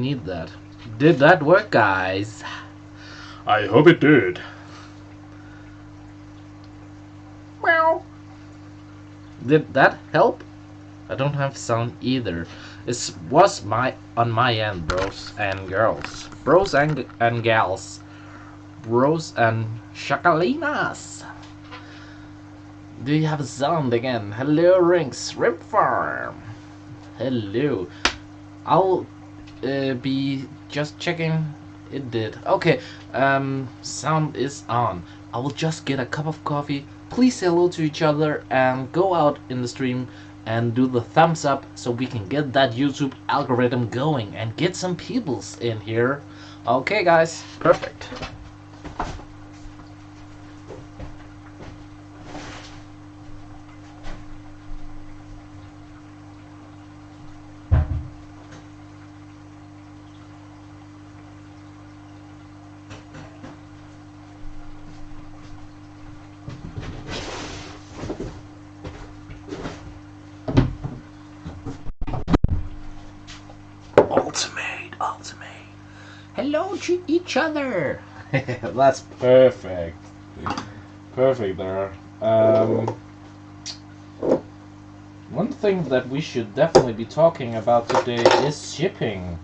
need that. Did that work, guys? I hope it did. Meow. Did that help? I don't have sound either. It was on my end, bros and girls. Bros and gals. Bros and chacalinas. Do you have a sound again? Hello, Rinks Rip Farm. Hello. I'll be just checking. It did. Okay. Sound is on. I will just get a cup of coffee. Please say hello to each other and go out in the stream and do the thumbs up so we can get that YouTube algorithm going and get some peoples in here. Okay, guys. Perfect. Ultimate. Hello to each other. That's perfect. Perfect there. One thing that we should definitely be talking about today is shipping.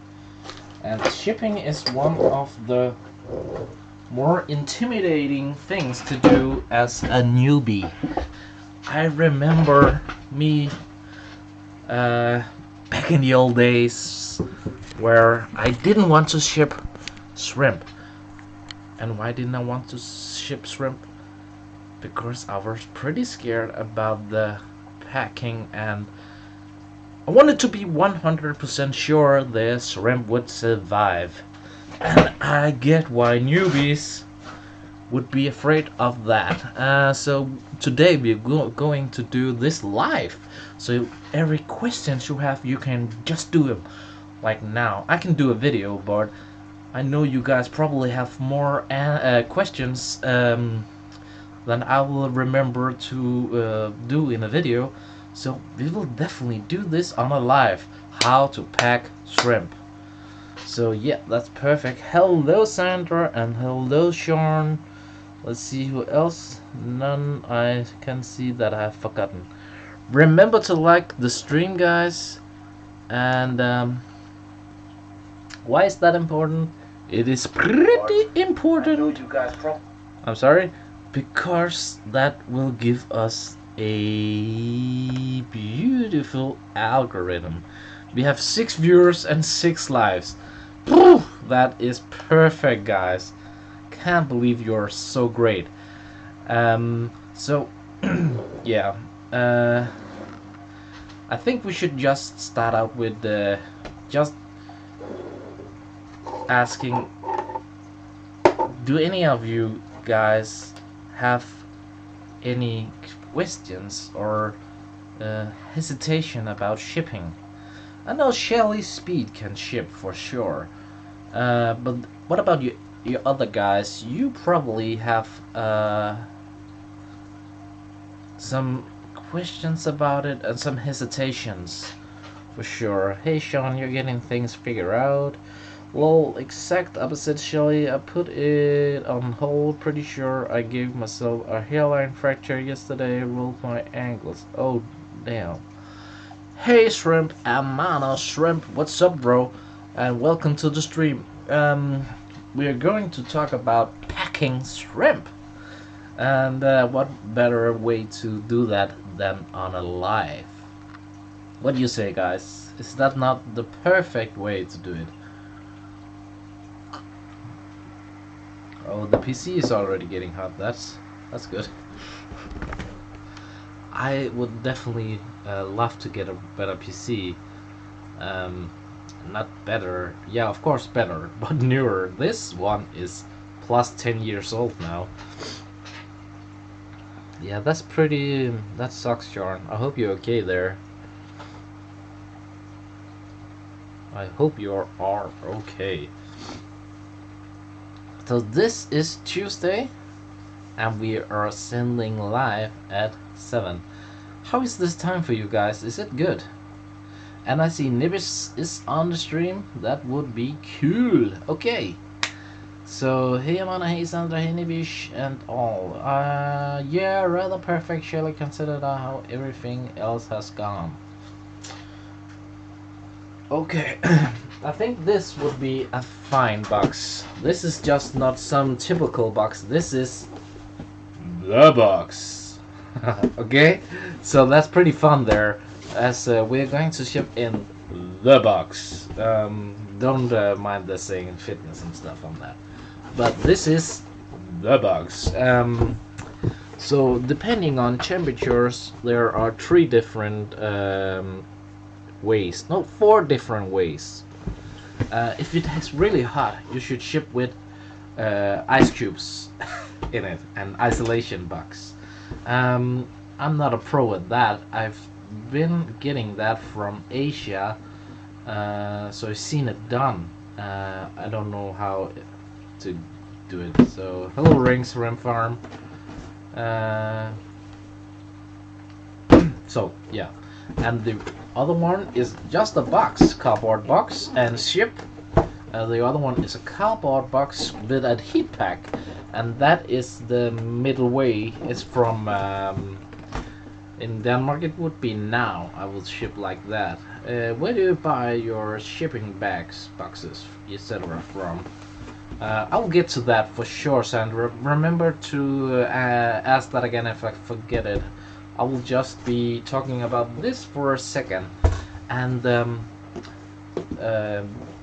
And shipping is one of the more intimidating things to do as a newbie. I remember me back in the old days where I didn't want to ship shrimp. And why didn't I want to ship shrimp? Because I was pretty scared about the packing, and I wanted to be 100% sure the shrimp would survive. And I get why newbies would be afraid of that. So today we're going to do this live. So every question you have, you can just do them. Like now, I can do a video, but I know you guys probably have more questions than I will remember to do in a video. So we will definitely do this on a live. How to pack shrimp. So yeah, that's perfect. Hello Sandra and hello Sean. Let's see who else. None I can see that I have forgotten. Remember to like the stream, guys. And why is that important? It is pretty important. You guys I'm sorry? Because that will give us a beautiful algorithm. We have 6 viewers and 6 lives. Poof, that is perfect, guys. Can't believe you're so great. So yeah, I think we should just start out with just asking, do any of you guys have any questions or hesitation about shipping? I know Shelly Speed can ship for sure, but what about you other guys? You probably have some questions about it and some hesitations for sure. Hey Sean, you're getting things figured out. Lol, exact opposite Shelly. I put it on hold. Pretty sure I gave myself a hairline fracture yesterday. Rolled my ankles. Oh damn. Hey Shrimp, Amano Shrimp, what's up bro? And welcome to the stream. We are going to talk about packing shrimp. And what better way to do that than on a live? What do you say, guys? Is that not the perfect way to do it? Oh, the PC is already getting hot. That's good. I would definitely love to get a better PC. Not better. Yeah, of course better, but newer. This one is plus 10 years old now. Yeah, that's pretty... That sucks, Sean. I hope you're okay there. I hope you are okay. So this is Tuesday, and we are sending live at 7. How is this time for you guys? Is it good? And I see Nibis is on the stream. That would be cool. Okay. So, hey Amanda, hey Sandra, hey Nibish, and all. Yeah, rather perfect, surely considered how everything else has gone. Okay, I think this would be a fine box. This is just not some typical box. This is the box. Okay, so that's pretty fun there, as we're going to ship in the box. Don't mind the saying fitness and stuff on that, but this is the box. So depending on temperatures, there are 3 different ways. No, 4 different ways. If it is really hot, you should ship with ice cubes in it, an isolation box. I'm not a pro at that. I've been getting that from Asia, so I've seen it done. I don't know how to do it. So hello Rings Rim Farm. So yeah, and the other one is just a box, cardboard box, and ship. The other one is a cardboard box with a heat pack, and that is the middle way. It's from in Denmark. It would be now. I will ship like that. Where do you buy your shipping bags, boxes, etc. from? I'll get to that for sure, Sandra. Remember to ask that again if I forget it. I will just be talking about this for a second. And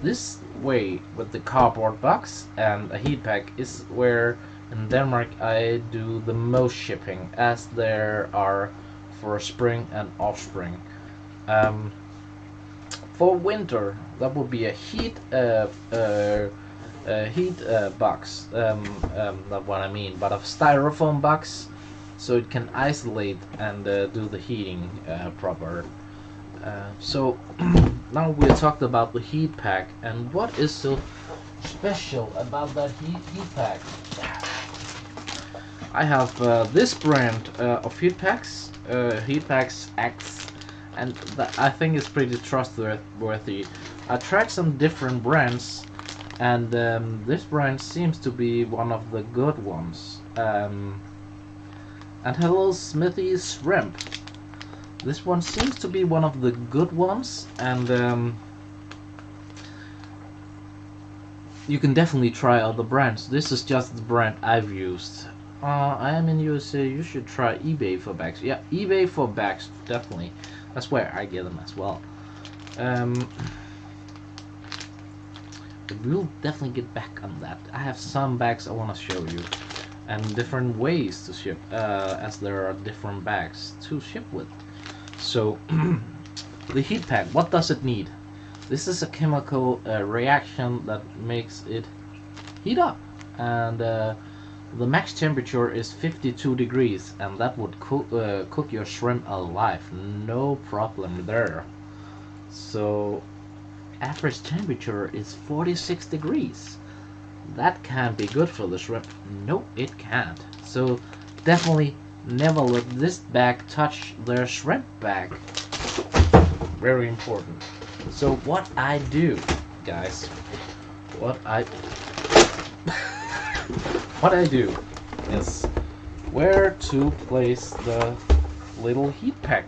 this way with the cardboard box and a heat pack is where in Denmark I do the most shipping, as there are for spring and offspring. For winter, that would be a heat box. Not what I mean, but a styrofoam box, so it can isolate and do the heating proper. So now we talked about the heat pack, and what is so special about that heat pack? I have this brand of heat packs X, and that I think is pretty trustworthy. I tried some different brands, and this brand seems to be one of the good ones. And hello Smithy's Shrimp. This one seems to be one of the good ones, and you can definitely try other brands. This is just the brand I've used. I am in USA. You should try eBay for bags. Yeah, eBay for bags, definitely. That's where I get them as well. But we'll definitely get back on that. I have some bags I want to show you, and different ways to ship, as there are different bags to ship with. So the heat pack, what does it need? This is a chemical reaction that makes it heat up, and the max temperature is 52 degrees, and that would cook your shrimp alive, no problem there. So average temperature is 46 degrees. That can't be good for the shrimp. No, it can't. So definitely never let this bag touch their shrimp bag. Very important. So what I do, guys, what I do is where to place the little heat pack,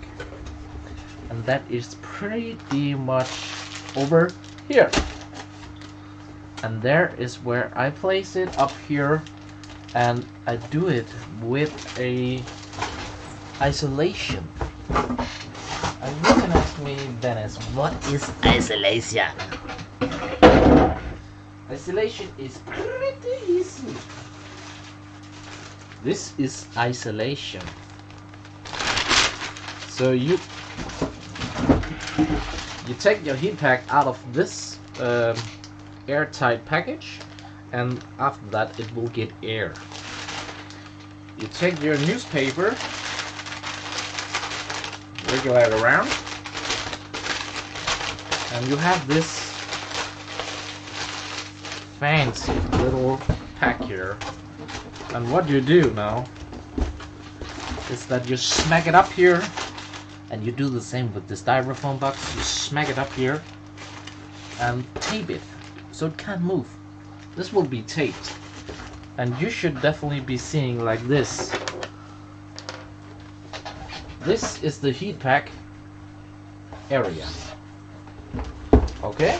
and that is pretty much over here. And there is where I place it, up here, and I do it with a isolation. And you can ask me, Dennis, what is isolation? Isolation is pretty easy. This is isolation. So you take your heat pack out of this airtight package, and after that it will get air. You take your newspaper, wiggle it around, and you have this fancy little pack here. And what you do now is that you smack it up here, And you do the same with the styrofoam box. You smack it up here and tape it so it can't move. This will be taped, and you should definitely be seeing like this. This is the heat pack area. Okay,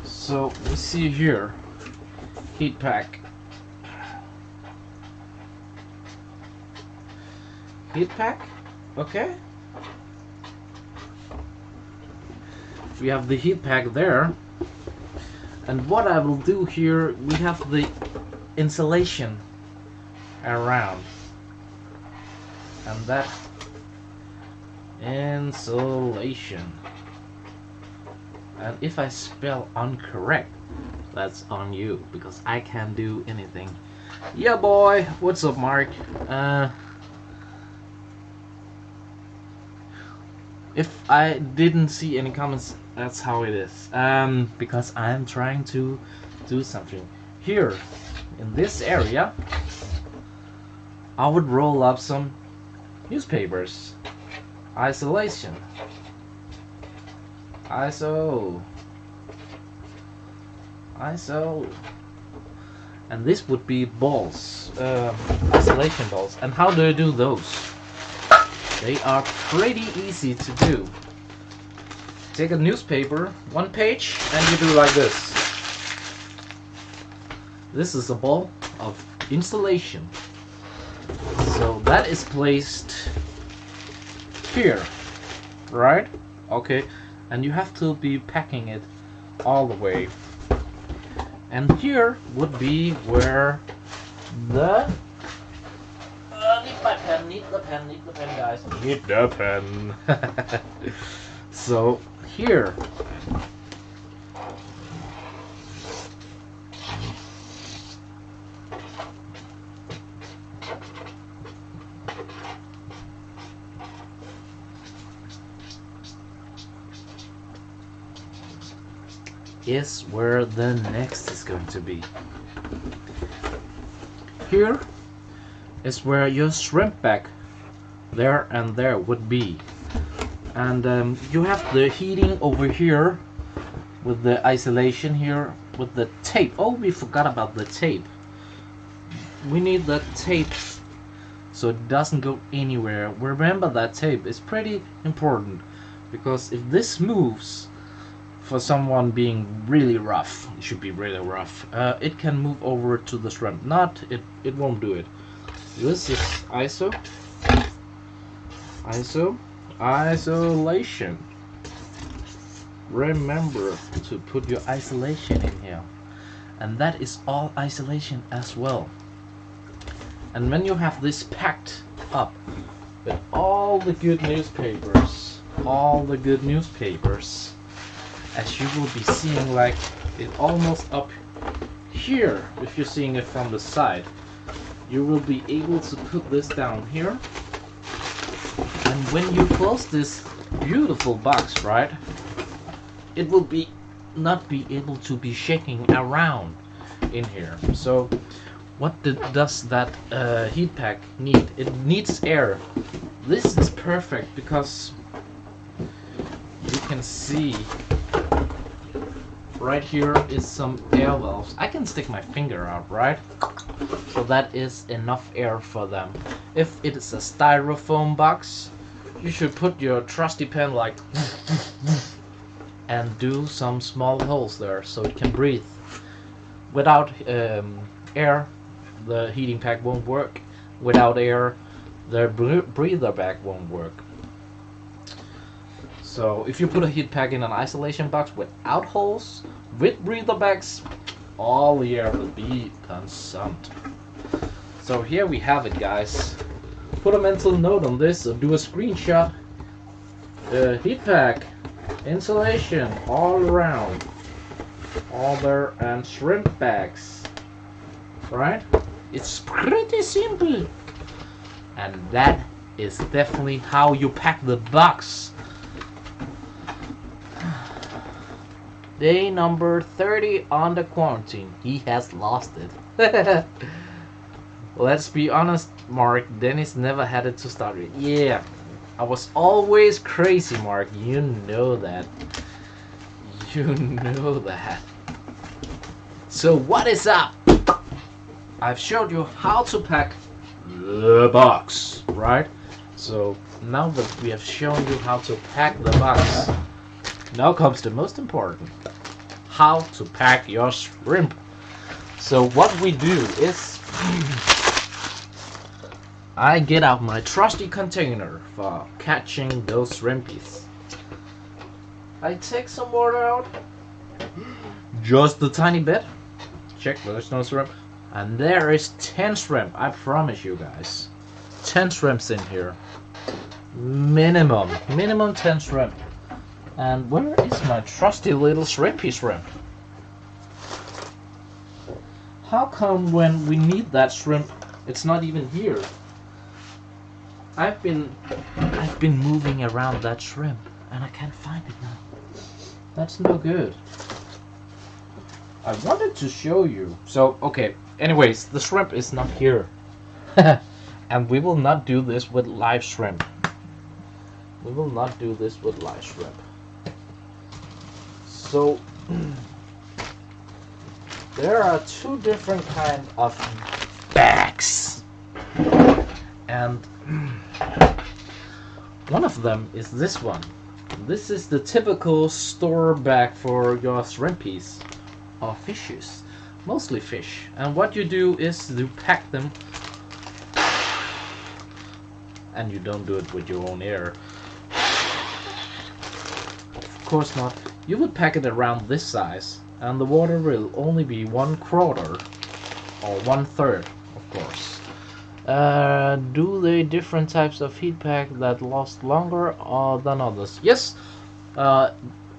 so we see here heat pack. Heat pack, okay. We have the heat pack there, and what I will do here, we have the insulation around, and that insulation. And if I spell incorrect, that's on you, because I can't do anything. Yeah, boy, what's up, Mark? If I didn't see any comments, that's how it is. Because I'm trying to do something. Here, in this area, I would roll up some newspapers. Isolation. ISO. And this would be balls. Isolation balls. And how do I do those? They are pretty easy to do. Take a newspaper, 1 page, and you do like this. This is a ball of insulation. So that is placed here, right? Okay, and you have to be packing it all the way. And here would be where the need the pen, guys. Need the pen. So here, is where the next is going to be. Here is where your shrimp bag there and there would be, and you have the heating over here with the isolation here with the tape. Oh, we forgot about the tape. We need the tape so it doesn't go anywhere. Remember, that tape is pretty important, because if this moves, for someone being really rough, it should be really rough, it can move over to the shrimp. Not it, it won't do it. This is isolation. Remember to put your isolation in here, and that is all isolation as well. And when you have this packed up with all the good newspapers, as you will be seeing, like it almost up here, if you're seeing it from the side, you will be able to put this down here, and when you close this beautiful box, right, it will be not be able to be shaking around in here. So what does that heat pack need? It needs air. This is perfect because you can see right here is some air valves. I can stick my finger out, right? So that is enough air for them. If it is a styrofoam box, you should put your trusty pen like and do some small holes there so it can breathe. Without air, the heating pack won't work. Without air, the breather bag won't work. So if you put a heat pack in an isolation box without holes, with breather bags, all the air will be consumed. So here we have it, guys. Put a mental note on this or do a screenshot. Heat pack, insulation all around, all there, and shrimp bags. Right? It's pretty simple. And that is definitely how you pack the box. Day number 30 on the quarantine. He has lost it. Let's be honest, Mark. Dennis never had it to start with. Yeah, I was always crazy, Mark. You know that. You know that. So what is up? I've showed you how to pack the box, right? So now that we have shown you how to pack the box, now comes the most important. How to pack your shrimp. So what we do is I get out my trusty container for catching those shrimpies. I take some water out, just a tiny bit. Check, there's no shrimp. And there is 10 shrimp, I promise you guys. 10 shrimps in here. Minimum 10 shrimp. And where is my trusty little shrimpy shrimp? How come when we need that shrimp, it's not even here? I've been moving around that shrimp and I can't find it now. That's no good. I wanted to show you. So, okay. Anyways, the shrimp is not here. And we will not do this with live shrimp. We will not do this with live shrimp. So, there are two different kinds of bags. And one of them is this one. This is the typical store bag for your shrimpies or fishes. Mostly fish. And what you do is to pack them, and you don't do it with your own air. Of course not. You would pack it around this size, and the water will only be 1/4 or 1/3, of course. Do they different types of heat pack that last longer than others? Yes.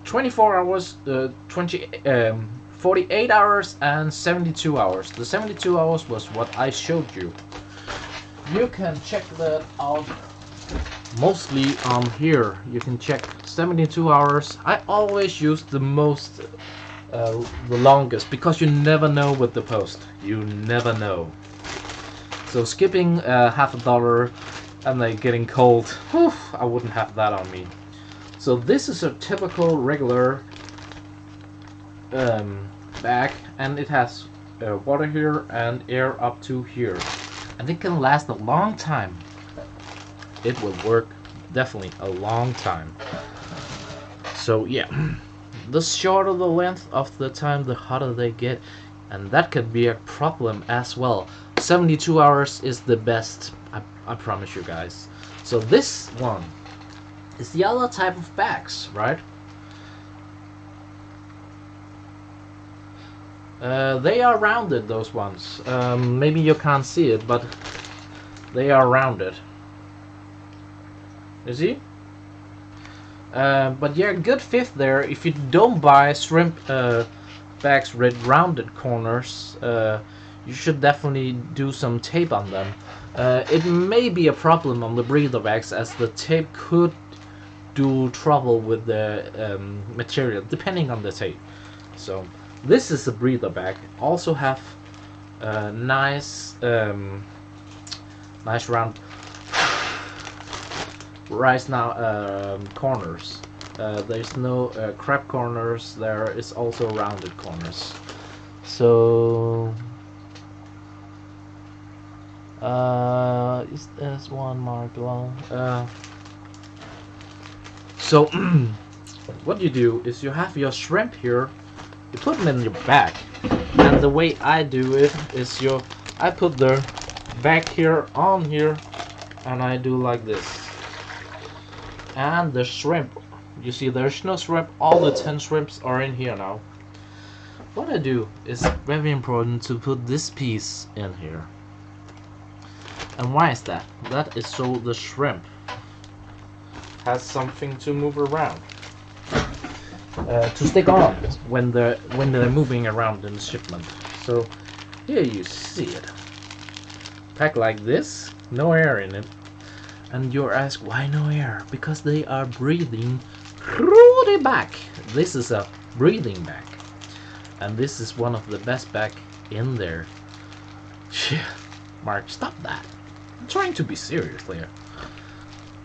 24 hours, 48 hours and 72 hours. The 72 hours was what I showed you. You can check that out mostly on here. You can check 72 hours. I always use the most, the longest, because you never know with the post. You never know. So skipping $50 and they getting cold, whew, I wouldn't have that on me. So this is a typical regular bag, and it has water here and air up to here, and it can last a long time. It will work definitely a long time. So yeah, the shorter the length of the time, the hotter they get, and that can be a problem as well. 72 hours is the best, I promise you guys. So this one is the other type of bags, right? They are rounded, those ones. Maybe you can't see it, but they are rounded. You see? But yeah, good fifth there. If you don't buy shrimp bags with rounded corners, you should definitely do some tape on them. It may be a problem on the breather bags, as the tape could do trouble with the material, depending on the tape. So this is a breather bag. Also have nice round corners. There's no crab corners. There is also rounded corners. So is this one marked long? So what you do is you have your shrimp here. You put them in your bag, and the way I do it is I put the bag here on here, and I do like this. And the shrimp, you see there's no shrimp, all the 10 shrimps are in here now. What I do is very important to put this piece in here. And why is that? That is so the shrimp has something to move around. To stick on when they're moving around in the shipment. So here you see it. Packed like this, no air in it. And you're asked, why no air? Because they are breathing through the back. This is a breathing bag. And this is one of the best back in there. Mark, stop that. I'm trying to be serious here.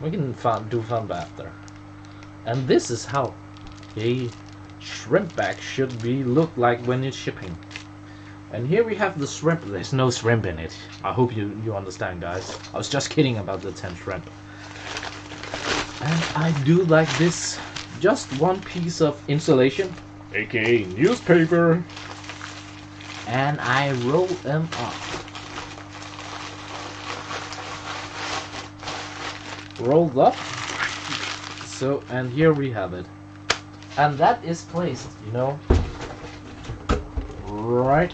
We can do fun after. And this is how a shrimp bag should be look like when it's shipping. And here we have the shrimp. There's no shrimp in it. I hope you understand, guys. I was just kidding about the 10 shrimp. And I do like this. Just one piece of insulation, aka newspaper. and I roll them up. Rolled up. So, and here we have it. And that is placed, you know, right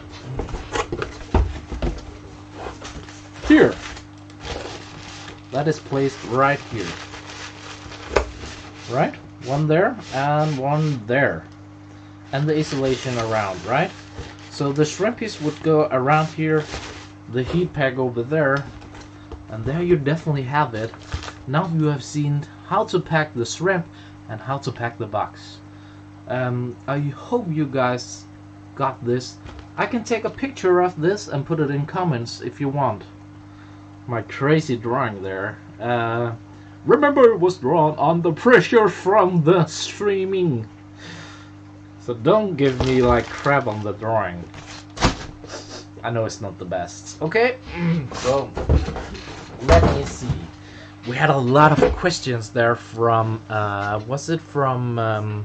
here. That is placed right here. Right? One there and one there. And the insulation around, right? So the shrimp piece would go around here, the heat pack over there, and there you definitely have it. Now you have seen how to pack the shrimp and how to pack the box. I hope you guys got this. I can take a picture of this and put it in comments if you want. My crazy drawing there. Remember, it was drawn on the pressure from the streaming. So don't give me like crap on the drawing. I know it's not the best. Okay, so let me see. We had a lot of questions there from was it from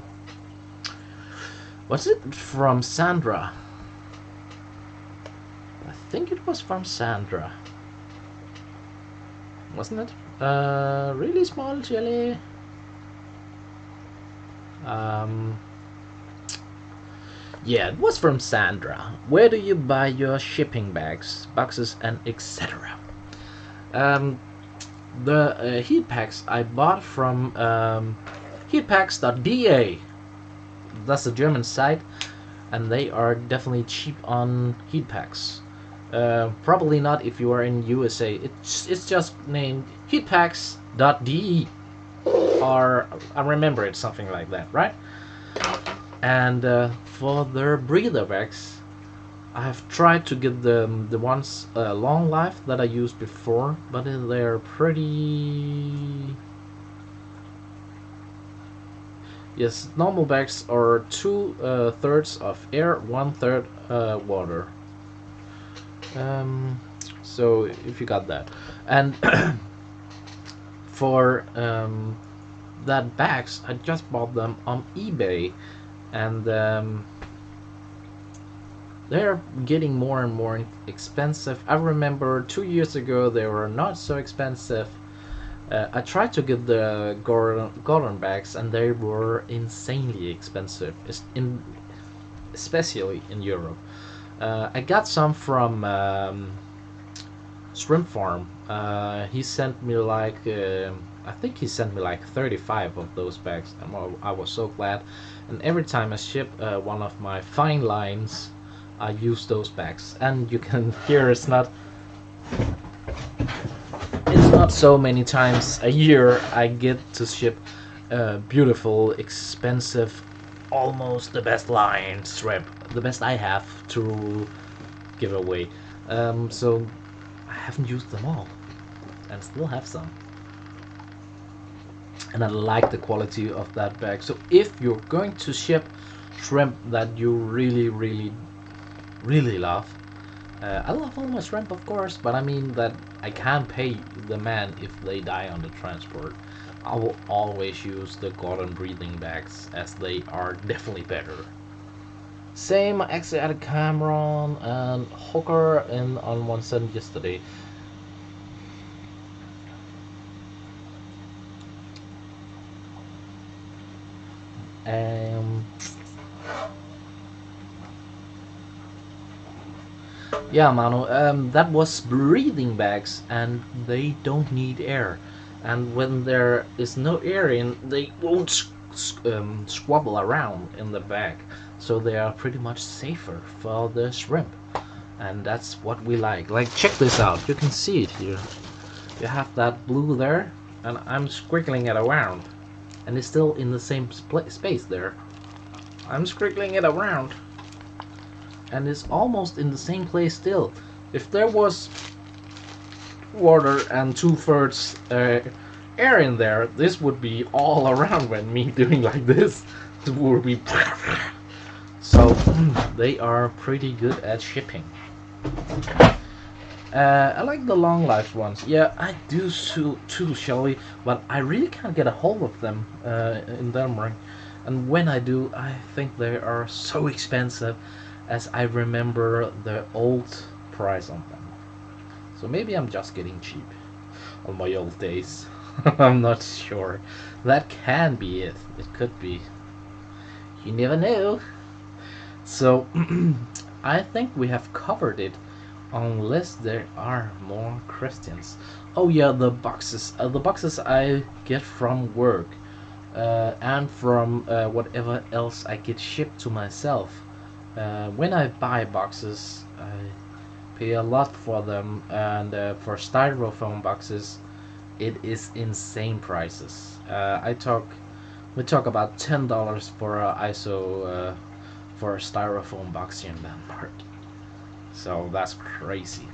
Sandra? I think it was from Sandra. Wasn't it? Really small jelly. Yeah, it was from Sandra. Where do you buy your shipping bags, boxes, and etc.? The heat packs I bought from heatpacks.da. That's a German site, and they are definitely cheap on heat packs. Probably not if you are in USA. It's just named heatpacks.de, or I remember it's something like that, right? And for their breather bags, I have tried to get the ones long life that I used before, but they're pretty. Yes, normal bags are 2/3 of air, 1/3 water. So if you got that, and for that bags, I just bought them on eBay, and they're getting more and more expensive. I remember 2 years ago they were not so expensive. I tried to get the Gordon bags, and they were insanely expensive, especially in Europe. I got some from Shrimp Farm. He sent me like I think he sent me like 35 of those bags, and I was so glad. And every time I ship one of my fine lines, I use those bags. And you can hear it's not so many times a year I get to ship beautiful, expensive, almost the best line shrimp, the best I have to give away. So I haven't used them all, and still have some. And I like the quality of that bag. So if you're going to ship shrimp that you really, really, really love, I love all my shrimp, of course, but I mean that I can't pay the man if they die on the transport. I will always use the Gordon breathing bags, as they are definitely better. Same, I actually had a Cameron and Hooker in on 1.7 yesterday. Yeah, Manu, that was breathing bags, and they don't need air. And when there is no air in, they won't squabble around in the bag. So they are pretty much safer for the shrimp. And that's what we like. Like, check this out. You can see it here. You have that blue there, and I'm squiggling it around. And it's still in the same space there. I'm squiggling it around, and it's almost in the same place still. If there was water and 2/3 air in there, this would be all around when me doing like this. It would be. So they are pretty good at shipping. I like the long life ones. Yeah, I do too, Shelly, but I really can't get a hold of them in Denmark. And when I do, I think they are so expensive, as I remember the old price on them. So maybe I'm just getting cheap on my old days. I'm not sure. That can be it. It could be. You never know. So I think we have covered it, unless there are more questions. Oh yeah, the boxes. The boxes I get from work, and from whatever else I get shipped to myself. When I buy boxes, I pay a lot for them, and for styrofoam boxes, it is insane prices. We talk about $10 for a ISO for a styrofoam box here in Denmark. So that's crazy.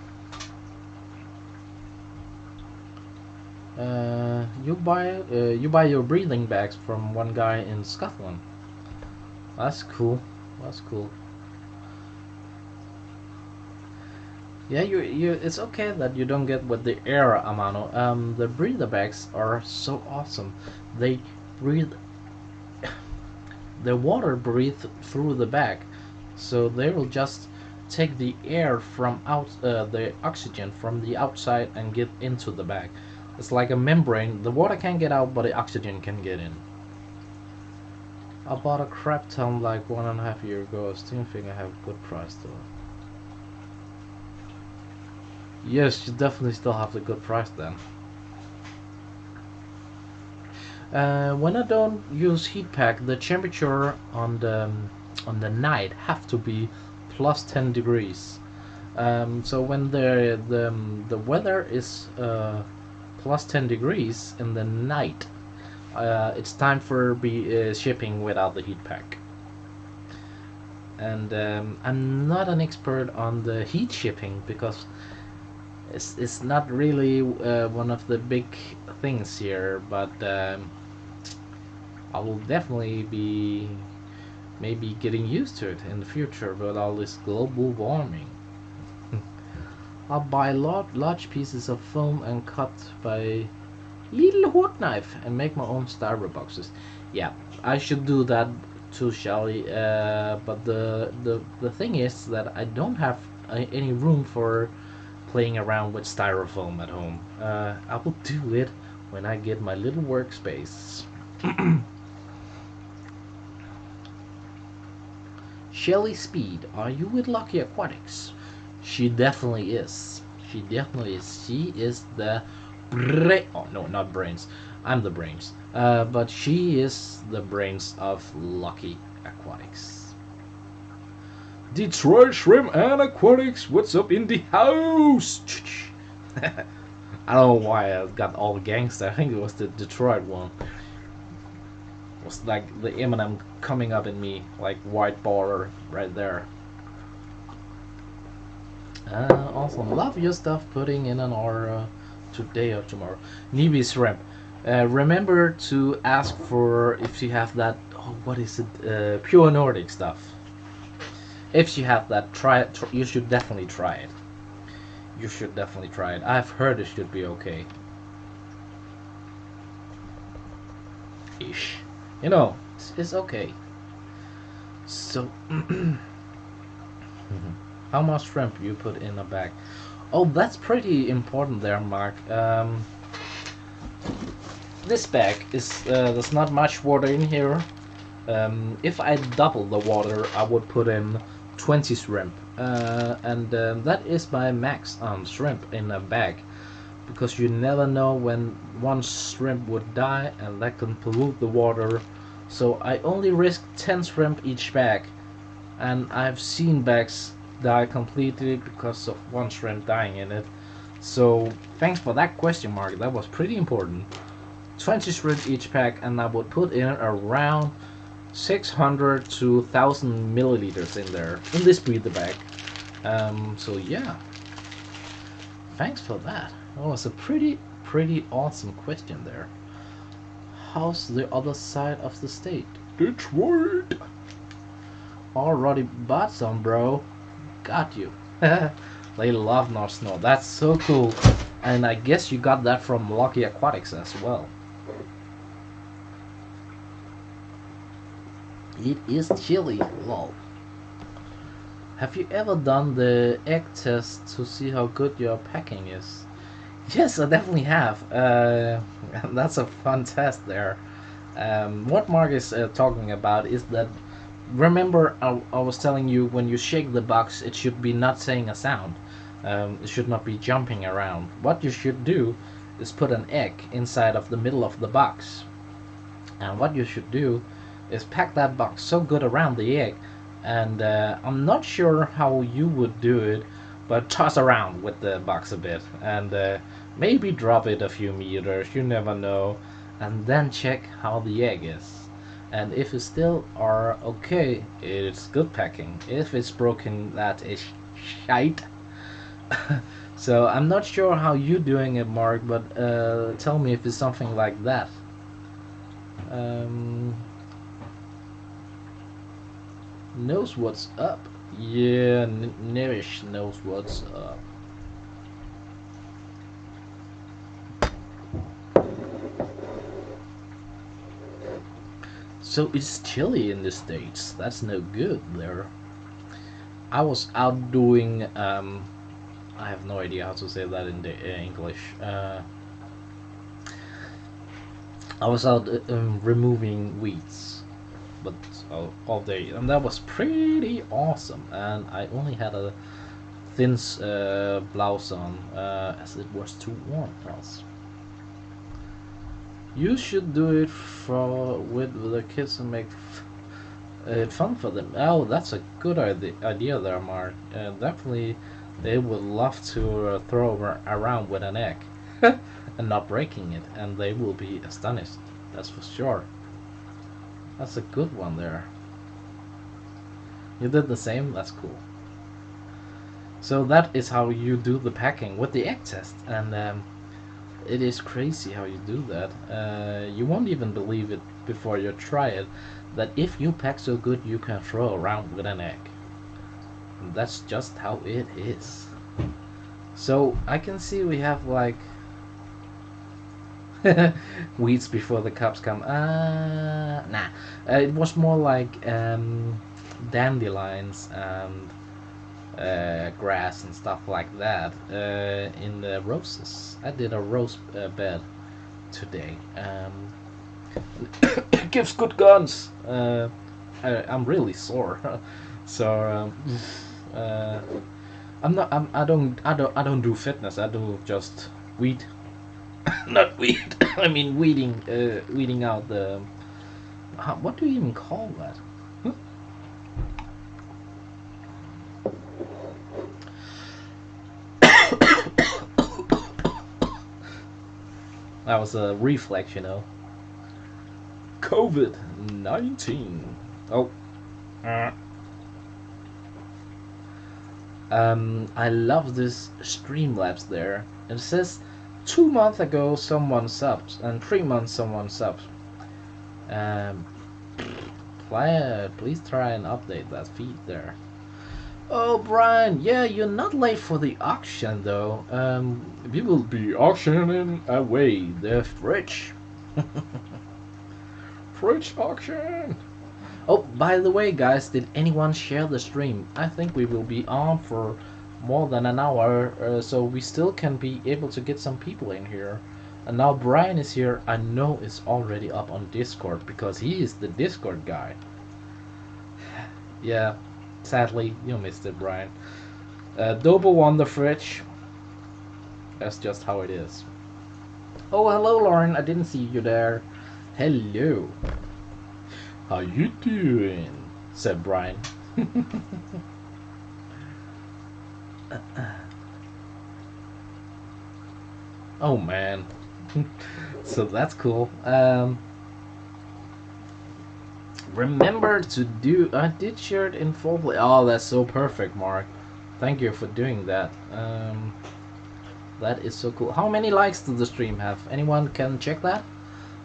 You buy your breathing bags from one guy in Scotland. That's cool. That's cool. Yeah, you. It's okay that you don't get with the air amano. The breather bags are so awesome. They breathe. The water breathe through the bag, so they will just take the air from out the oxygen from the outside and get into the bag. It's like a membrane. The water can't get out, but the oxygen can get in. I bought a crap ton like 1.5 years ago. I still think I have a good price though. Yes, you definitely still have the good price then. When I don't use heat pack, the temperature on the night have to be plus 10 degrees. So when the weather is plus 10 degrees in the night, it's time for shipping without the heat pack. And I'm not an expert on the heat shipping, because it's not really one of the big things here, but I will definitely be maybe getting used to it in the future with all this global warming. I'll buy large pieces of foam and cut by little wood knife and make my own styro boxes. Yeah, I should do that too, Shelly. But the thing is that I don't have any room for playing around with styrofoam at home. I will do it when I get my little workspace. Shelly Speed, are you with Lucky Aquatics? She definitely is. She definitely is. She is the oh no, not brains. I'm the brains. But she is the brains of Lucky Aquatics. Detroit Shrimp and Aquatics, what's up in the house? I don't know why I got all gangster. I think it was the Detroit one. It was like the Eminem coming up in me, like white border right there. Awesome. Love your stuff. Putting in an order today or tomorrow. Newbie Shrimp. Remember to ask for if you have that. Oh, what is it? Pure Nordic stuff. If you have that, try it. You should definitely try it. You should definitely try it. I've heard it should be okay. Ish. You know, it's okay. So, how much shrimp you put in a bag? Oh, that's pretty important there, Mark. This bag is there's not much water in here. If I double the water, I would put in 20 shrimp, and that is my max on shrimp in a bag, because you never know when one shrimp would die, and that can pollute the water. So I only risk 10 shrimp each bag, and I've seen bags die completely because of one shrimp dying in it. So thanks for that question, Mark. That was pretty important. 20 shrimp each pack, and I would put in around 600 to 1000 milliliters in there in this breather bag. So yeah, thanks for that. That was a pretty pretty awesome question there. How's the other side of the state? Detroit. Already bought some, bro. Got you. They love North Snow. That's so cool. And I guess you got that from Lucky Aquatics as well. It is chilly, lol. Have you ever done the egg test to see how good your packing is? Yes, I definitely have. That's a fun test there. What Mark is talking about is that, remember I was telling you when you shake the box it should be not saying a sound. It should not be jumping around. What you should do is put an egg inside of the middle of the box. And what you should do is pack that box so good around the egg, and I'm not sure how you would do it, but toss around with the box a bit and maybe drop it a few meters, you never know, and then check how the egg is. And if it still are okay, it's good packing. If it's broken, that is shite. So I'm not sure how you doing it, Mark, but tell me if it's something like that. Knows what's up. Yeah, Nerish knows what's up. So it's chilly in the States. That's no good there. I was out doing, I have no idea how to say that in the English. I was out removing weeds, but all day, and that was pretty awesome. And I only had a thin blouse on, as it was too warm for us. You should do it with the kids and make it fun for them. Oh, that's a good idea there, Mark. Definitely, they would love to throw around with an egg and not breaking it, and they will be astonished. That's for sure. That's a good one there. You did the same? That's cool. So that is how you do the packing with the egg test, and it is crazy how you do that. You won't even believe it before you try it, that if you pack so good you can throw around with an egg. And that's just how it is. So I can see we have like weeds before the cups come. Nah. It was more like dandelions and grass and stuff like that in the roses. I did a rose bed today. It gives good guns. I'm really sore, so I don't do fitness. I do just weed, not weed. I mean weeding out the. What do you even call that? That was a reflex, you know. COVID-19. Oh. I love this Streamlabs there. It says 2 months ago someone subbed and 3 months someone subbed. Please try and update that feed there. Oh, Brian, yeah, you're not late for the auction though. We will be auctioning away the fridge. Fridge auction. Oh, by the way, guys, did anyone share the stream? I think we will be on for more than an hour, so we still can be able to get some people in here. And now Brian is here. I know it's already up on Discord because he is the Discord guy. Yeah, sadly, you missed it, Brian. Dobo won the fridge. That's just how it is. Oh, hello, Lauren. I didn't see you there. Hello. How you doing? Said Brian. Oh man. So that's cool. Remember to do. I did share it in full. Oh, that's so perfect, Mark. Thank you for doing that. That is so cool. How many likes did the stream have? Anyone can check that?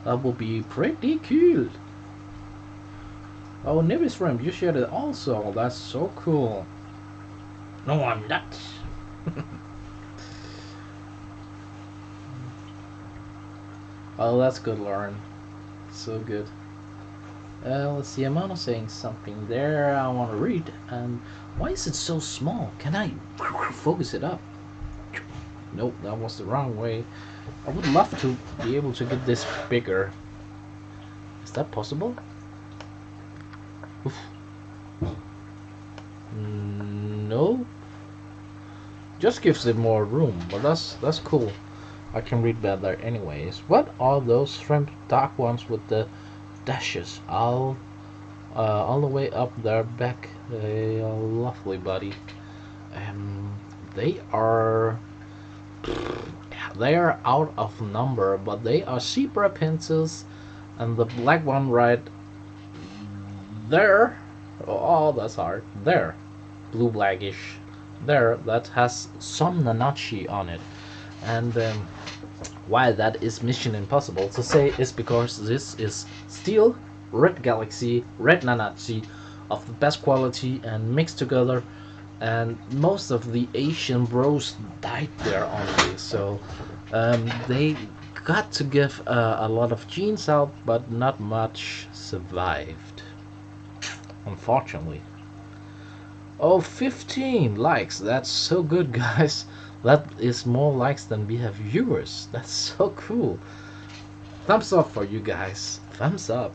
That will be pretty cool. Oh, Nivis Rim, you shared it also. That's so cool. No, I'm not. Oh, that's good, Lauren. So good. Let's see, I'm not saying something there I want to read. And why is it so small? Can I focus it up? Nope, that was the wrong way. I would love to be able to get this bigger. Is that possible? Oof. No. Just gives it more room, but that's cool. I can read better anyways. What are those shrimp dark ones with the dashes all the way up their back? They are lovely, buddy. They are out of number, but they are zebra pincers, and the black one right there. Oh, that's hard. There, blue blackish. There, that has some nanachi on it, and why that is mission impossible to say is because this is steel, red galaxy, red nanachi of the best quality and mixed together, and most of the Asian bros died there only, so they got to give a lot of genes out, but not much survived, unfortunately. Oh, 15 likes. That's so good, guys. That is more likes than we have viewers. That's so cool. Thumbs up for you guys. Thumbs up.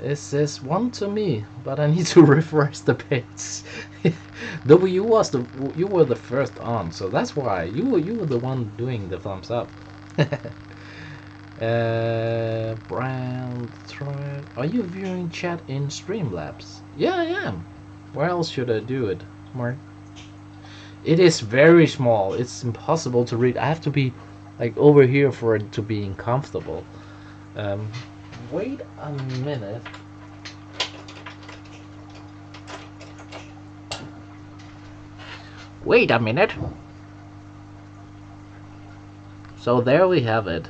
It says one to me, but I need to refresh the page. You were the first on, so that's why you were the one doing the thumbs up. Brand, try. Are you viewing chat in Streamlabs? Yeah, I am. Where else should I do it, Mark? It is very small. It's impossible to read. I have to be like over here for it to be comfortable. Wait a minute. Wait a minute. So there we have it.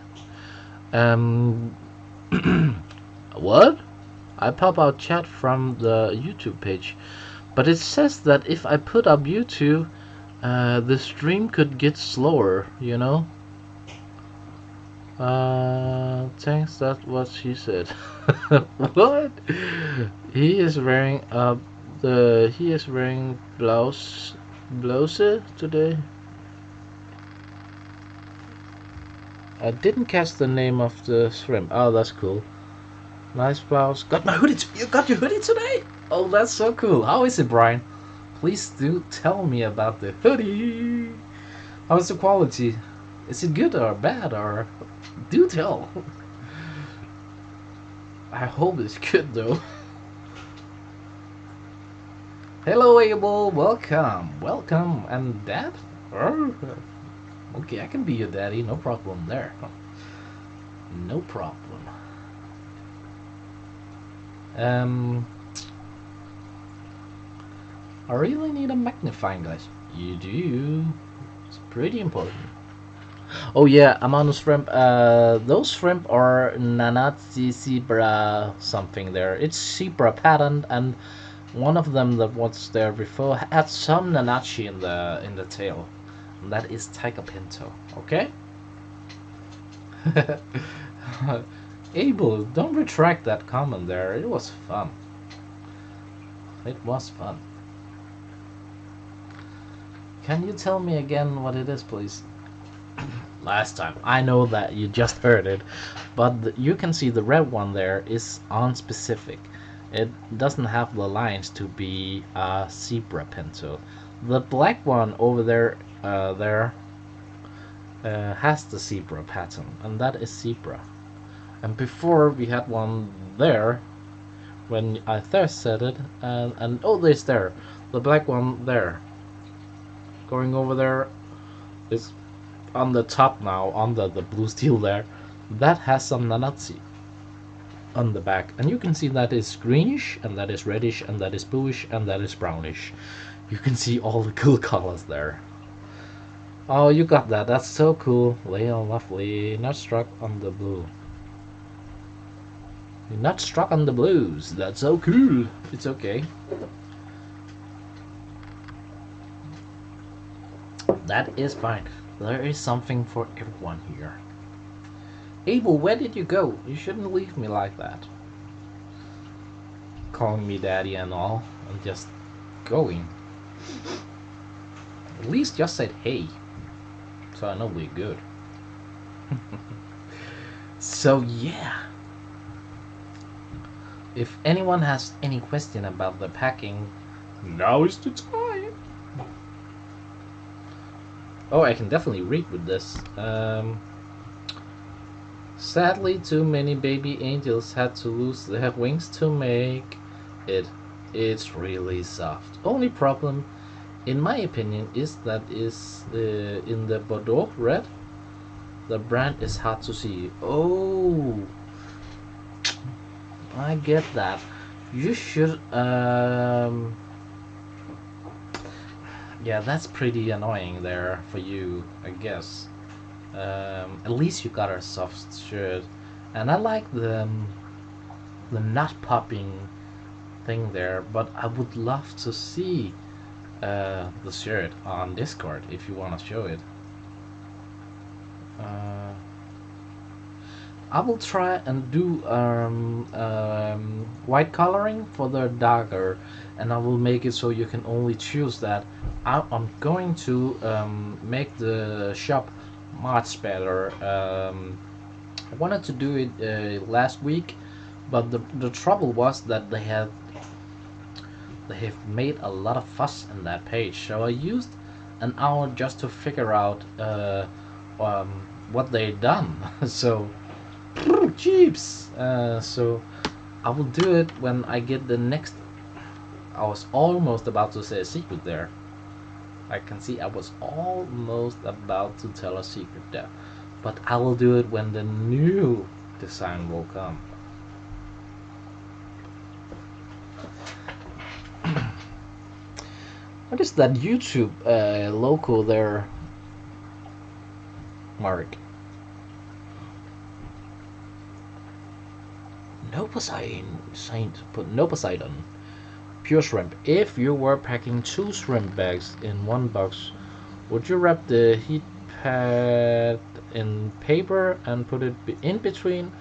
What? I pop out chat from the YouTube page, but it says that if I put up YouTube, the stream could get slower, you know? Thanks, that's what she said. What? He is wearing blouse today. I didn't catch the name of the shrimp. Oh, that's cool. Nice blouse. Got my hoodie. You got your hoodie today? Oh, that's so cool. How is it, Brian? Please do tell me about the hoodie. How's the quality? Is it good or bad, or do tell? I hope it's good though. Hello, Abel. Welcome. And Dad? Oh, okay, I can be your daddy. No problem there. No problem. I really need a magnifying glass. You do. It's pretty important. Oh yeah, Amano shrimp. Those shrimp are Nanatsi zebra something there. It's zebra patterned, and one of them that was there before had some Nanachi in the tail. And that is Tiger Pinto. Okay. Abel, don't retract that comment there. It was fun. It was fun. Can you tell me again what it is, please? Last time. I know that you just heard it, but you can see the red one there is unspecific. It doesn't have the lines to be a zebra pinto. The black one over there, has the zebra pattern, and that is zebra. And before we had one there, when I first said it, and oh, there's there, the black one there. Going over there is on the top now, under the blue steel there. That has some nanatsi on the back, and you can see that is greenish, and that is reddish, and that is bluish, and that is brownish. You can see all the cool colors there. Oh, you got that. That's so cool. Well, lovely. Not struck on the blue. You're not struck on the blues. That's so cool. It's okay. That is fine. There is something for everyone here. Abel, where did you go? You shouldn't leave me like that. Calling me daddy and all, and just going. At least just said hey. So I know we're good. So yeah. If anyone has any question about the packing, now is the time. Oh, I can definitely read with this. Sadly, too many baby angels had to lose their wings to make it. It's really soft. Only problem, in my opinion, is that is in the Bordeaux red. The brand is hard to see. Oh, I get that. You should yeah, that's pretty annoying there for you, I guess. At least you got a soft shirt, and I like the nut popping thing there. But I would love to see the shirt on Discord if you want to show it. Uh, I will try and do white coloring for the dagger, and I will make it so you can only choose that. I'm going to make the shop much better. I wanted to do it last week, but the trouble was that they have made a lot of fuss in that page. So I used an hour just to figure out what they done. So jeeps. So I will do it when I get the next. I was almost about to say a secret there. I can see I was almost about to tell a secret there. But I will do it when the new design will come. What is that YouTube logo there, Mark? No Poseidon, no Poseidon. Pure shrimp. If you were packing 2 shrimp bags in one box, would you wrap the heat pad in paper and put it in between?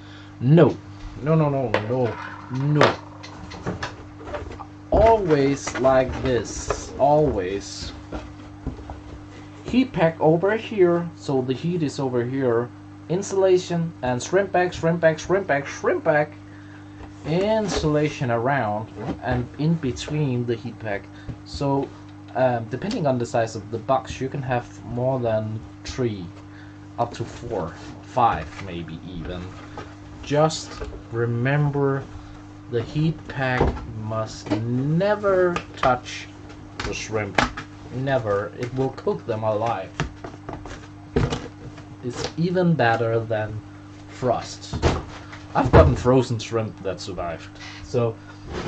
No. No, no, no, no, no. Always like this. Always. Heat pack over here, so the heat is over here. Insulation and shrimp bag, shrimp bag, shrimp bag, shrimp bag. Insulation around and in between the heat pack. So depending on the size of the box, you can have more than 3, up to 4, 5 maybe even. Just remember, the heat pack must never touch the shrimp. Never. It will cook them alive. It's even better than frost. I've gotten frozen shrimp that survived. So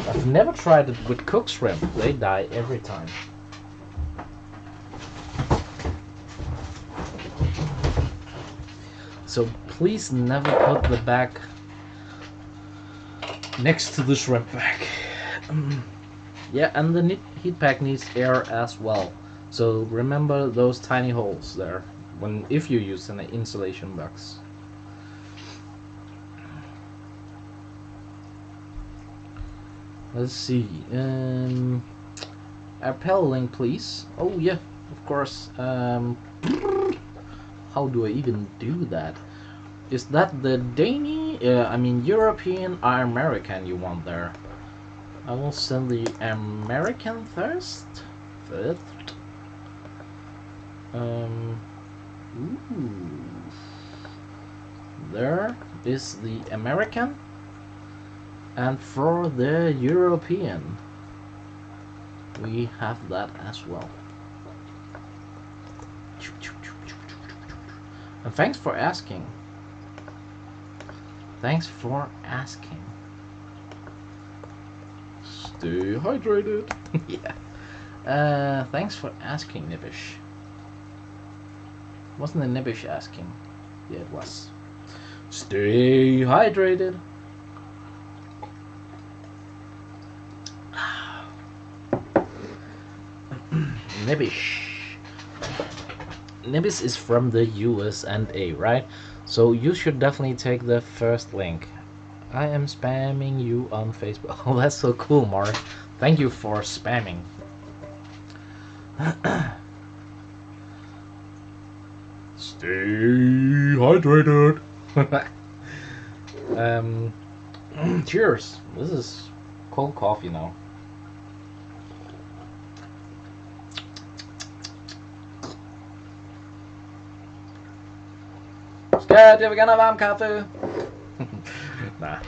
I've never tried it with cooked shrimp. They die every time. So please never put the bag next to the shrimp bag. Yeah, and the heat pack needs air as well. So remember those tiny holes there if you use an insulation box. Let's see. Appel link, please. Oh yeah, of course. How do I even do that? Is that the Danish? I mean European or American you want there? I will send the American first. Ooh. There is the American. And for the European, we have that as well. And thanks for asking. Thanks for asking. Stay hydrated. Yeah. Thanks for asking, Nibish. Wasn't it Nibish asking? Yeah, it was. Stay hydrated. Nibish. Nibis is from the US and A, right? So you should definitely take the first link. I am spamming you on Facebook. Oh, that's so cool, Mark. Thank you for spamming. Stay hydrated. Cheers. This is cold coffee now. Ska du gonna varm kaffe? Nah,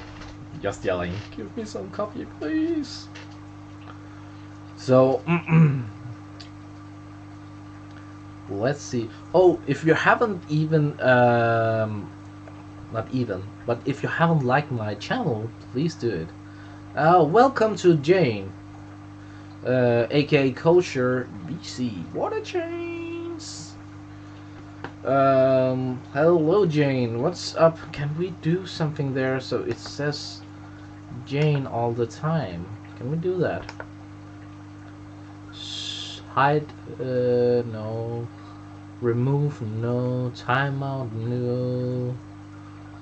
just yelling. Give me some coffee, please. So, let's see. Oh, if you haven't even, not even, but if you haven't liked my channel, please do it. Welcome to Jane, aka Kosher BC Water Chains. Hello Jane, what's up? Can we do something there so it says Jane all the time? Can we do that? Hide, no. Remove, no. Timeout, no.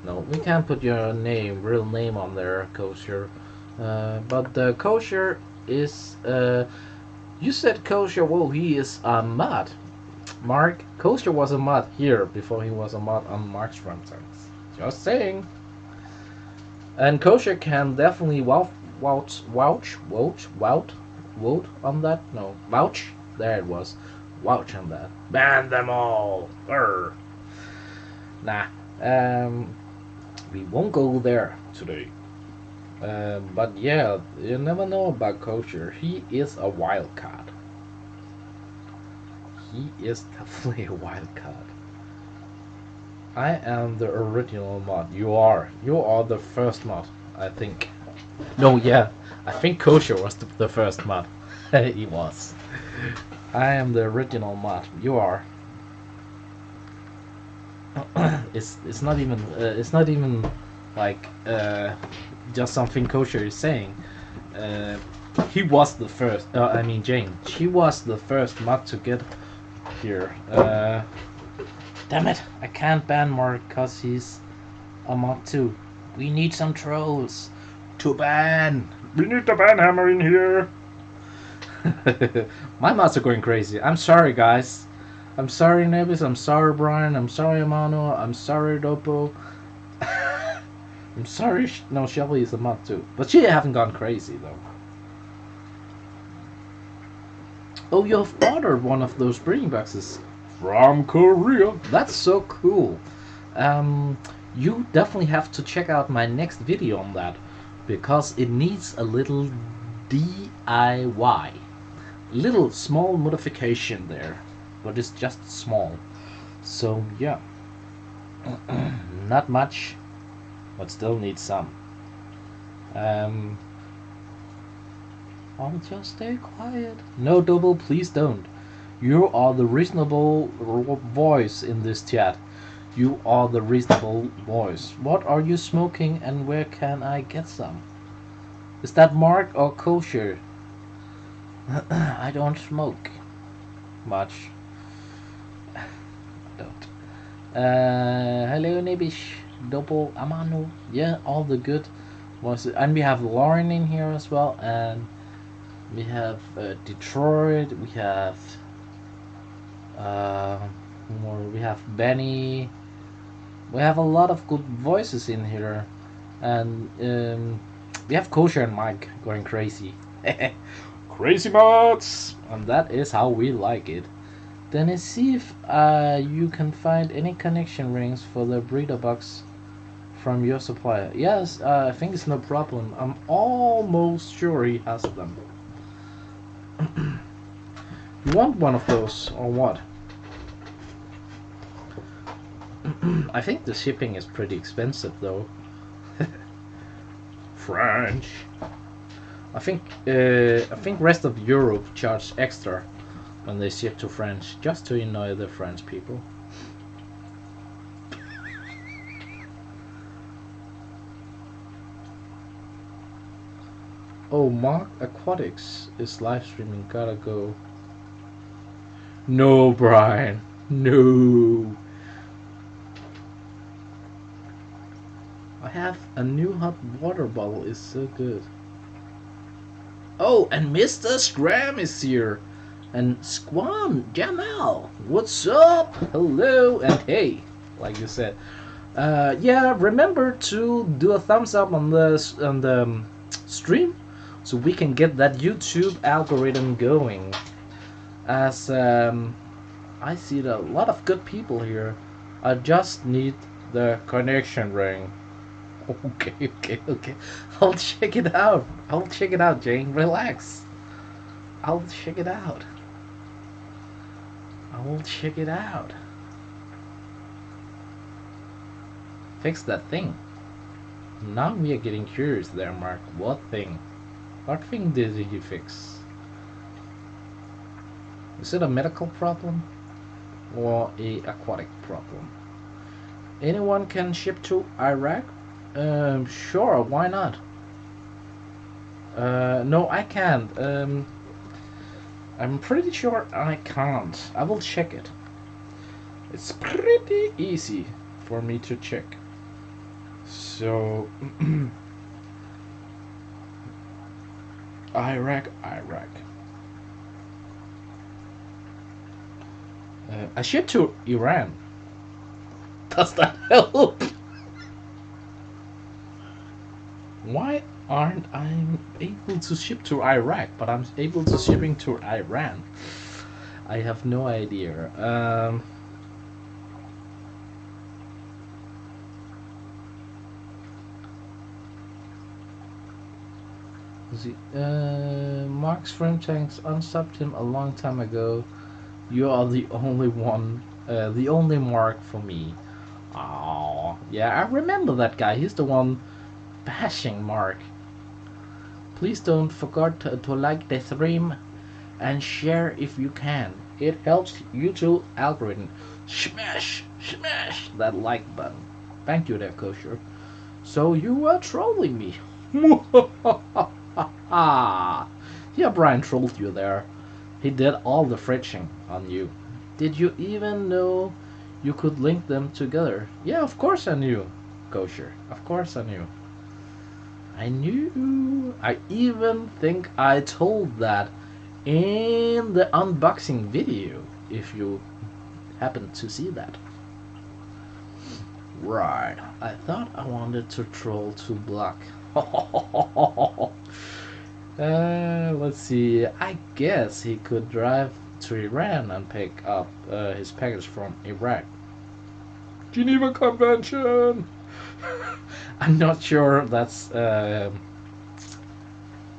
No, we can't put your name, real name on there, Kosher. But the Kosher is, you said Kosher, well, he is a mod. Mark, Kosher was a mod here before he was a mod on Mark's Runtime. Just saying. And Kosher can definitely vouch on that. No, vouch. There it was. Vouch on that. Ban them all. Urgh. Nah. We won't go there today. But yeah, you never know about Kosher. He is a wild card. He is definitely a wild card. I am the original mod. You are. You are the first mod, I think. No, yeah. I think Kosher was the first mod. He was. I am the original mod. You are. It's not even like just something Kosher is saying. He was the first. I mean Jane. She was the first mod to get here. Damn it! I can't ban Mark because he's a mod too. We need some trolls to ban. We need the ban hammer in here. My mods are going crazy. I'm sorry, guys. I'm sorry, Nebis. I'm sorry, Brian. I'm sorry, Amano. I'm sorry, Dopo. I'm sorry. No, Shelly is a mod too, but she haven't gone crazy though. Oh, you've ordered one of those breeding boxes From Korea. That's so cool. You definitely have to check out my next video on that because it needs a little DIY. Little small modification there, but it's just small. So yeah, not much, but still needs some. I'll just stay quiet. No, Double, please don't. You are the reasonable voice in this chat. You are the reasonable voice. What are you smoking and where can I get some? Is that Mark or Kosher? I don't smoke much. I don't. Hello Nibish, Double, Amano. Yeah, all the good voices. And we have Lauren in here as well. And we have Detroit. We have we have Benny. We have a lot of good voices in here, and we have Kosher and Mike going crazy. Crazy mods. And that is how we like it. Then let's see if you can find any connection rings for the breeder box from your supplier. Yes, I think it's no problem. I'm almost sure he has them. You want one of those or what? I think the shipping is pretty expensive though. French. I think rest of Europe charge extra when they ship to France, just to annoy the French people. Oh, Mark Aquatics is live streaming. Gotta go. No, Brian. No. I have a new hot water bottle. It's so good. Oh, and Mr. Scram is here. And Squam Jamal. What's up? Hello and hey. Like you said. Yeah, remember to do a thumbs up on the stream so we can get that YouTube algorithm going. As I see a lot of good people here. I just need the connection ring. Okay. I'll check it out. Jane. Relax. I'll check it out. Fix that thing. Now we are getting curious there, Mark. What thing? What thing did you fix? Is it a medical problem? Or a aquatic problem? Anyone can ship to Iraq? Sure, why not? No, I can't. I'm pretty sure I can't. I will check it. It's pretty easy for me to check. So, Iraq. I ship to Iran. Does that help? Why aren't I able to ship to Iraq, but I'm able to shipping to Iran? I have no idea. Mark's frame tanks unstopped him a long time ago. You are the only one, the only Mark for me. Oh, yeah, I remember that guy. He's the one bashing Mark. Please don't forget to like the stream and share if you can. It helps YouTube algorithm. Smash that like button. Thank you there, Kosher. So you were trolling me. Yeah, Brian trolled you there. He did all the fridging on you. Did you even know you could link them together? Yeah, of course I knew, Kosher. Of course I knew. I knew. I even think I told that in the unboxing video, if you happen to see that. Right. I thought I wanted to troll to block. Let's see. I guess he could drive to Iran and pick up his package from Iraq. Geneva Convention! I'm not sure that's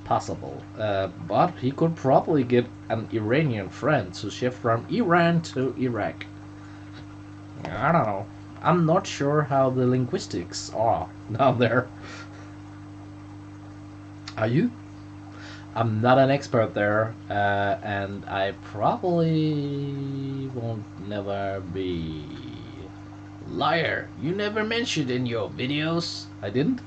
possible, but he could probably get an Iranian friend to ship from Iran to Iraq. I don't know. I'm not sure how the linguistics are down there. Are you? I'm not an expert there, and I probably won't never be. Liar! You never mentioned in your videos. I didn't?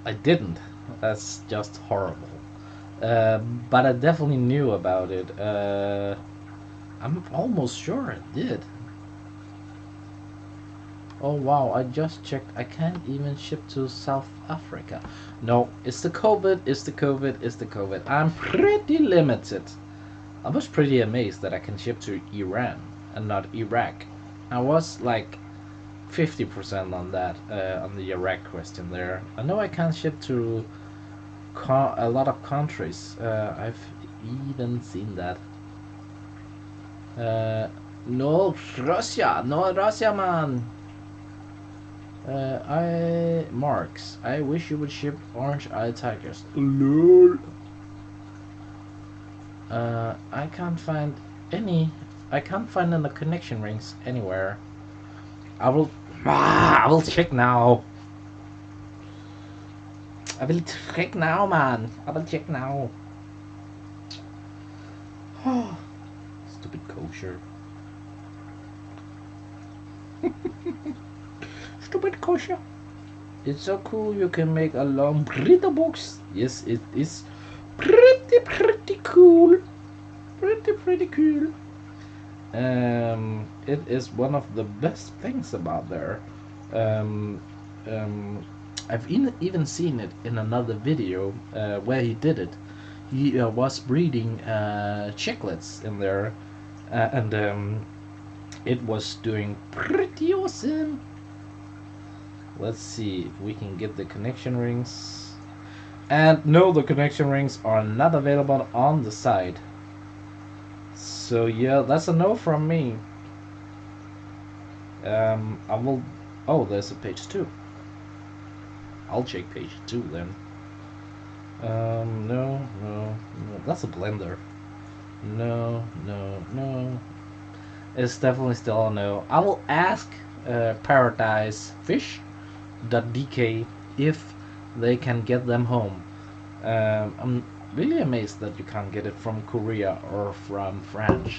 I didn't. That's just horrible. But I definitely knew about it. I'm almost sure I did. Oh wow, I just checked. I can't even ship to South Africa. No, it's the COVID. I'm pretty limited. I was pretty amazed that I can ship to Iran and not Iraq. I was like 50% on that, on the Iraq question there. I know I can't ship to a lot of countries. I've even seen that. No Russia, man. Marks. I wish you would ship orange eye tigers. LOL. I can't find any. I can't find any connection rings anywhere. I will check now. I will check now, man. I will check now. Stupid kosher. Stupid kosher. It's so cool you can make a long burrito box. Yes, it is pretty cool. Pretty cool. It is one of the best things about there. Um, um, I've even seen it in another video where he did it. He was breeding chicklets in there, and it was doing pretty awesome. Let's see if we can get the connection rings. And no, the connection rings are not available on the site. So yeah, that's a no from me. I will. Oh, there's a page 2. I'll check page 2 then. No. That's a blender. No. It's definitely still a no. I will ask paradisefish.dk if they can get them home. I'm really amazed that you can't get it from Korea or from France.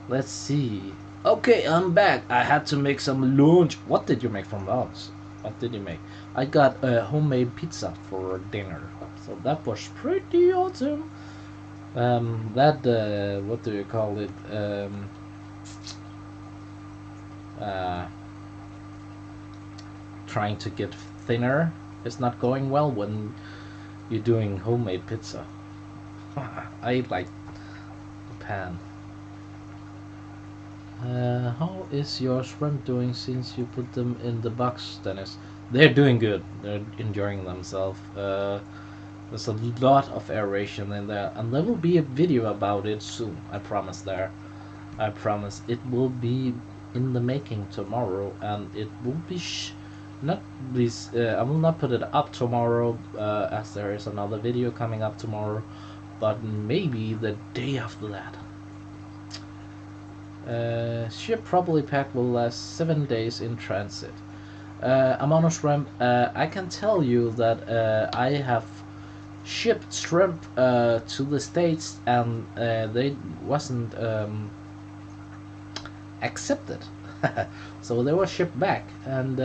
Let's see. Okay, I'm back. I had to make some lunch. What did you make from lunch? What did you make? I got a homemade pizza for dinner. So that was pretty awesome. What do you call it? Uh, Trying to get thinner is not going well when you're doing homemade pizza. I like the pan. How is your shrimp doing since you put them in the box, Dennis? They're doing good. They're enjoying themselves. There's a lot of aeration in there, and there will be a video about it soon. I promise there. I promise. It will be in the making tomorrow, and it will be not this. I will not put it up tomorrow, as there is another video coming up tomorrow, but maybe the day after that. Ship probably packed will last 7 days in transit. Amount of shrimp. I can tell you that I have shipped shrimp to the States, and they wasn't accepted. So they were shipped back, and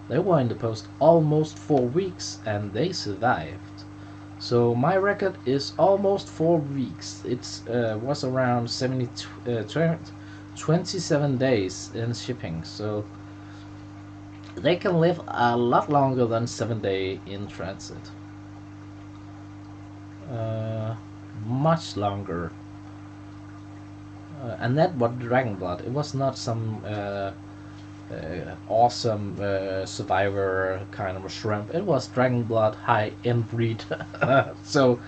they were in the post almost 4 weeks, and they survived. So my record is almost 4 weeks. It was around 27 days in shipping. So they can live a lot longer than 7 days in transit. Much longer. And that was dragon blood. It was not some awesome survivor kind of a shrimp. It was dragon blood high end breed. So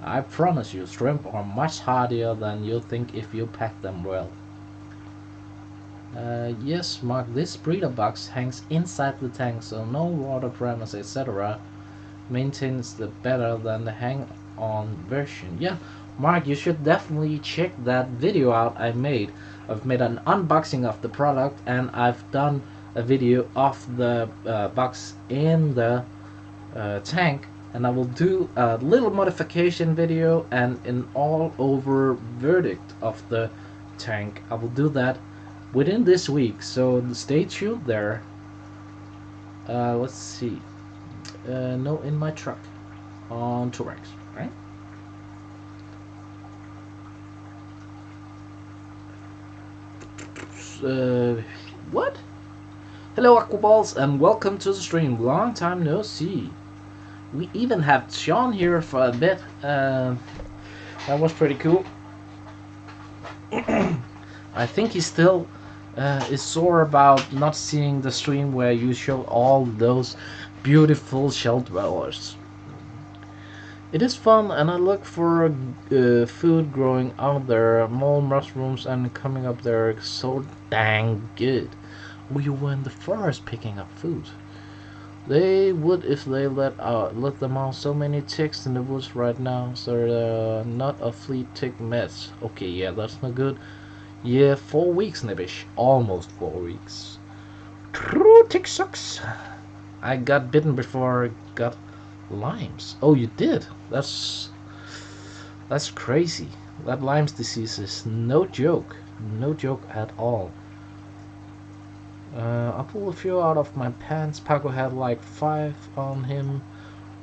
I promise you, shrimp are much hardier than you think if you pack them well. Yes, Mark, this breeder box hangs inside the tank, so no water parameters, etc. Maintains the better than the hang-on version. Yeah, Mark, you should definitely check that video out I made. I've made an unboxing of the product, and I've done a video of the box in the tank, and I will do a little modification video and an all over verdict of the tank. I will do that within this week, so stay tuned there. Let's see. No, in my truck on Tourex, right? What? Hello, Aquaballs, and welcome to the stream. Long time no see. We even have Sean here for a bit. That was pretty cool. I think he still is sore about not seeing the stream where you show all those beautiful shell dwellers. It is fun, and I look for food growing out there, mole mushrooms, and coming up there so dang good. We were in the forest picking up food. They would if they let them out. So many ticks in the woods right now, so not a flea tick mess. Okay, yeah, that's not good. Yeah, 4 weeks, Nibish. Almost 4 weeks. True tick sucks. I got bitten before I got Lyme's. Oh, you did? That's crazy. That Lyme's disease is no joke. No joke at all. I pulled a few out of my pants. Paco had like 5 on him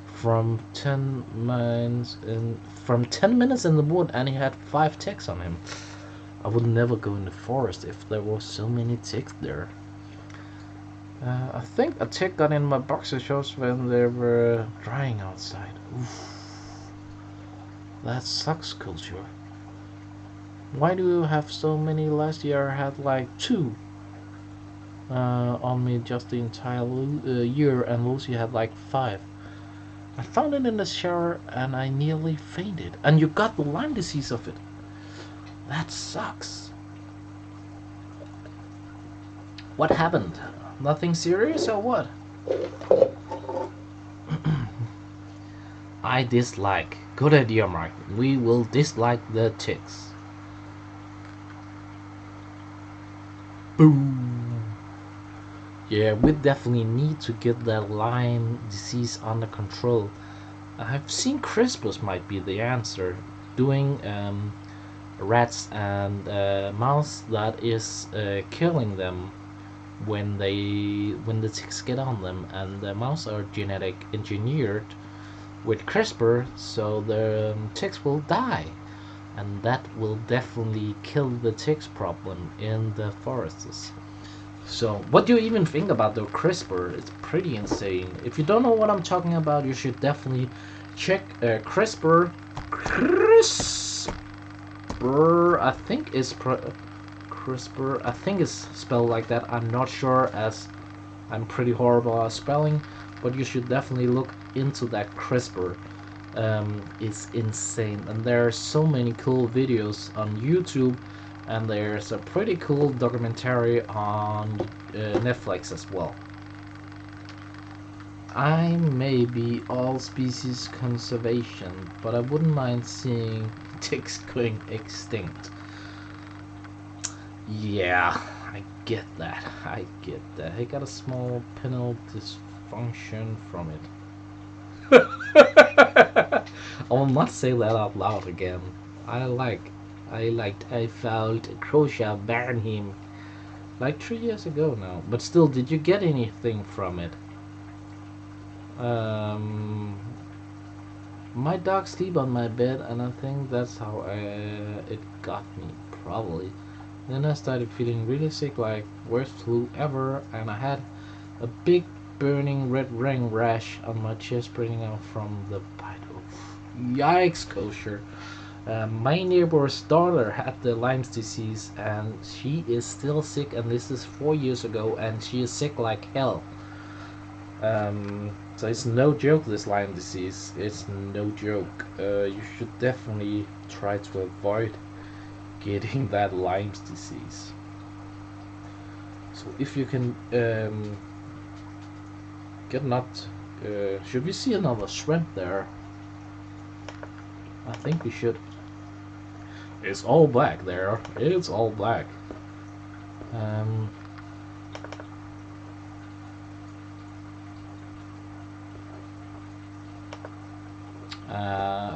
from 10 minutes in the wood, and he had 5 ticks on him. I would never go in the forest if there were so many ticks there. I think a tick got in my boxer shorts when they were drying outside. Oof. That sucks, culture. Why do you have so many? Last year I had like 2 on me just the entire year, and Lucy had like 5. I found it in the shower and I nearly fainted. And you got the Lyme disease of it. That sucks. What happened? Nothing serious or what? I dislike. Good idea, Mark. We will dislike the ticks. Boom. Yeah, we definitely need to get that Lyme disease under control. I've seen CRISPRs might be the answer. Doing rats and mouse that is killing them when the ticks get on them, and the mouse are genetic engineered with CRISPR, so the ticks will die, and that will definitely kill the ticks problem in the forests. So, what do you even think about the CRISPR? It's pretty insane. If you don't know what I'm talking about, you should definitely check CRISPR. CRISPR, I think is CRISPR. I think it's spelled like that. I'm not sure, as I'm pretty horrible at spelling, but you should definitely look into that CRISPR. It's insane, and there are so many cool videos on YouTube, and there's a pretty cool documentary on Netflix as well. I may be all species conservation, but I wouldn't mind seeing ticks going extinct. Yeah, I get that. I get that. I got a small penile dysfunction from it. I will not say that out loud again. I felt Croatia ban him like 3 years ago now. But still, did you get anything from it? My dog sleep on my bed, and I think that's how it got me, probably. Then I started feeling really sick, like worst flu ever, and I had a big burning red ring rash on my chest spreading out from the bite. Oof. Yikes, kosher. My neighbor's daughter had the Lyme's disease, and she is still sick, and this is 4 years ago, and she is sick like hell. So it's no joke, this Lyme disease. It's no joke. You should definitely try to avoid getting that Lyme's disease. So if you can get not... should we see another shrimp there? I think we should. It's all black there. It's all black.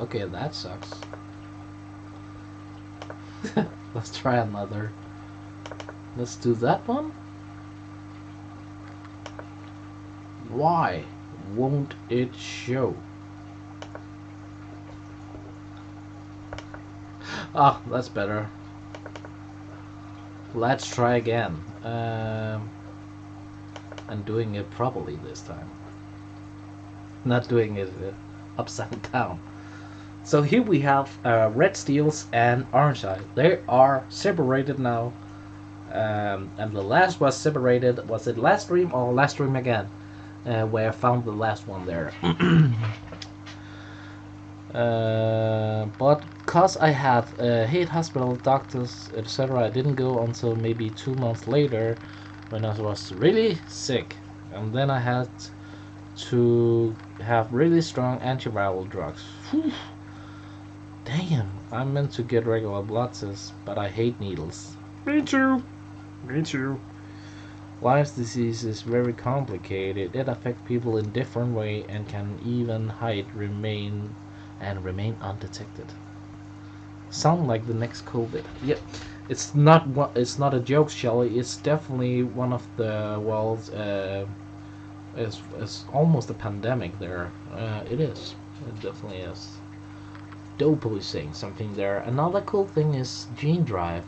Okay, that sucks. Let's try another. Let's do that one. Why won't it show? Ah, that's better. Let's try again. And doing it properly this time. Not doing it upside down. So here we have red steels and orange eye. They are separated now. And the last was separated. Was it last stream or last stream again? Where I found the last one there. But cause I had hate hospital doctors, etc., I didn't go until maybe 2 months later, when I was really sick, and then I had to have really strong antiviral drugs. Whew. Damn, I meant to get regular blood tests, but I hate needles. Me too. Me too. Lyme's disease is very complicated. It affects people in different way and can even remain undetected. Sound like the next COVID. Yep. It's not a joke, Shelley. It's definitely one of the world's. It's almost a pandemic there. It is. It definitely is. Dopely saying something there. Another cool thing is gene drive.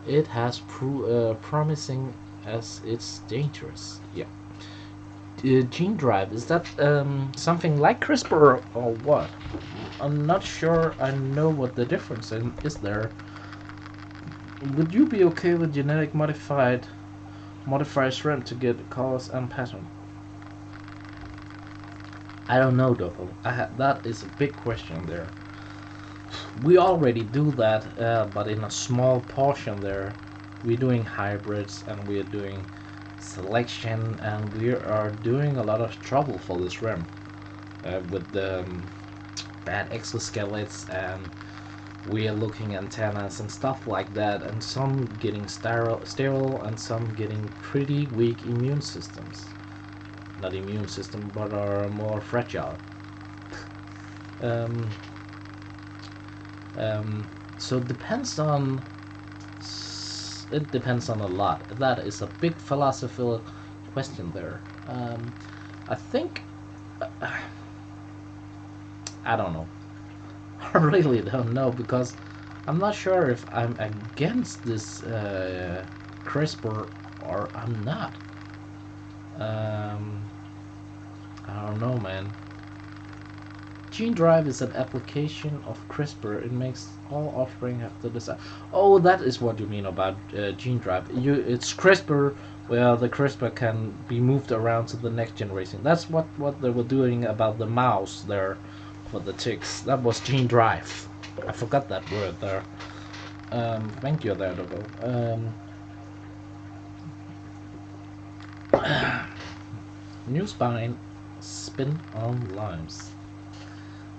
It has promising as it's dangerous. Yeah. Gene drive, is that something like CRISPR or what? I'm not sure I know what the difference is there. Would you be okay with genetic modified shrimp to get colors and pattern? I don't know though. That is a big question there. We already do that, but in a small portion there. We're doing hybrids and we're doing selection and we are doing a lot of trouble for this shrimp with the bad exoskeletons, and we are looking antennas and stuff like that, and some getting sterile and some getting pretty weak immune systems. Not immune system, but are more fragile. Um, so it depends on a lot. That is a big philosophical question there. I think I don't know. I really don't know because I'm not sure if I'm against this CRISPR or I'm not. Um, I don't know, man. Gene drive is an application of CRISPR. It makes all offspring have to decide. Oh, that is what you mean about gene drive. It's CRISPR where the CRISPR can be moved around to the next generation. That's what they were doing about the mouse there for the ticks. That was gene drive. I forgot that word there. Thank you there, Dogo. New spin on limes.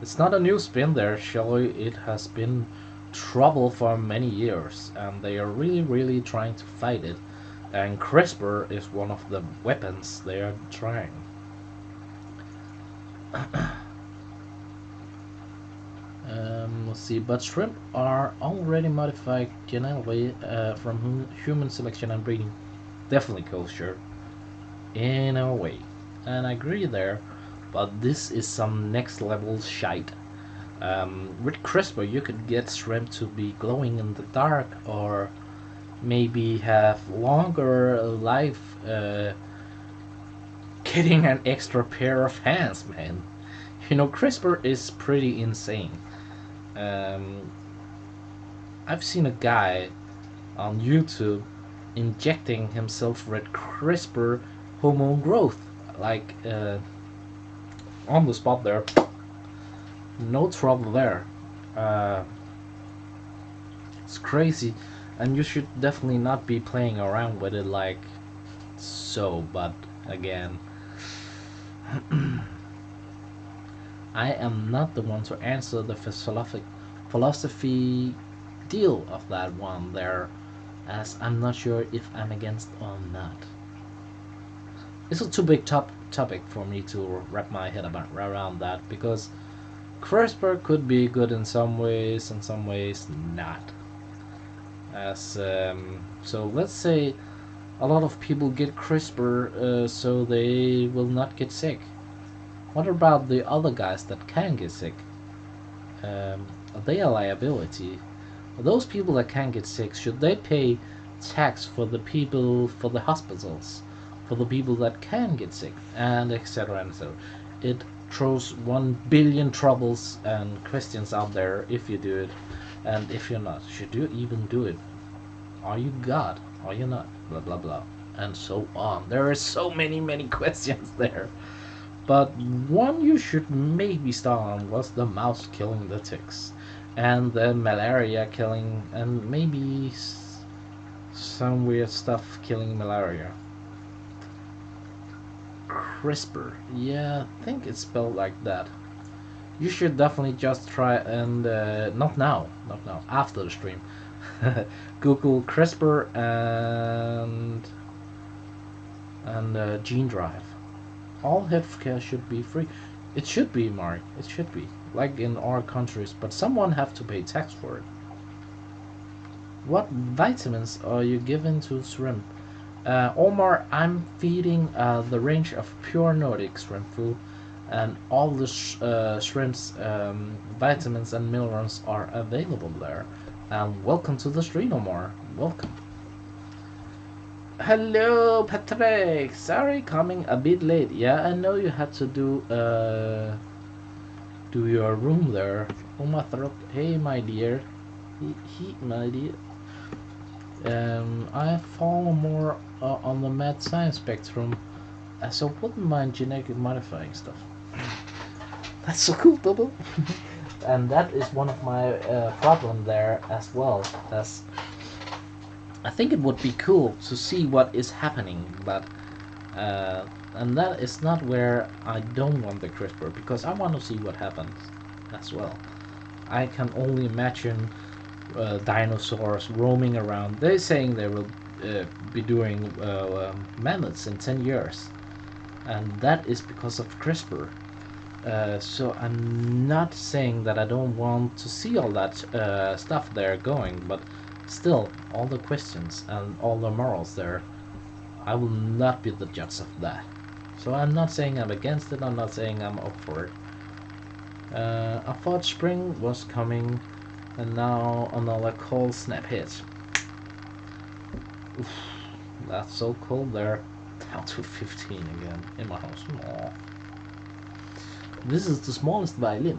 It's not a new spin there, Shelly. It has been trouble for many years, and they are really trying to fight it. And CRISPR is one of the weapons they are trying. Let's see, but shrimp are already modified genetically from human selection and breeding. Definitely kosher, in a way. And I agree there, but this is some next level shite. With CRISPR, you could get shrimp to be glowing in the dark, or maybe have longer life, getting an extra pair of hands, man. You know, CRISPR is pretty insane. Um, I've seen a guy on YouTube injecting himself with CRISPR hormone growth, like on the spot there. No trouble there. Uh, it's crazy, and you should definitely not be playing around with it like so. But again, I am not the one to answer the philosophy deal of that one there, as I'm not sure if I'm against or not. It's a too big topic for me to wrap my head around that, because CRISPR could be good in some ways not. As so, let's say a lot of people get CRISPR so they will not get sick. What about the other guys that can get sick? Are they a liability? Those people that can get sick, should they pay tax for the people, for the hospitals, for the people that can get sick, and etc. and so it throws 1 billion troubles and questions out there if you do it, and if you're not, should you even do it? Are you God? Are you not? Blah blah blah, and so on. There are so many questions there. But one you should maybe start on was the mouse killing the ticks, and the malaria killing, and maybe some weird stuff killing malaria. CRISPR, yeah, I think it's spelled like that. You should definitely just try and not now, after the stream. Google CRISPR and gene drive. All healthcare should be free. It should be, Mark. It should be like in our countries, but someone have to pay tax for it. What vitamins are you giving to shrimp? Omar, I'm feeding the range of pure Nordic shrimp food, and all the shrimp's vitamins and minerals are available there. Welcome to the stream, Omar. Welcome. Hello, Patrick. Sorry, coming a bit late. Yeah, I know you had to do your room there. Oh my throat. Hey, my dear. My dear. I follow more on the mad science spectrum, so wouldn't mind genetic modifying stuff. That's so cool, Bubble. And that is one of my problem there as well. As I think it would be cool to see what is happening, but and that is not where I don't want the CRISPR, because I want to see what happens as well. I can only imagine dinosaurs roaming around. They're saying they will be doing mammoths in 10 years, and that is because of CRISPR. So I'm not saying that I don't want to see all that stuff there going, but still, all the questions and all the morals there, I will not be the judge of that. So I'm not saying I'm against it, I'm not saying I'm up for it. I thought spring was coming, and now another cold snap hits. Oof, that's so cold there. Down to 15 again in my house. Aww. This is the smallest violin.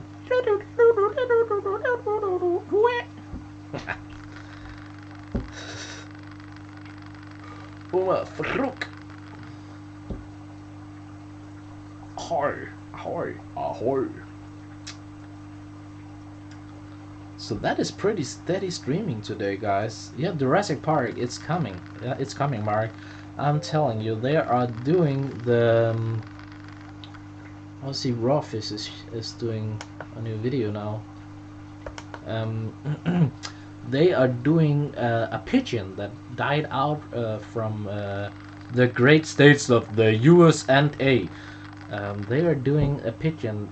Vrook. Ahoy, ahoy, ahoy. So that is pretty steady streaming today, guys. Yeah, Jurassic Park, it's coming. Yeah, it's coming, Mark. I'm telling you, they are doing the... I see Rawfish is doing a new video now. They are doing a pigeon that died out from the great states of the US and A. They are doing a pigeon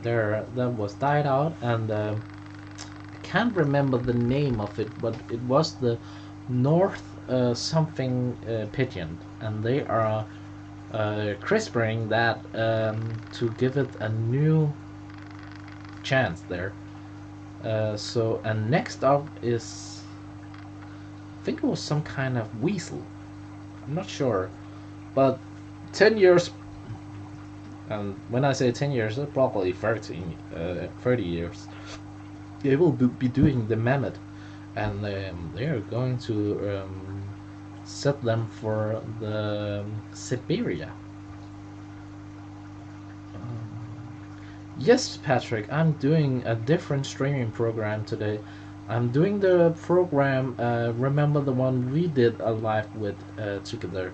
there that was died out, and I can't remember the name of it, but it was the North something pigeon, and they are CRISPRing that to give it a new chance there. So, and next up is, I think it was some kind of weasel. I'm not sure, but 10 years, and when I say 10 years, it's probably 30 years. They will be doing the mammoth, and they are going to set them for the Siberia. Yes, Patrick, I'm doing a different streaming program today. I'm doing the program, remember the one we did a live with together?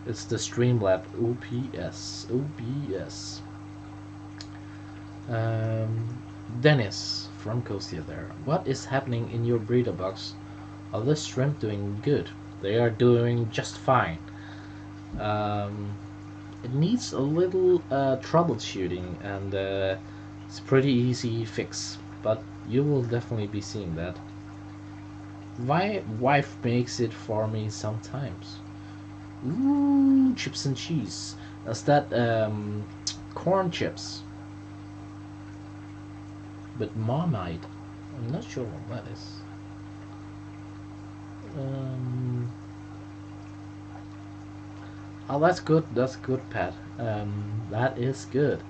It's the Streamlab OPS. OBS. Dennis from Coastia there. What is happening in your breeder box? Are the shrimp doing good? They are doing just fine. It needs a little troubleshooting, and it's pretty easy fix, but you will definitely be seeing that. My wife makes it for me sometimes. Ooh, chips and cheese. Is that corn chips? But Marmite. I'm not sure what that is. Oh, that's good. That's good, Pat. That is good.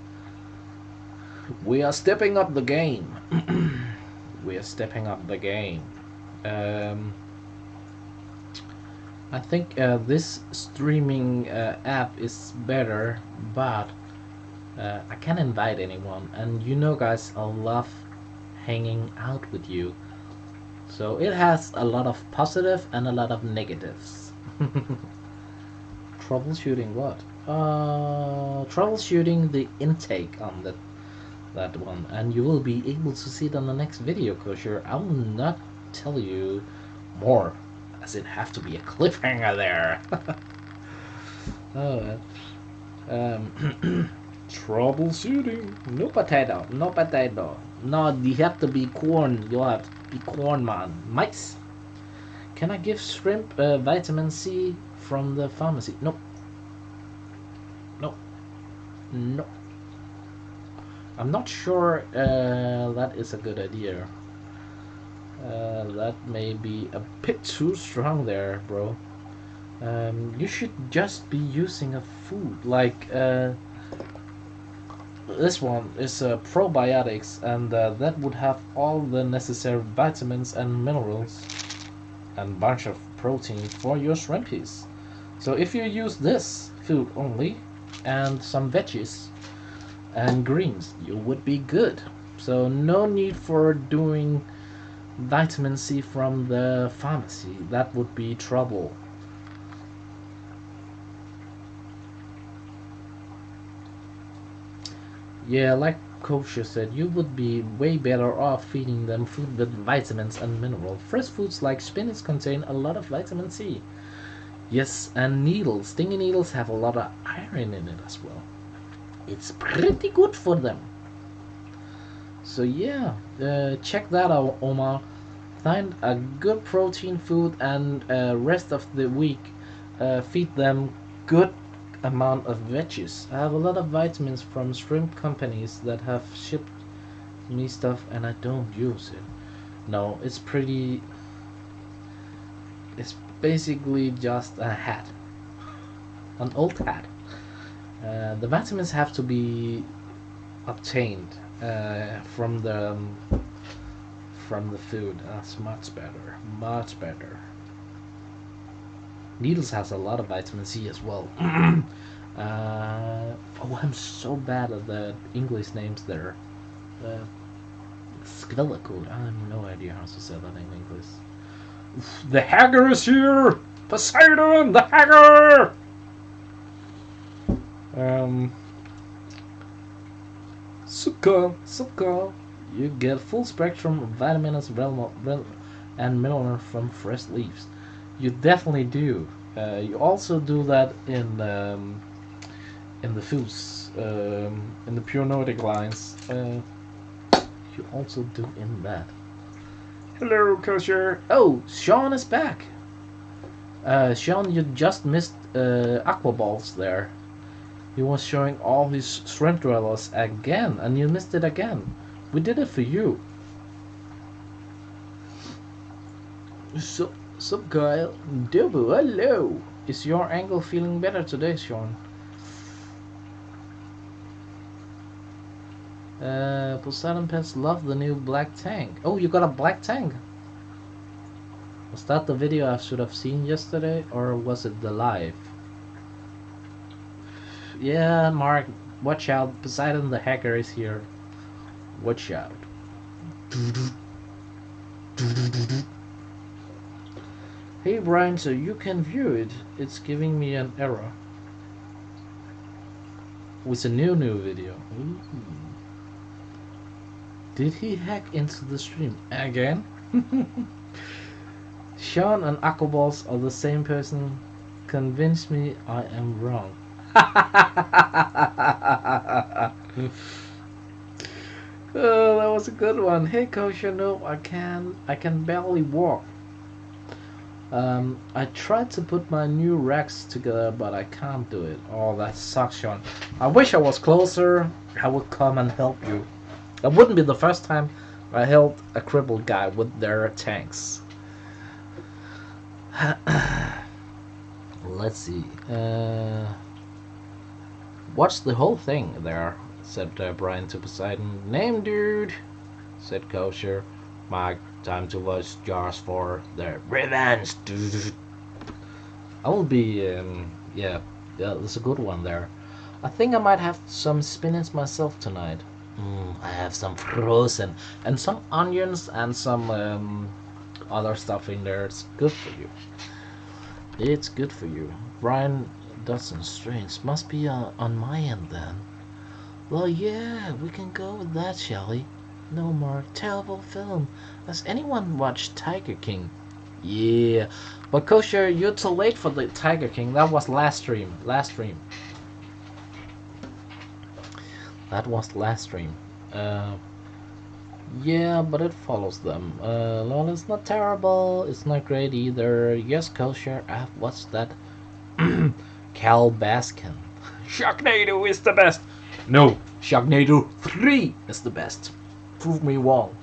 We are stepping up the game. We are stepping up the game. I think this streaming app is better, but I can't invite anyone. And you know, guys, I love hanging out with you. So it has a lot of positive and a lot of negatives. Troubleshooting what? Troubleshooting the intake on that one, and you will be able to see it on the next video, Kosher. I will not tell you more, as it have to be a cliffhanger there. Oh, troubleshooting. No potato, no potato. No, you have to be corn. You have to be corn, man. Mice. Can I give shrimp vitamin C from the pharmacy? Nope. Nope. Nope. I'm not sure that is a good idea. That may be a bit too strong there, bro. You should just be using a food like this one is probiotics, and that would have all the necessary vitamins and minerals and bunch of protein for your shrimpies. So if you use this food only and some veggies and greens, you would be good. So no need for doing vitamin C from the pharmacy. That would be trouble. Yeah, like Kosher said, you would be way better off feeding them food with vitamins and minerals. Fresh foods like spinach contain a lot of vitamin C. Yes, and needles. Stinging needles have a lot of iron in it as well. It's pretty good for them. So yeah, check that out, Omar. Find a good protein food, and rest of the week feed them good amount of veggies. I have a lot of vitamins from shrimp companies that have shipped me stuff, and I don't use it. No, it's pretty. It's basically just a hat, an old hat. The vitamins have to be obtained from the food. That's much better, much better. Needles has a lot of vitamin C as well. Oh, I'm so bad at the English names there. Uh, Squillicoat. I have no idea how to say that in English. The Hagger is here! Poseidon, the Hagger! Sukkah. You get full spectrum of vitamins and minerals from fresh leaves. You definitely do. You also do that in the foods, in the pure Nordic lines. You also do in that. Hello, Kosher. Oh, Sean is back. Sean, you just missed Aqua Balls there. He was showing all his shrimp dwellers again, and you missed it again. We did it for you. Sup, Kyle? Double, hello. Is your ankle feeling better today, Sean? Poseidon Pets love the new black tank. Oh, you got a black tank? Was that the video I should have seen yesterday, or was it the live? Yeah, Mark, watch out. Poseidon the hacker is here. Watch out. Hey Brian, so you can view it. It's giving me an error. With a new video. Ooh. Did he hack into the stream again? Sean and Aquaballs are the same person. Convince me I am wrong. Oh, that was a good one. Hey Kosher, no, I can barely walk. I tried to put my new racks together, but I can't do it. Oh, that sucks, Sean. I wish I was closer. I would come and help you. That wouldn't be the first time I helped a crippled guy with their tanks. Let's see. Watch the whole thing there, said Brian to Poseidon. Name, dude, said Kosher. Mike, time to watch Jars for the revenge, dude. I will be, yeah, that's a good one there. I think I might have some spinach myself tonight. I have some frozen and some onions and some other stuff in there. It's good for you. It's good for you. Brian Dodson Strange must be on my end then. Well, yeah, we can go with that, shall we? No more terrible film. Has anyone watched Tiger King? Yeah, but Kosher, you're too late for the Tiger King. That was last stream. That was last stream. Yeah, but it follows them. LOL is not terrible. It's not great either. Yes, kosher. What's that? Cal Baskin. Sharknado is the best. No, Sharknado 3 is the best. Prove me wrong.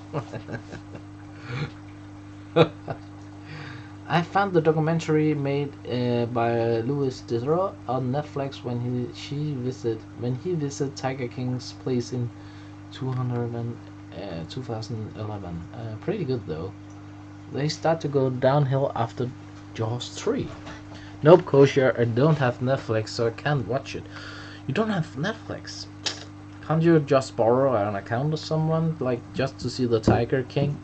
I found the documentary made by Louis Diderot on Netflix when he visited Tiger King's place in 2011. Pretty good though. They start to go downhill after Jaws 3. Nope, kosher. I don't have Netflix, so I can't watch it. You don't have Netflix? Can't you just borrow an account of someone, like just to see the Tiger King?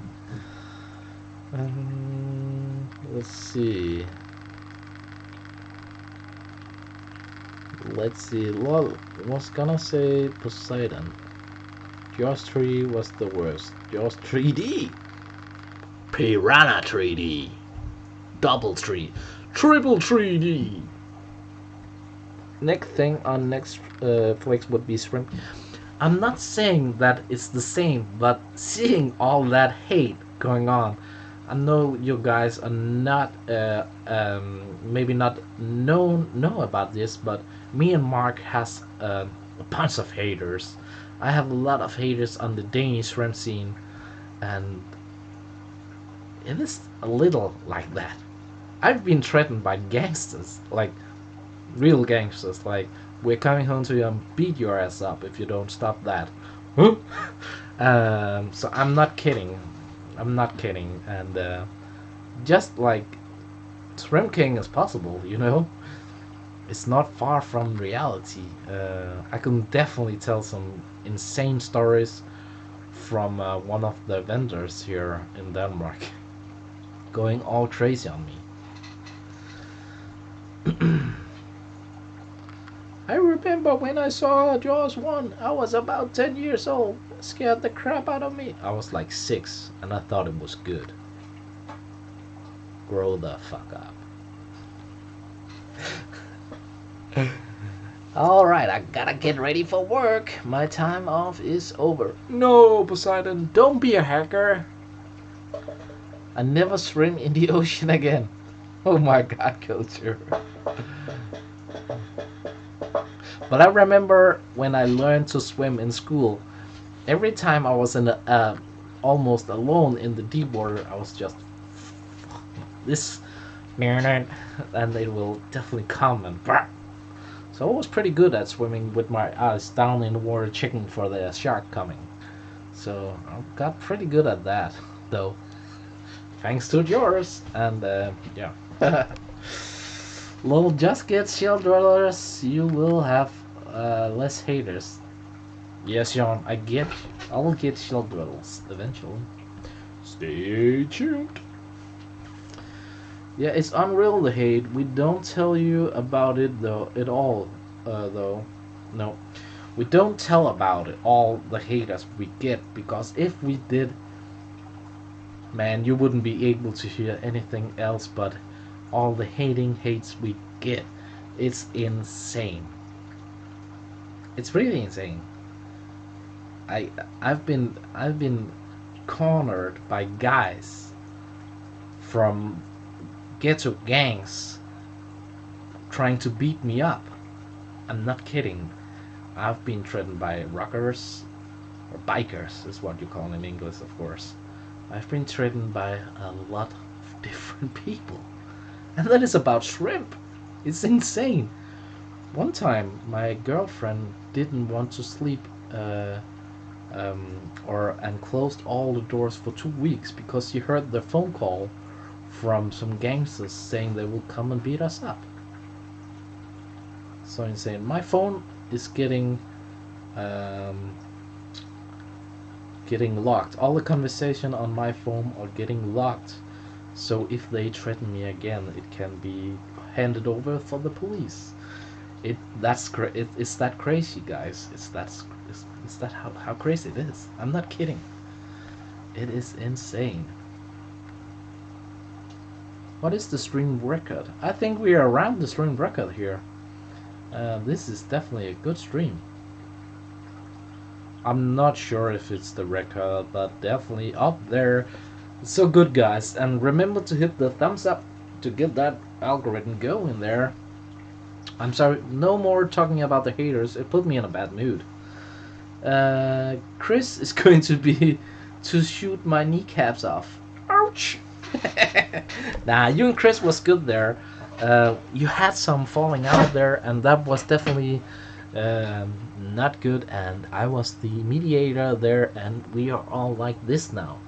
Let's see. Let's see. Well, I was gonna say Poseidon. Jaws 3 was the worst. Jaws 3D. Piranha 3D. Double 3. Triple 3D. Next thing on next flicks would be Shrimp. I'm not saying that it's the same, but seeing all that hate going on, I know you guys are not, maybe not know about this, but me and Mark has a bunch of haters. I have a lot of haters on the Danish shrimp scene, and it is a little like that. I've been threatened by gangsters, like real gangsters, like we're coming home to you and beat your ass up if you don't stop that. Huh? So I'm not kidding. I'm not kidding, and just like Shrimp King is possible, you know, it's not far from reality. I can definitely tell some insane stories from one of the vendors here in Denmark, going all crazy on me. I remember when I saw Jaws 1, I was about 10 years old. Scared the crap out of me. I was like 6 and I thought it was good. Grow the fuck up. Alright, I gotta get ready for work. My time off is over. No, Poseidon, don't be a hacker. I never swim in the ocean again. Oh my god, culture. But I remember when I learned to swim in school, every time I was in almost alone in the deep water, I was just this, and it will definitely come and burn. So I was pretty good at swimming with my eyes down in the water, checking for the shark coming. So I got pretty good at that, though, thanks to yours. And yeah. Lol, just get shield dwellers. You will have less haters. Yes, Sean, I get. I'll get shield dwellers eventually. Stay tuned. Yeah, it's unreal the hate. We don't tell you about it though. At all, though. No, we don't tell about it all the haters we get, because if we did, man, you wouldn't be able to hear anything else but all the hates we get. It's insane. It's really insane. I've been cornered by guys from ghetto gangs trying to beat me up. I'm not kidding. I've been threatened by rockers, or bikers is what you call them in English, of course. I've been threatened by a lot of different people. And that is about shrimp. It's insane. One time, my girlfriend didn't want to sleep, and closed all the doors for 2 weeks because she heard the phone call from some gangsters saying they will come and beat us up. So insane. My phone is um, getting locked. All the conversation on my phone are getting locked. So if they threaten me again, it can be handed over for the police. It's that crazy, guys. It's that how crazy it is. I'm not kidding. It is insane. What is the stream record? I think we are around the stream record here. This is definitely a good stream. I'm not sure if it's the record, but definitely up there. So good, guys, and remember to hit the thumbs up to get that algorithm going there. I'm sorry, no more talking about the haters. It put me in a bad mood. Chris is going to shoot my kneecaps off. Ouch! Nah, you and Chris was good there. You had some falling out there, and that was definitely not good. And I was the mediator there, and we are all like this now.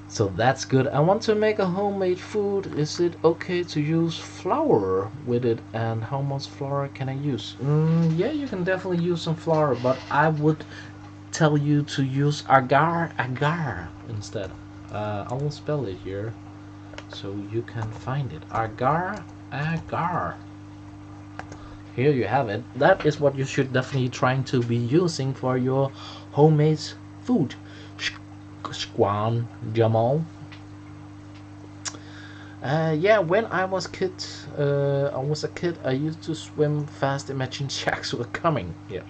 So that's good. I want to make a homemade food. Is it okay to use flour with it? And how much flour can I use? Yeah, you can definitely use some flour, but I would tell you to use agar instead. I will spell it here so you can find it. Agar. Here you have it. That is what you should definitely trying to be using for your homemade food. Squan Jamal. Yeah, when I was a kid, I used to swim fast. Imagine sharks were coming. Yeah.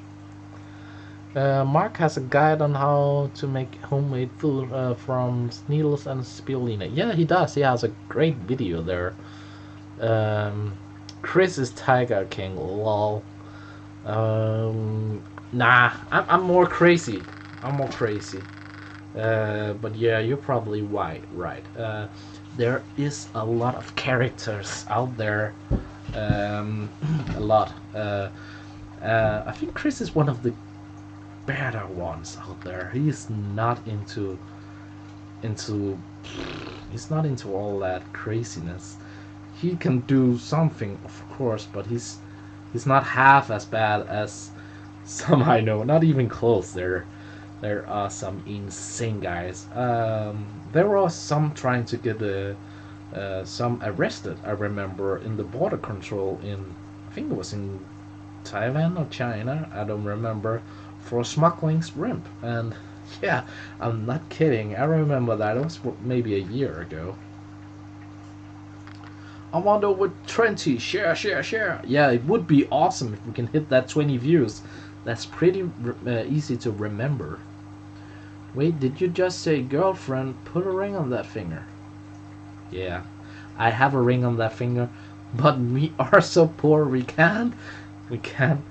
Mark has a guide on how to make homemade food from needles and spirulina. Yeah, he does. He has a great video there. Chris is Tiger King. Lol. Nah, I'm more crazy. I'm more crazy. But yeah, you're probably right. There is a lot of characters out there. A lot. I think Chris is one of the better ones out there. He's not into he's not into all that craziness. He can do something, of course, but he's not half as bad as some I know. Not even close. There are some insane guys. There were some trying to get some arrested. I remember in the border control in, I think it was in Taiwan or China. I don't remember, for smuggling shrimp. And yeah, I'm not kidding. I remember that. It was maybe a year ago. I wonder with 20. Share. Yeah, it would be awesome if we can hit that 20 views. That's pretty easy to remember. Wait, did you just say girlfriend? Put a ring on that finger. Yeah, I have a ring on that finger, but we are so poor we can't have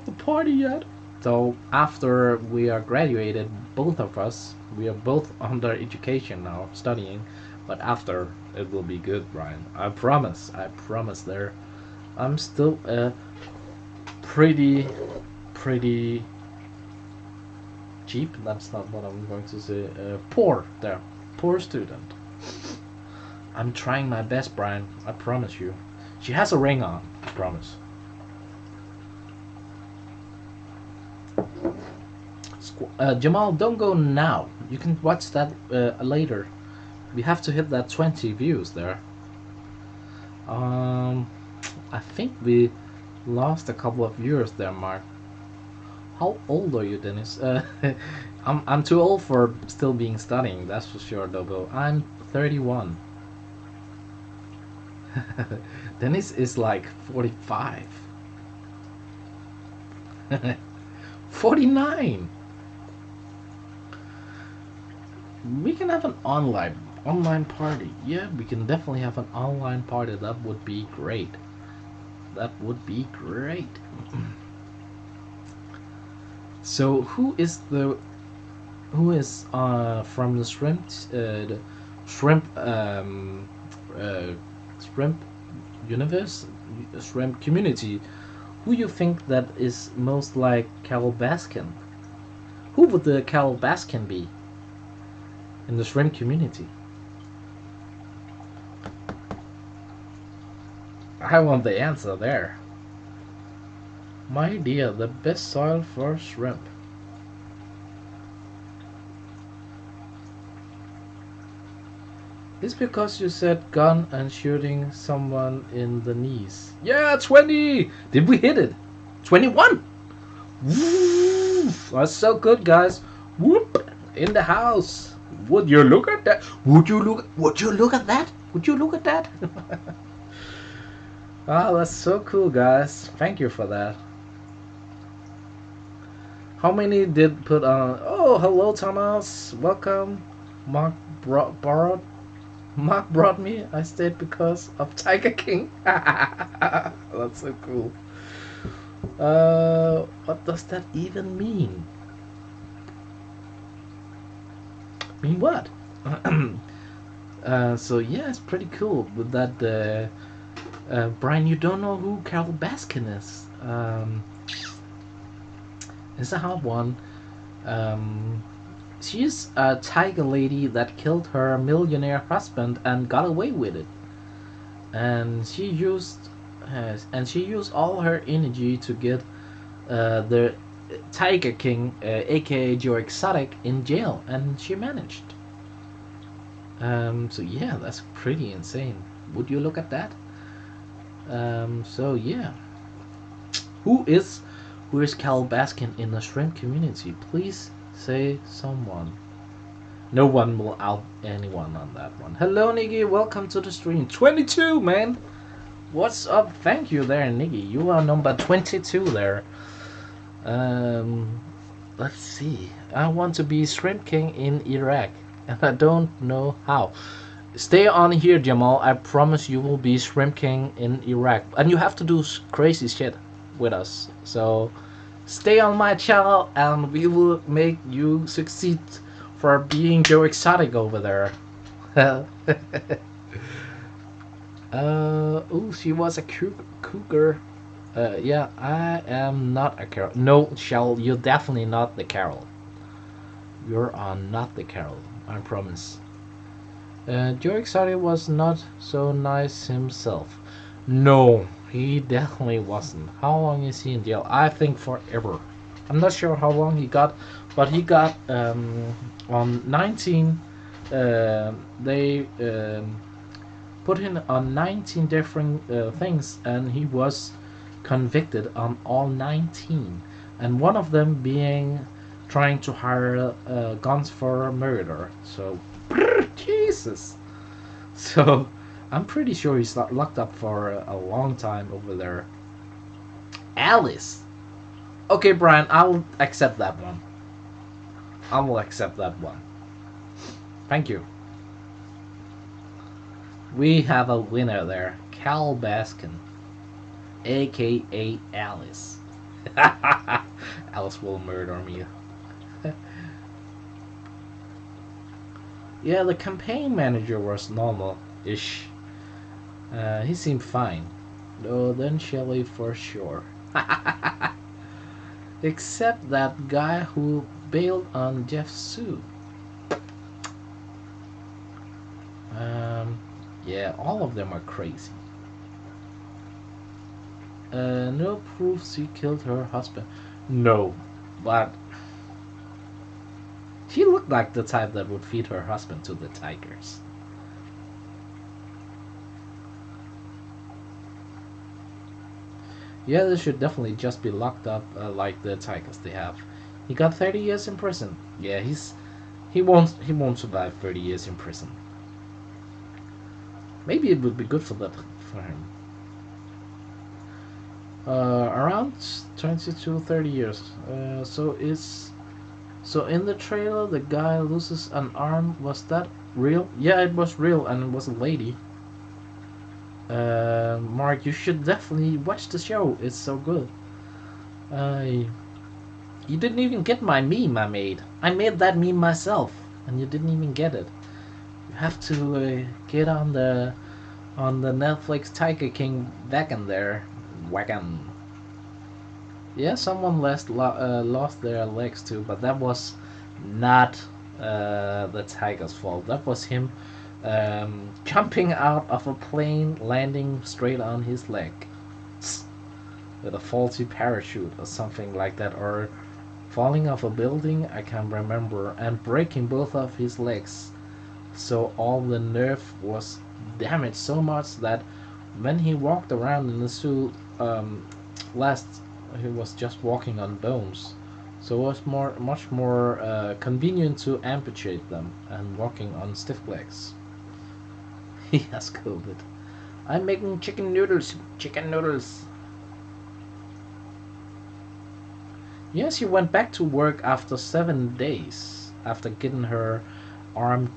the party yet. So after we are graduated, both of us, we are both under education now, studying. But after, it will be good, Brian. I promise there. I'm still a pretty cheap. That's not what I'm going to say. Poor student. I'm trying my best, Brian. I promise you. She has a ring on. I promise. Jamal, don't go now. You can watch that later. We have to hit that 20 views there. I think we lost a couple of viewers there, Mark. How old are you, Dennis? I'm too old for still being studying, that's for sure, Dobo. I'm 31. Dennis is like 45. 49. We can have an online party. Yeah, we can definitely have an online party. That would be great. So who is from the shrimp universe, shrimp community? Who you think that is most like Carol Baskin? Who would the Carol Baskin be in the shrimp community? I want the answer there. My dear, the best soil for shrimp. It's because you said gun and shooting someone in the knees. Yeah, 20! Did we hit it? 21! Woo! That's so good, guys. Whoop! In the house. Would you look at that? Would you look at that? Would you look at that? Oh, that's so cool, guys. Thank you for that. How many did put on? Oh, hello, Thomas. Welcome. Mark borrowed. Mark brought me. I stayed because of Tiger King. That's so cool. What does that even mean? Mean what? So yeah, it's pretty cool with that. Brian, you don't know who Carol Baskin is? It's a hard one. Um, she's a tiger lady that killed her millionaire husband and got away with it. And she used all her energy to get the Tiger King, aka Joe Exotic, in jail, and she managed. So yeah, that's pretty insane. Would you look at that? So yeah, who is who is Cal Baskin in the shrimp community? Please say someone. No one will out anyone on that one. Hello, Niggy. Welcome to the stream. 22, man. What's up? Thank you there, Niggy. You are number 22 there. Um, let's see. I want to be Shrimp King in Iraq, and I don't know how. Stay on here, Jamal. I promise you will be Shrimp King in Iraq, and you have to do crazy shit with us. So stay on my channel, and we will make you succeed for being Joe Exotic over there. Oh, she was a cougar. Yeah, I am not a Carol. No, Shell, you're definitely not the Carol. You're not the Carol, I promise. Joe Exotic was not so nice himself. No, he definitely wasn't. How long is he in jail? I think forever. I'm not sure how long he got, but he got on 19. They put him on 19 different things, and he was convicted on all 19, and one of them being trying to hire guns for murder. So, Jesus. So, I'm pretty sure he's locked up for a long time over there. Alice. Okay, Brian, I'll accept that one. I will accept that one. Thank you. We have a winner there. Cal Baskin, aka Alice. Alice will murder me. Yeah, the campaign manager was normal-ish. He seemed fine. Oh, then Shelley for sure. Except that guy who bailed on Jeff Sue. Yeah, all of them are crazy. No proof she killed her husband. No, but she looked like the type that would feed her husband to the tigers. Yeah, they should definitely just be locked up like the tigers they have. He got 30 years in prison. Yeah, he won't survive 30 years in prison. Maybe it would be good for him. Around 20 to 30 years. So in the trailer the guy loses an arm. Was that real? Yeah, it was real, and it was a lady. Mark, you should definitely watch the show. It's so good. You didn't even get my meme I made. I made that meme myself, and you didn't even get it. You have to get on the Netflix Tiger King wagon there. Wagon. Yeah, someone lost their legs too, but that was not the tiger's fault. That was him jumping out of a plane, landing straight on his leg with a faulty parachute or something like that, or falling off a building, I can't remember, and breaking both of his legs. So all the nerve was damaged so much that when he walked around in the zoo, last he was just walking on bones. So it was much more convenient to amputate them and walking on stiff legs. He has COVID. I'm making chicken noodles. Chicken noodles. Yes, she went back to work after 7 days after getting her arm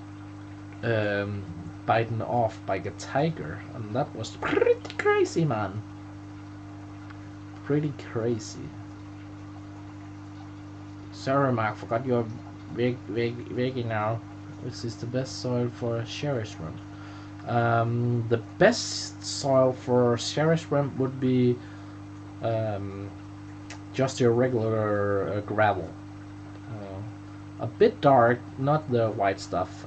um, bitten off by a tiger, and that was pretty crazy, man. Pretty crazy. Sorry, Mark, forgot your veggie now. Which is the best soil for cherry shrimp? The best soil for cherry shrimp would be um, just your regular gravel. A bit dark, not the white stuff,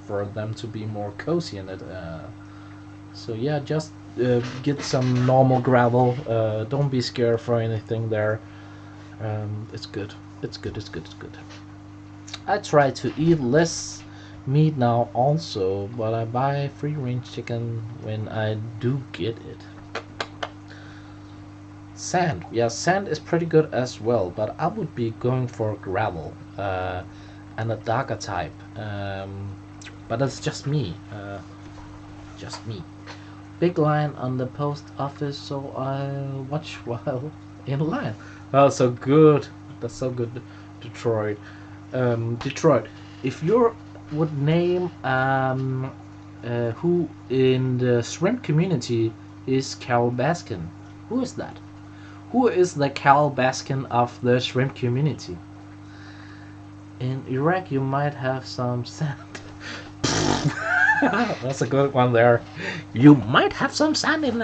for them to be more cozy in it. So yeah, just get some normal gravel. Don't be scared for anything there. It's good. It's good. It's good. It's good. I try to eat less meat now also, but I buy free range chicken when I do get it. Sand, yeah, sand is pretty good as well, but I would be going for gravel and a darker type. But that's just me. Just me. Big line on the post office, so I'll watch while in line. Oh, so good. That's so good. Detroit. Detroit. If you would name who in the shrimp community is Carol Baskin, who is that? Who is the Carol Baskin of the shrimp community? In Iraq, you might have some sand. That's a good one there. You might have some sand in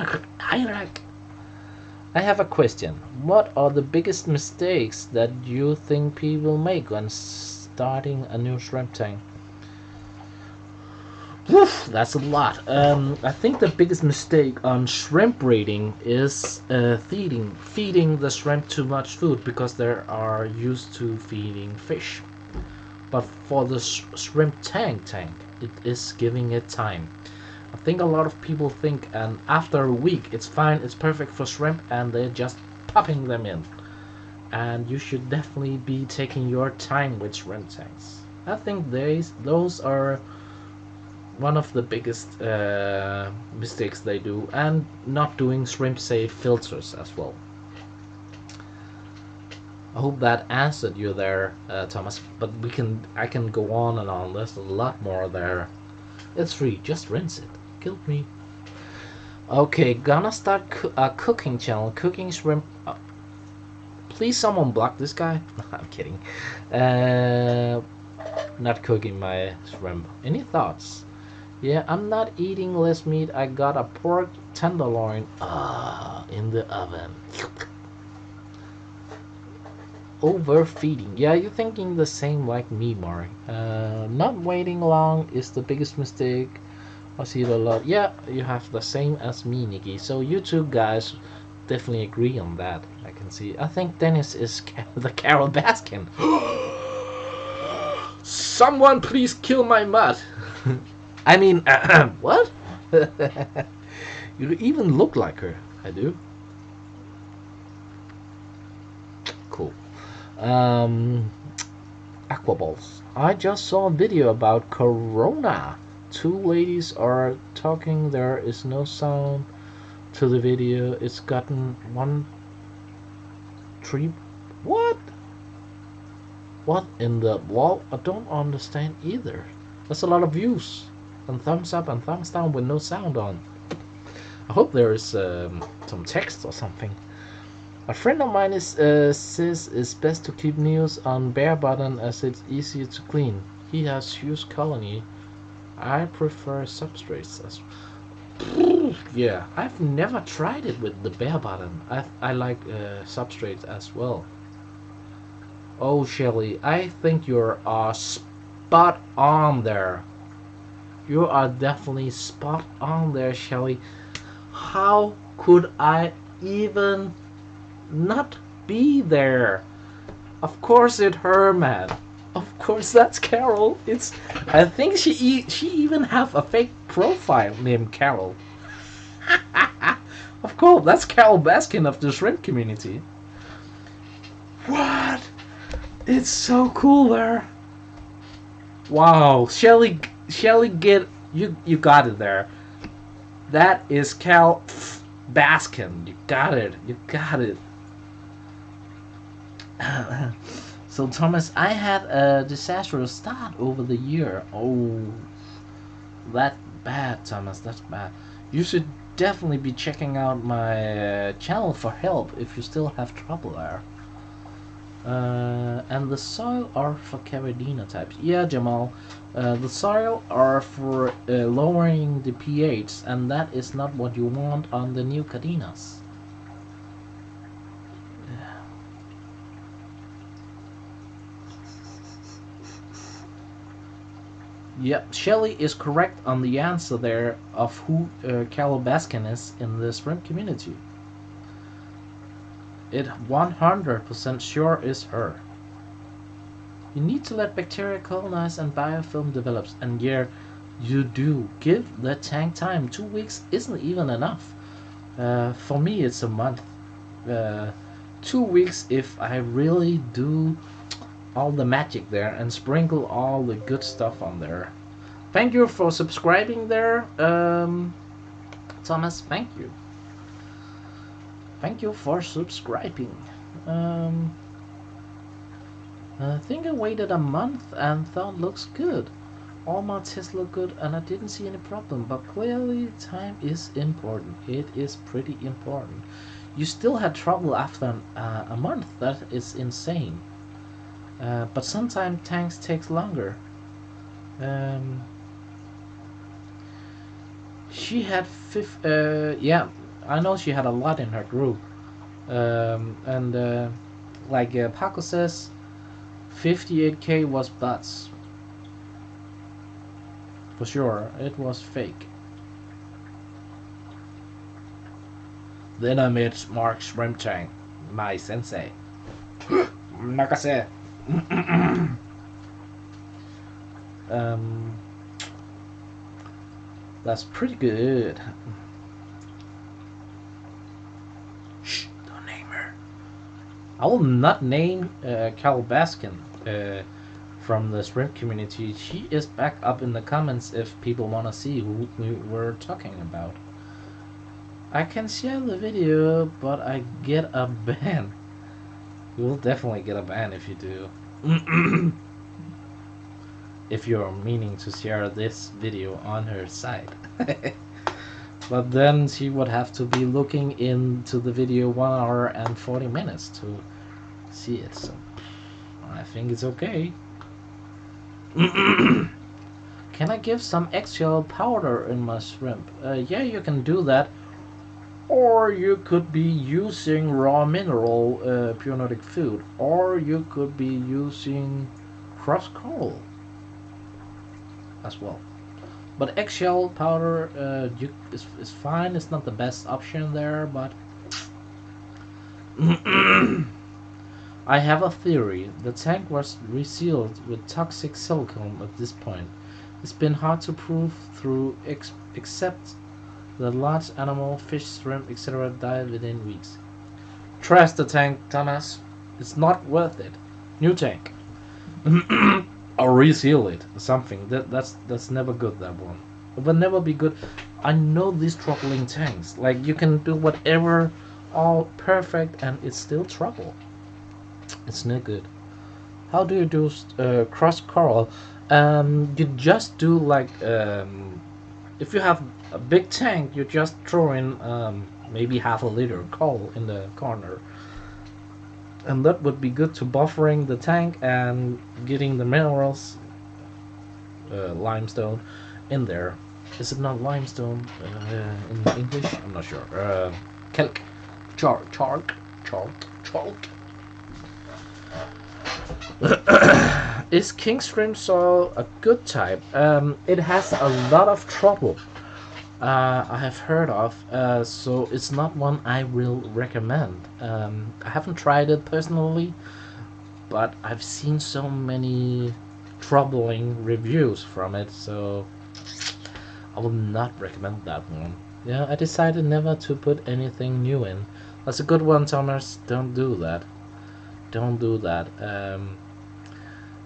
Iraq. I have a question. What are the biggest mistakes that you think people make when starting a new shrimp tank? Woof, that's a lot. I think the biggest mistake on shrimp breeding is feeding the shrimp too much food because they are used to feeding fish. But for the shrimp tank, it is giving it time. I think a lot of people think, and after a week, it's fine, it's perfect for shrimp, and they're just popping them in. And you should definitely be taking your time with shrimp tanks. I think those are one of the biggest mistakes they do, and not doing shrimp safe filters as well. I hope that answered you there, Thomas. But I can go on and on. There's a lot more there. It's free. Just rinse it. Killed me. Okay, gonna start a cooking channel. Cooking shrimp. Please, someone block this guy. I'm kidding. Not cooking my shrimp. Any thoughts? Yeah, I'm not eating less meat. I got a pork tenderloin in the oven. Overfeeding. Yeah, you're thinking the same like me, Mark. Not waiting long is the biggest mistake. I see it a lot. Yeah, you have the same as me, Nikki. So you two guys definitely agree on that. I can see. I think Dennis is the Carol Baskin. Someone please kill my mud. I mean, what? You even look like her. I do. Cool. Aquaballs. I just saw a video about Corona. Two ladies are talking. There is no sound to the video. It's gotten 1 3. What? What in the wall? I don't understand either. That's a lot of views. And thumbs up and thumbs down with no sound on. I hope there is some text or something. A friend of mine says it's best to keep news on bare bottom as it's easier to clean. He has huge colony. I prefer substrates as yeah, I've never tried it with the bare bottom. I like substrates as well. Oh, Shelly, I think you're spot on there. You are definitely spot on there, Shelly. How could I even not be there? Of course it's her, man. Of course that's Carol. I think she even have a fake profile named Carol. Of course, that's Carol Baskin of the shrimp community. What? It's so cool there. Wow, Shelly, get you got it there. That is Cal Baskin. You got it. So Thomas, I had a disastrous start over the year. Oh, that bad, Thomas. That's bad. You should definitely be checking out my channel for help if you still have trouble there. And the soil are for Caridina types. Yeah, Jamal. The soil are for lowering the pH, and that is not what you want on the new Cadinas. Yep, Shelley is correct on the answer there of who Calabascan is in the shrimp community. It 100% sure is her. You need to let bacteria colonize and biofilm develops, and yeah, you do. Give the tank time. 2 weeks isn't even enough. For me, it's a month. Uh, 2 weeks if I really do all the magic there and sprinkle all the good stuff on there. Thank you for subscribing there, Thomas. Thank you. Thank you for subscribing. Um, I think I waited a month and thought looks good. All my tests look good and I didn't see any problem, but clearly time is important. It is pretty important. You still had trouble after a month. That is insane. But sometimes tanks takes longer. Um, she had yeah, I know she had a lot in her group. And like Paco says, 58k was butts. For sure, it was fake. Then I met Mark Shrimp Tank, my sensei. Nakase. um, that's pretty good. Shh, don't name her. I will not name Cal Baskin from the shrimp community. She is back up in the comments if people want to see who we were talking about. I can share the video, but I get a ban. You will definitely get a ban if you do. If you're meaning to share this video on her site. But then she would have to be looking into the video 1 hour and 40 minutes to see it. So I think it's okay. Can I give some eggshell powder in my shrimp? Yeah, you can do that. Or you could be using raw mineral pure Nordic food. Or you could be using crushed coral as well. But eggshell powder is fine. It's not the best option there, but I have a theory. The tank was resealed with toxic silicone at this point. It's been hard to prove through except the large animal, fish, shrimp, etc. died within weeks. Trash the tank, Thomas. It's not worth it. New tank. Or reseal it. Something. That's never good, that one. It will never be good. I know these troubling tanks. Like, you can do whatever, all perfect, and it's still trouble. It's no good. How do you do cross coral? You just do like if you have a big tank, you just throw in maybe half a liter coal in the corner, and that would be good to buffering the tank and getting the minerals, limestone, in there. Is it not limestone in English? I'm not sure. Kelk, chalk. Is king shrimp soil a good type? It has a lot of trouble. I have heard of, so it's not one I will recommend. I haven't tried it personally, but I've seen so many troubling reviews from it, so I will not recommend that one. Yeah, I decided never to put anything new in. That's a good one, Thomas. Don't do that. Don't do that.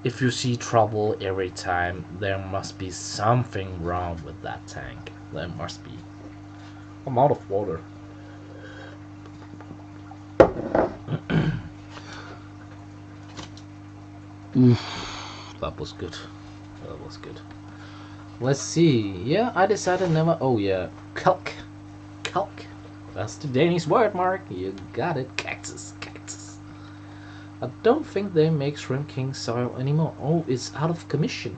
If you see trouble every time, there must be something wrong with that tank. There must be. I'm out of water. Oof, that was good. That was good. Let's see. Yeah, I decided never. Oh yeah, kelk, kelk. That's the Danish word, Mark. You got it. Cactus, cactus. I don't think they make Shrimp King soil anymore. Oh, it's out of commission.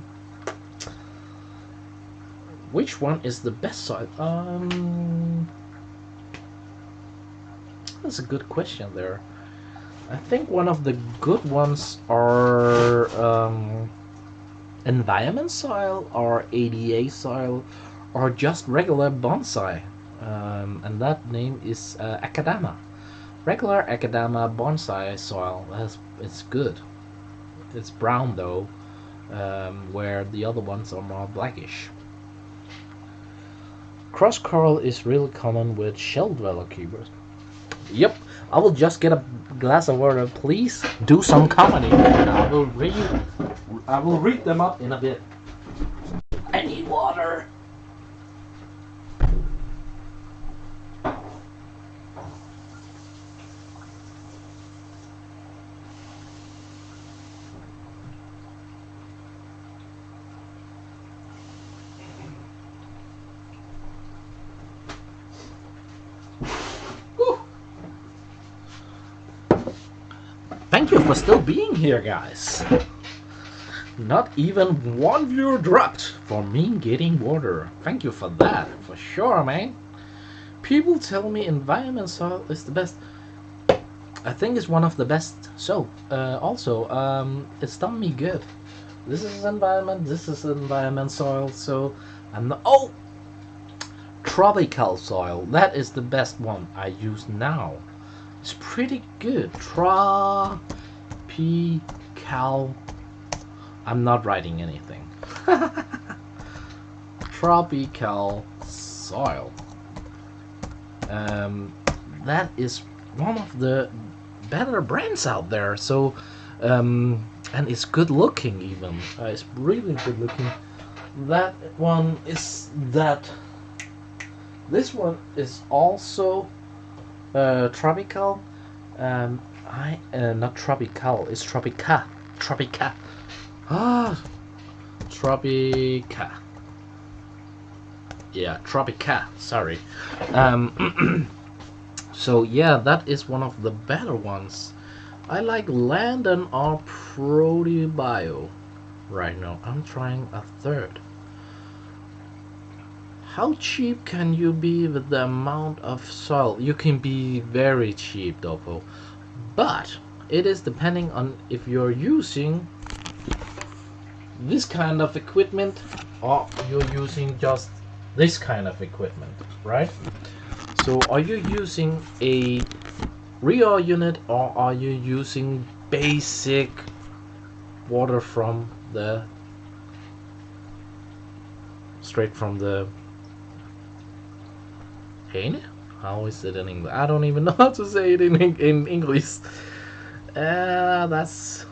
Which one is the best soil? That's a good question there. I think one of the good ones are environment soil or ADA soil or just regular bonsai. And that name is Akadama. Regular Akadama bonsai soil it's good. It's brown though, where the other ones are more blackish. Cross coral is really common with shell dweller keepers. Yep, I will just get a glass of water. Please do some comedy. I will read them up in a bit. I need water. Thank you for still being here, guys. Not even one viewer dropped for me getting water. Thank you for that, for sure, man. People tell me environment soil is the best. I think it's one of the best. So, it's done me good. This is environment soil, so I'm not. Oh! Tropical soil. That is the best one I use now. It's pretty good. Tropical. I'm not writing anything. Tropical soil. That is one of the better brands out there. So, and it's good looking even. It's really good looking. That one is that. This one is also tropical. Not tropical. It's tropica. Tropica. Ah, tropica. Yeah, tropica. Sorry. So yeah, that is one of the better ones. I like Landon or Protibio right now. I'm trying a third. How cheap can you be with the amount of soil? You can be very cheap, Dopo. But it is depending on if you're using this kind of equipment or you're using just this kind of equipment, right? So are you using a real unit or are you using basic water from the straight from the Haine? How is it in English? I don't even know how to say it in English. That's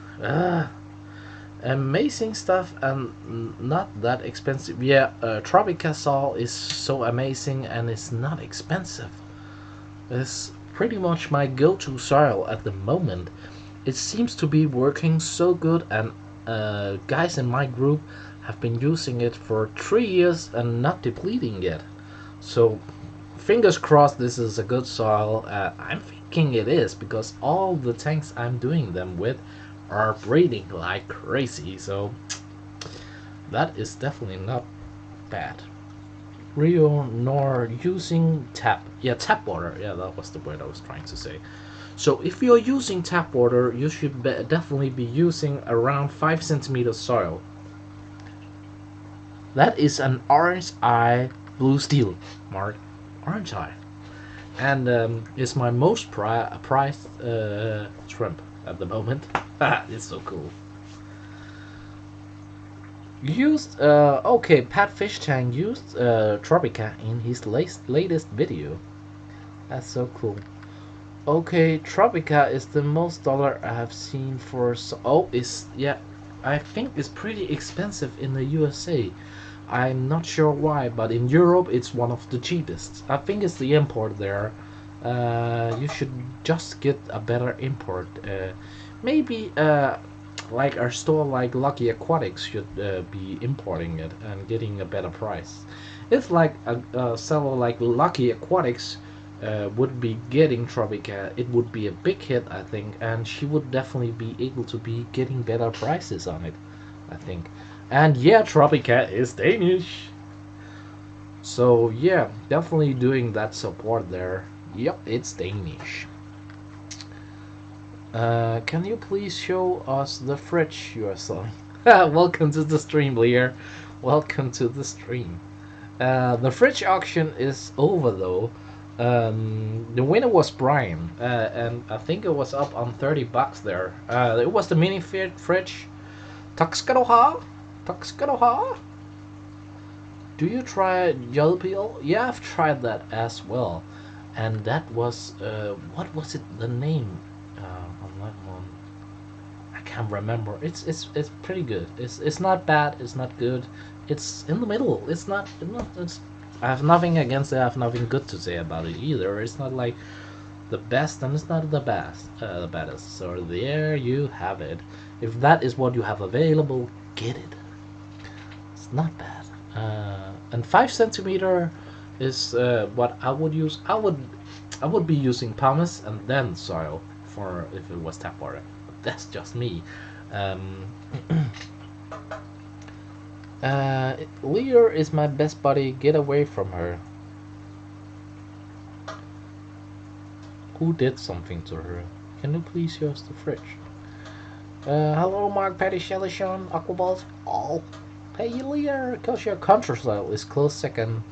amazing stuff and not that expensive. Yeah, Tropica Sol is so amazing and it's not expensive. It's pretty much my go-to soil at the moment. It seems to be working so good, and guys in my group have been using it for 3 years and not depleting yet. So fingers crossed this is a good soil. I'm thinking it is because all the tanks I'm doing them with are breeding like crazy, so that is definitely not bad. Rio nor using tap water. Yeah, that was the word I was trying to say. So if you're using tap water, you should definitely be using around 5 centimeters soil. That is an orange eye blue steel, Mark. Orange eye. And it's my most prized shrimp at the moment. It's so cool. Used okay, Pat Fish Tang used Tropica in his latest video. That's so cool. Okay, Tropica is the most dollar I have seen for yeah, I think it's pretty expensive in the USA. I'm not sure why, but in Europe it's one of the cheapest. I think it's the import there. You should just get a better import. Maybe like our store like Lucky Aquatics should be importing it and getting a better price. If like a seller like Lucky Aquatics would be getting Tropica, it would be a big hit, I think, and she would definitely be able to be getting better prices on it, I think. And yeah, Tropica is Danish. So yeah, definitely doing that support there. Yep, it's Danish. Can you please show us the fridge you are selling? Welcome to the stream, Lear. Welcome to the stream. The fridge auction is over though. The winner was Brian, and I think it was up on $30 there. It was the mini fridge. Tack ska du ha. Tack ska du ha. Do you try Jalpeel? Yeah, I've tried that as well, and that was what was it? The name on that one, I can't remember. It's pretty good. It's not bad. It's not good. It's in the middle. It's not. It's. I have nothing against it. I have nothing good to say about it either. It's not like the best, and it's not the best. The baddest. So there you have it. If that is what you have available, get it. It's not bad. And 5 centimeter is what I would use. I would be using pumice and then soil for if it was tap water. But that's just me. Um, Lear is my best buddy. Get away from her. Who did something to her? Can you please use the fridge? Hello, Mark, Patty, Shelly, Sean, Aquaballs, all. Hey, Lear, cause your country style is close second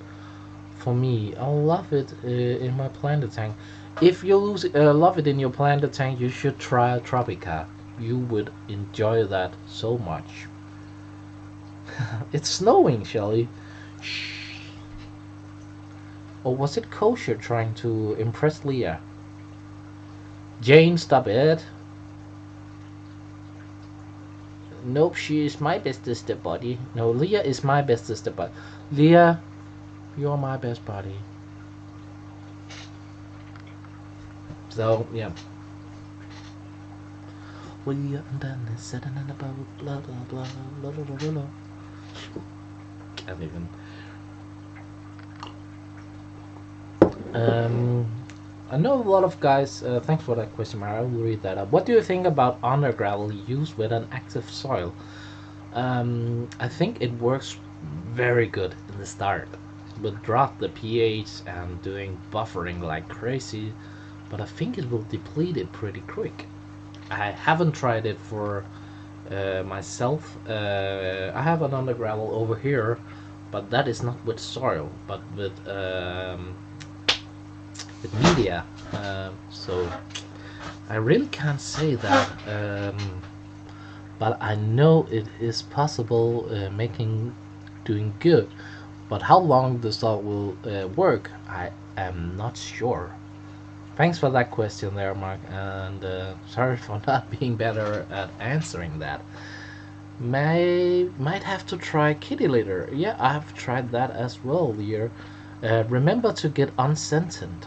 for me. I love it in my planted tank. If you love it in your planted tank, you should try Tropica. You would enjoy that so much. It's snowing, Shelly. Shh. Or was it Kosher trying to impress Leah? Jane, stop it. Nope, she is my best sister buddy. No, Leah is my best sister buddy. Leah, you're my best buddy. So, yeah. Leah and Dennis sitting in the boat, blah blah blah, blah blah blah blah. Can't even. I know a lot of guys. Thanks for that question, Mara. I will read that up. What do you think about under gravel used with an active soil? I think it works very good in the start, but drop the pH and doing buffering like crazy. But I think it will deplete it pretty quick. I haven't tried it for myself. I have an under gravel over here, but that is not with soil, but with media. So I really can't say that, but I know it is possible doing good. But how long the salt will work, I am not sure. Thanks for that question there, Mark, and sorry for not being better at answering that. Might have to try kitty litter. Yeah, I've tried that as well, Lear. Remember to get unscented.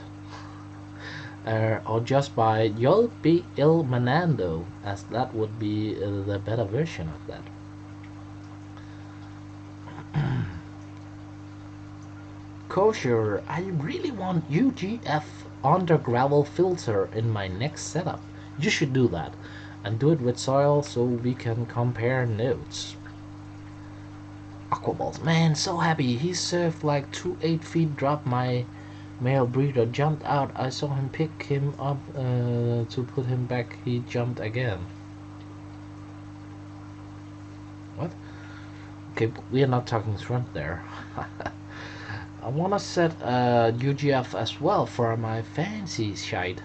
Or just by You'll Be Il Manando, as that would be the better version of that. Kosher, I really want UGF under gravel filter in my next setup. You should do that, and do it with soil so we can compare notes. Aquaballs, man, so happy. He surfed like 2 8 feet drop. My male breeder jumped out. I saw him pick him up to put him back. He jumped again. What? Okay, we are not talking shrimp there. I wanna set UGF as well for my fancy shite.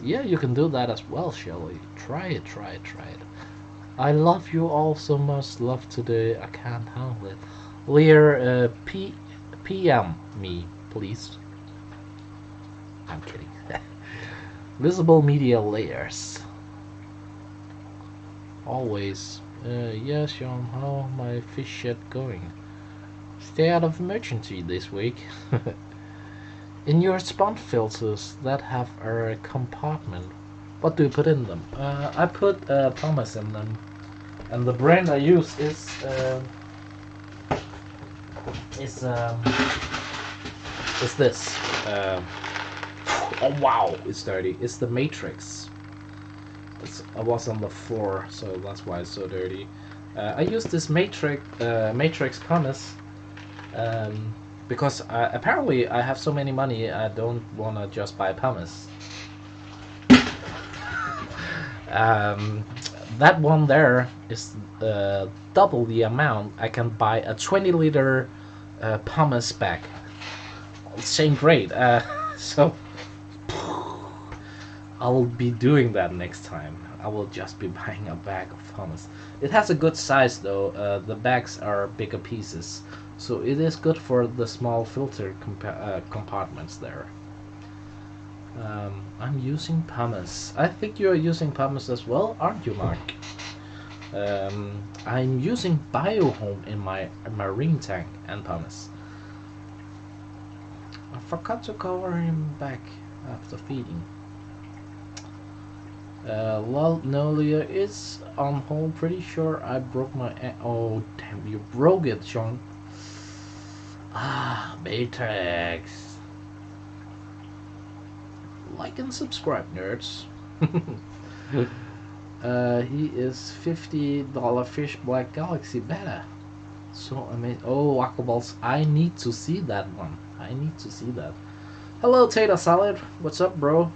Yeah, you can do that as well, Shelly. Try it, try it, try it. I love you all so much. Love today. I can't handle it. Lear, PM me, please. I'm kidding. Visible media layers. Always. Yeah, Sean, how my fish shed going? Stay out of emergency this week. In your sponge filters that have a compartment, What do you put in them? I put pumice in them, and the brand I use is um, is this. Oh wow, it's dirty. It's the Matrix. I was on the floor, so that's why it's so dirty. I use this Matrix pumice um, because apparently I have so many money. I don't wanna just buy pumice. Um, that one there is double the amount. I can buy a 20-liter pumice bag. Same grade. So I will be doing that next time. I will just be buying a bag of hummus. It has a good size though. The bags are bigger pieces, so it is good for the small filter compartments there. I'm using pumice. I think you're using pumice as well, aren't you, Mark? I'm using biohome in my marine tank and pumice. I forgot to cover him back after feeding. Well, Nolia is on hold. Pretty sure I broke my. Oh, damn, you broke it, Sean. Ah, Matrix. Like and subscribe, nerds. He is $50 fish black galaxy beta. So amazing. Oh, Aquaballs. I need to see that one. I need to see that. Hello, Tater Salad. What's up, bro?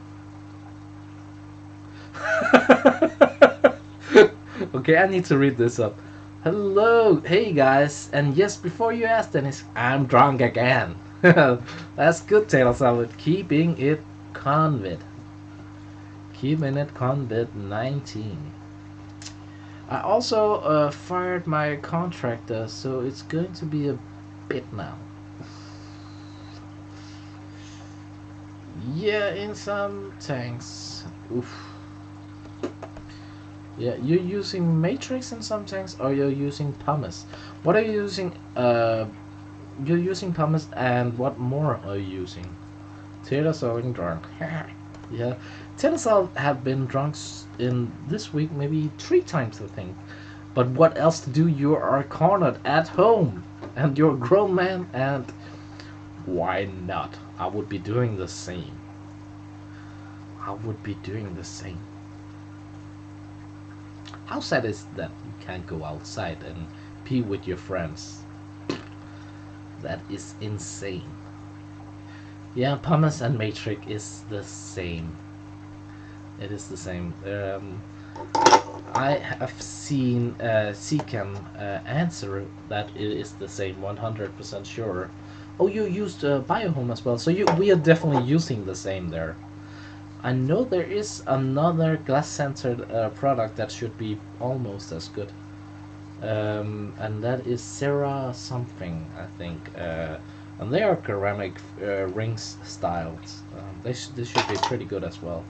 Okay, I need to read this up. Hello, hey guys, and yes, before you ask, Dennis, I'm drunk again. That's good, Taylor Salad. Keeping it convid. Keeping it convid 19. I also fired my contractor, so it's going to be a bit now. Yeah, in some tanks. Oof. Yeah, you're using Matrix in some tanks, or you're using pumice. What are you using? You're using pumice, and what more are you using? Taylor's going drunk. Yeah, Taylor's have been drunk in this week maybe 3 times, I think. But what else to do? You are cornered at home, and you're a grown man, and why not? I would be doing the same. I would be doing the same. How sad is that you can't go outside and pee with your friends? That is insane. Yeah, pumice and Matrix is the same. It is the same. I have seen Seacam answer that it is the same, 100% sure. Oh, you used Biohome as well, so we are definitely using the same there. I know there is another glass-centered product that should be almost as good, and that is Sarah something, I think, and they are ceramic rings styles. This should be pretty good as well.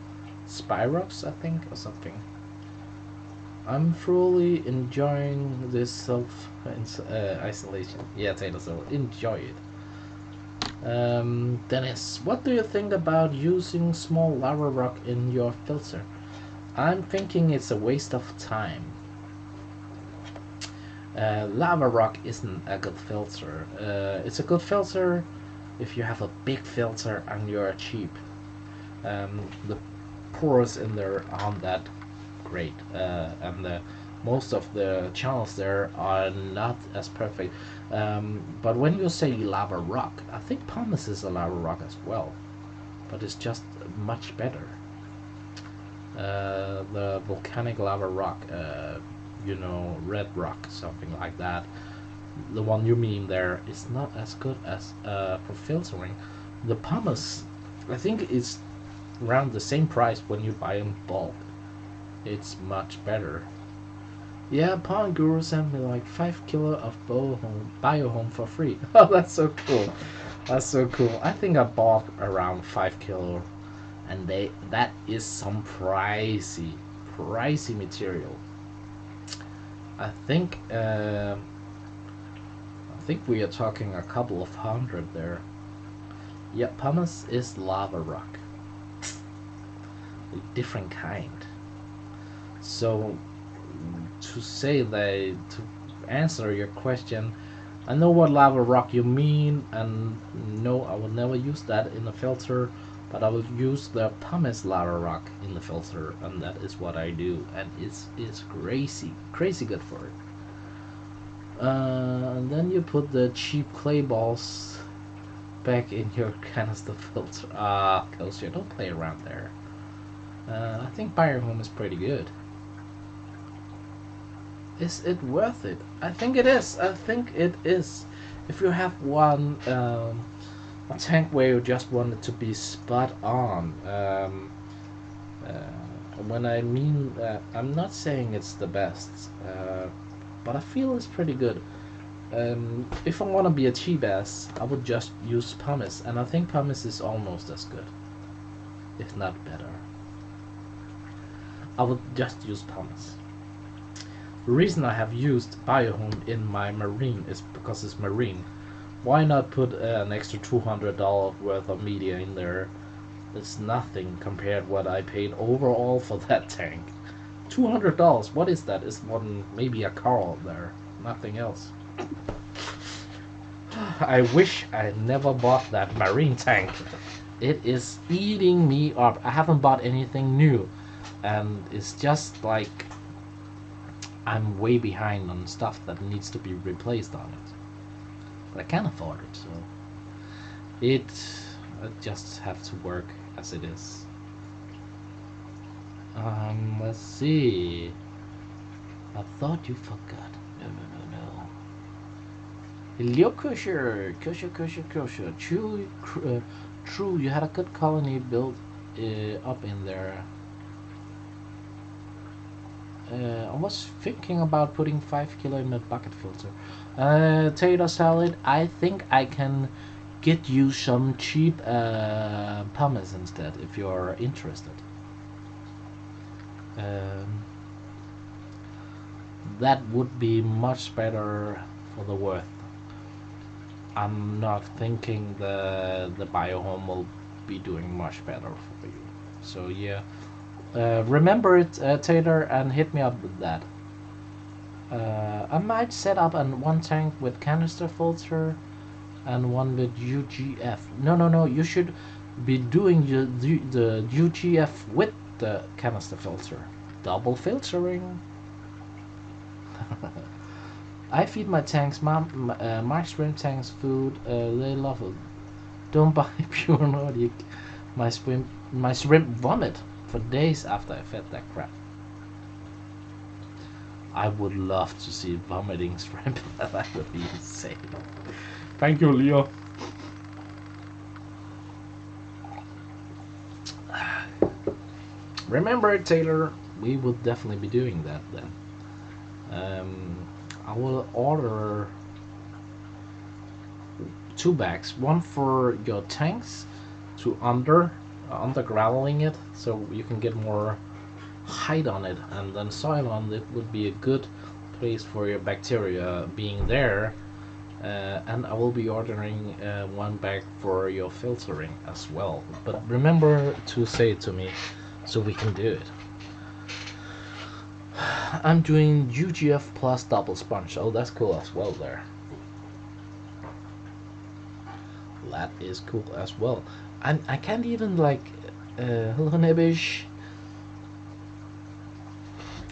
Spyrox, I think, or something. I'm truly enjoying this self isolation. Yeah, Taylor, so enjoy it. Dennis, what do you think about using small lava rock in your filter? I'm thinking it's a waste of time. Lava rock isn't a good filter. It's a good filter if you have a big filter and you're cheap. The pores in there aren't that great, and most of the channels there are not as perfect. But when you say lava rock, I think pumice is a lava rock as well, but it's just much better. The volcanic lava rock, red rock, something like that. The one you mean there is not as good as for filtering. The pumice, I think, is around the same price when you buy in bulk. It's much better. Yeah, Pond Guru sent me like 5 kilo of biohome for free. Oh, that's so cool. That's so cool. I think I bought around 5 kilo, and that is some pricey material. I think we are talking a couple of hundred there. Yeah, pumice is lava rock. a different kind. So to say that, to answer your question, I know what lava rock you mean, and no, I will never use that in a filter, but I will use the pumice lava rock in the filter, and that is what I do, and it's crazy good for it. And then you put the cheap clay balls back in your canister filter. Kosher, don't play around there. I think Home is pretty good. Is it worth it? I think it is. I think it is. If you have a tank where you just want it to be spot on. When I mean that, I'm not saying it's the best, but I feel it's pretty good. If I want to be a cheap ass, I would just use pumice, and I think pumice is almost as good, if not better. I would just use pumice. The reason I have used Biohome in my marine is because it's marine. Why not put an extra $200 worth of media in there? It's nothing compared what I paid overall for that tank. $200, what is that? It's one, maybe a car out there, nothing else. I wish I never bought that marine tank. It is eating me up. I haven't bought anything new, and it's just like I'm way behind on stuff that needs to be replaced on it. But I can't afford it, so I just have to work as it is. Let's see. I thought you forgot. No. Hello, Kosher. True, you had a good colony built up in there. I was thinking about putting 5 kilo in a bucket filter. Tater salad, I think I can get you some cheap pumice instead if you're interested. That would be much better for the worth. I'm not thinking the Biohome will be doing much better for you. So yeah. Remember it, Taylor, and hit me up with that. I might set up one tank with canister filter and one with UGF. No. You should be doing the UGF with the canister filter. Double filtering. I feed my tanks, my shrimp tanks food. They love it. Don't buy pure Nordic. My shrimp vomit for days after I fed that crap. I would love to see vomiting shrimp. That would be insane. Thank you, Leo. Remember, Taylor, we will definitely be doing that then. I will order 2 bags, one for your tanks to under graveling it, so you can get more height on it, and then soil on it would be a good place for your bacteria being there. And I will be ordering 1 bag for your filtering as well. But remember to say it to me so we can do it. I'm doing UGF plus double sponge. Oh, that's cool as well there. That is cool as well. I can't even like hello Nebish.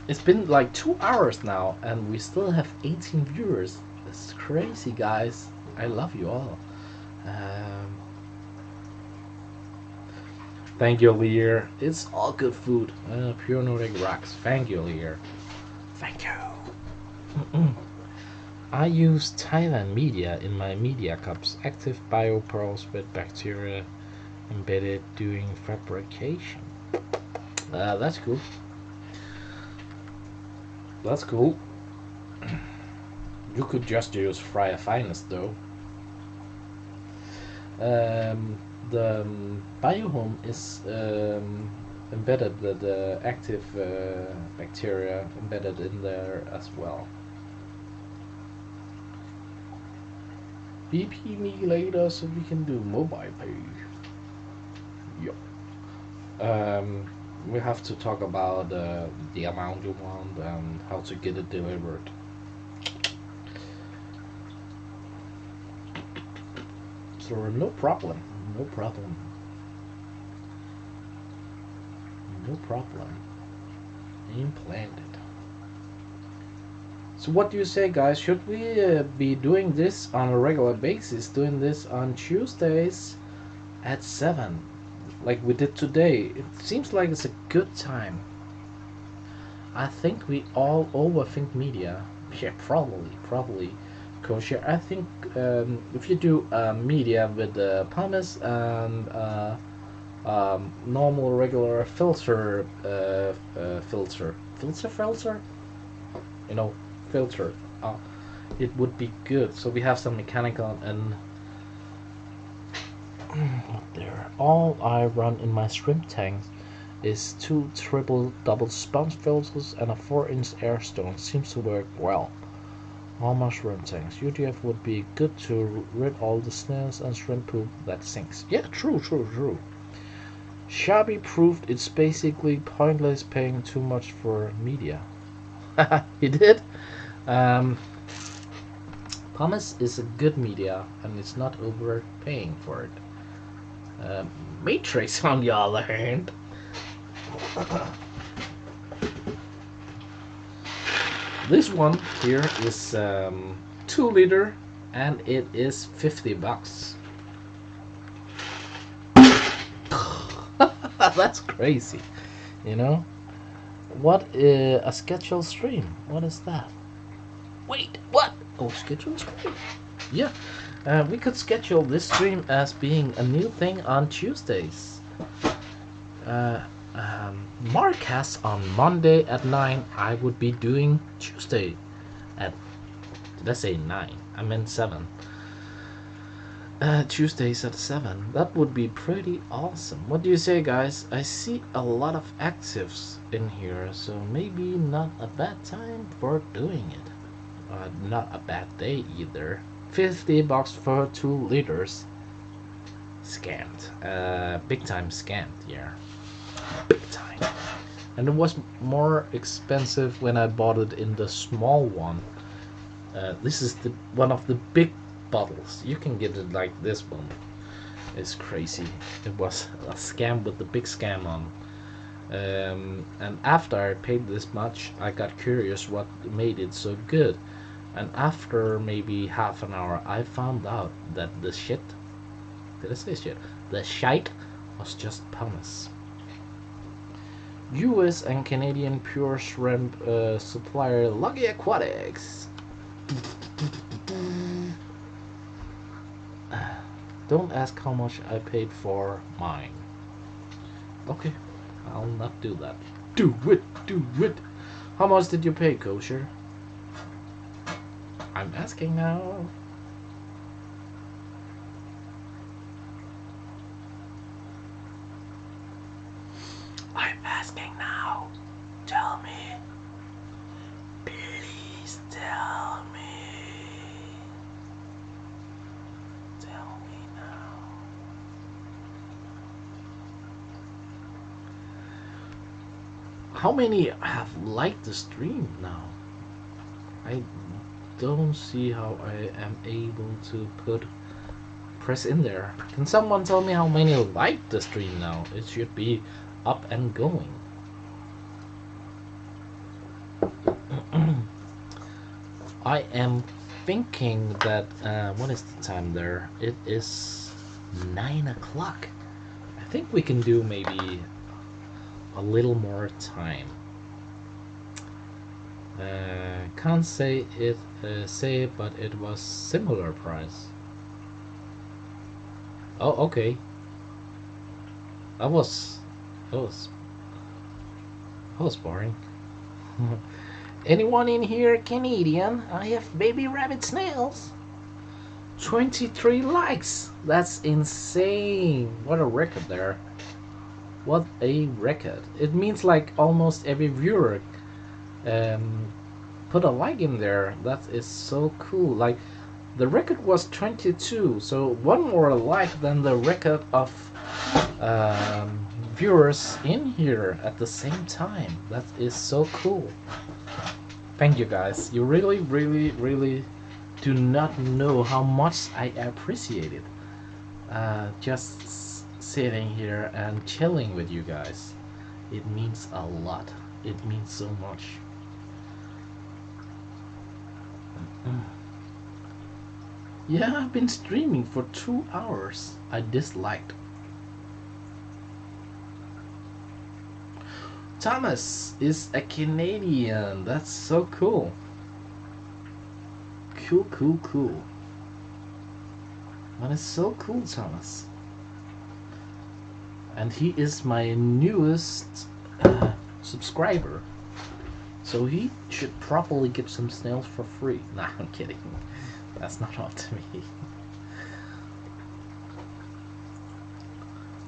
It's been like 2 hours now and we still have 18 viewers. It's crazy, guys. I love you all. Thank you, Lear. It's all good food. Pure Nordic rocks. Thank you, Lear. Thank you. I use Thailand media in my media cups. Active biopearls with bacteria embedded during fabrication. That's cool. That's cool. You could just use Fryer Finest though. The Biohome is embedded, the active bacteria embedded in there as well. BP me later so we can do mobile pay. Yup. we have to talk about the amount you want and how to get it delivered. So no problem, no problem, no problem. Name planned it. So what do you say, guys? Should we be doing this on a regular basis? Doing this on Tuesdays at 7, like we did today? It seems like it's a good time. I think we all overthink media. Yeah, probably. Kosher. I think if you do media with pumice and normal regular filter, you know, filter, uh, it would be good. So we have some mechanical and there. All I run in my shrimp tanks is 2 triple double sponge filters and a 4-inch air stone. Seems to work well. All my shrimp tanks. UDF would be good to rid all the snails and shrimp poop that sinks. Yeah, true. Shabby proved it's basically pointless paying too much for media. He did. Um, Pumice is a good media and it's not overpaying for it. Matrix, on the other hand, this one here is 2 liter and it is $50. That's crazy, you know. What a scheduled stream? What is that? Wait, what? Oh, scheduled stream? Yeah, we could schedule this stream as being a new thing on Tuesdays. Mark has on Monday at 9. I would be doing Tuesday at, did I say 9? I meant 7. Tuesdays at 7. That would be pretty awesome. What do you say, guys? I see a lot of actives in here, so maybe not a bad time for doing it. Not a bad day either. $50 for 2 liters. Scammed. Big time scammed, yeah. Big time. And it was more expensive when I bought it in the small one. This is the one of the big bottles. You can get it like this one. It's crazy. It was a scam with the big scam on. And after I paid this much, I got curious what made it so good. And after maybe half an hour, I found out that the shit, did I say shit? The shite was just pumice. US and Canadian pure shrimp supplier Lucky Aquatics. Don't ask how much I paid for mine. Okay, I'll not do that. Do it. How much did you pay, Kosher? I'm asking now. I'm asking now. Tell me. Please tell me. Tell me now. How many have liked the stream now? I don't see how I am able to press in there. Can someone tell me how many liked the stream now? It should be up and going. I am thinking that what is the time there? It is 9 o'clock. I think we can do maybe a little more time. Can't say it, but it was similar price. Oh, okay. That was boring. Anyone in here Canadian? I have baby rabbit snails. 23 likes. That's insane. What a record there. What a record. It means like almost every viewer put a like in there. That is so cool. Like the record was 22, so one more like than the record of viewers in here at the same time. That is so cool. Thank you guys. You really, really, really do not know how much I appreciate it. Just sitting here and chilling with you guys. It means a lot. It means so much. Yeah, I've been streaming for 2 hours. I disliked. Thomas is a Canadian. That's so cool. Cool, cool, cool. That is so cool, Thomas. And he is my newest subscriber. So he should probably get some snails for free. Nah, I'm kidding. That's not up to me.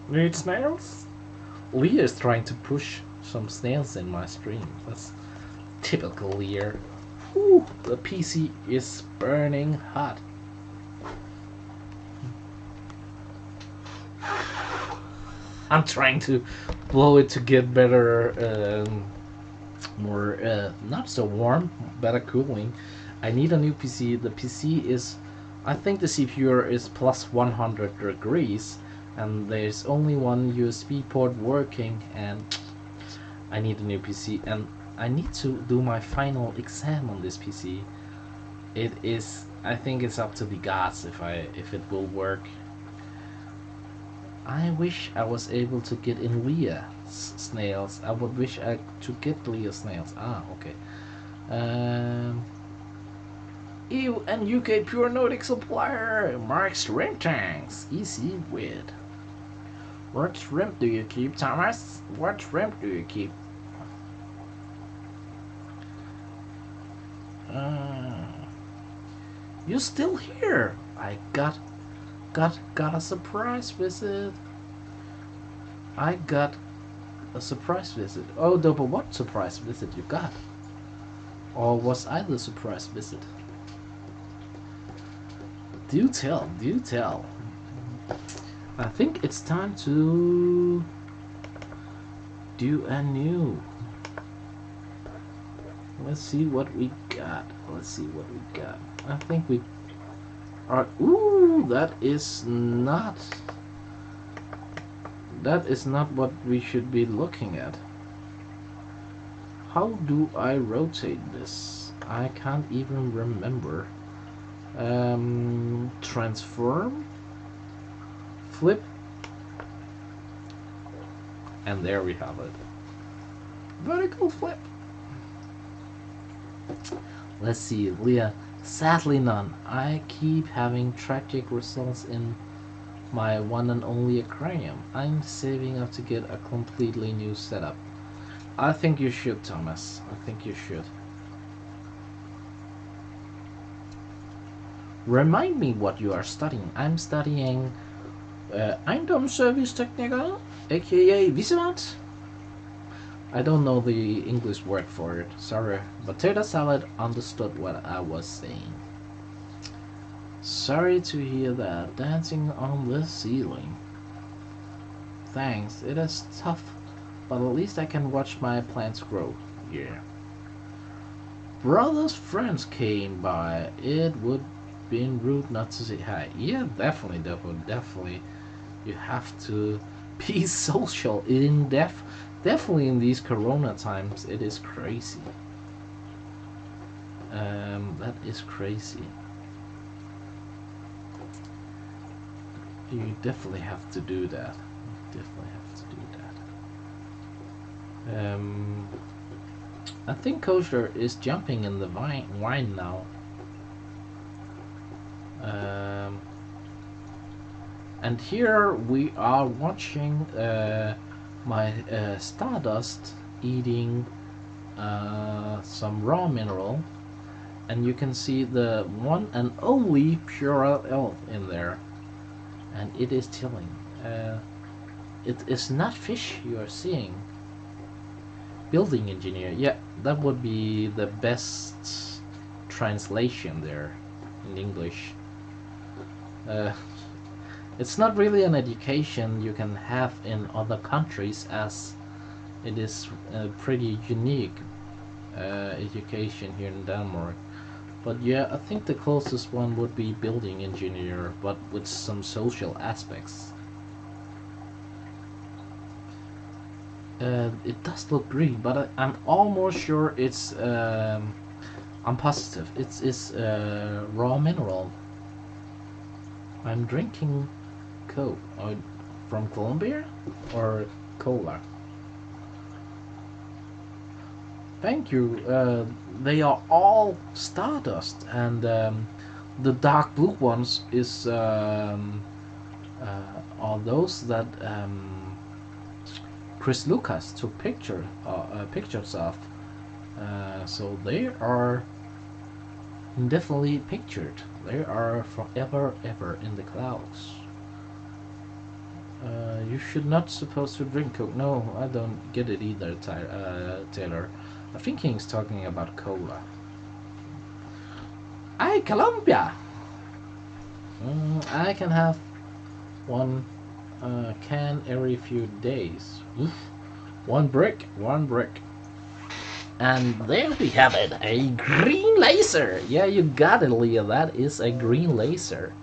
Need snails? Leah is trying to push some snails in my stream. That's typical Leah. Whew, the PC is burning hot. I'm trying to blow it to get better, more, not so warm, better cooling. I need a new PC. The PC is, I think the CPU is plus 100 degrees, and there's only one USB port working, and I need a new PC, and I need to do my final exam on this PC. It is, I think it's up to the gods if it will work. I wish I was able to get in Leah snails. I would wish I to get Leah snails. Ah, okay. EU and UK pure Nordic supplier. Mark shrimp tanks. Easy with. What shrimp do you keep, Thomas? What shrimp do you keep? You still here? I got a surprise visit. I got a surprise visit. Oh, but what surprise visit you got? Or was I the surprise visit? Do tell, do tell. I think it's time to do a new. Let's see what we got. Let's see what we got. I think we are. Ooh, that is not what we should be looking at. How do I rotate this? I can't even remember. Transform, flip, and there we have it. Vertical flip. Let's see, Leah. Sadly none. I keep having tragic results in my one and only aquarium. I'm saving up to get a completely new setup. I think you should, Thomas. I think you should. Remind me what you are studying. I'm studying Eiendomsservice-Techniker, aka Visemat. I don't know the English word for it. Sorry. Potato salad understood what I was saying. Sorry to hear that. Dancing on the ceiling. Thanks. It is tough, but at least I can watch my plants grow. Yeah. Brother's friends came by. It would been rude not to say hi. Yeah, definitely. You have to be social in definitely in these corona times. It is crazy. That is crazy. You definitely have to do that. I think Kosher is jumping in the wine now. And here we are watching my Stardust eating some raw mineral, and you can see the one and only pure L in there, and it is chilling. It is not fish you are seeing. Building engineer, yeah, that would be the best translation there in English. It's not really an education you can have in other countries, as it is a pretty unique education here in Denmark. But yeah, I think the closest one would be building engineer, but with some social aspects. It does look green, but I'm almost sure it's. I'm positive. It's raw mineral. I'm drinking Coke from Colombia or cola. Thank you. They are all stardust, and the dark blue ones is are those that Chris Lucas took pictures of. So they are definitely pictured. They are forever ever in the clouds. You should not supposed to drink Coke. No, I don't get it either, Taylor. I think he's talking about cola. Hey, Colombia! I can have one can every few days. Oof. One brick, one brick. And there we have it, a green laser. Yeah, you got it, Leah. That is a green laser.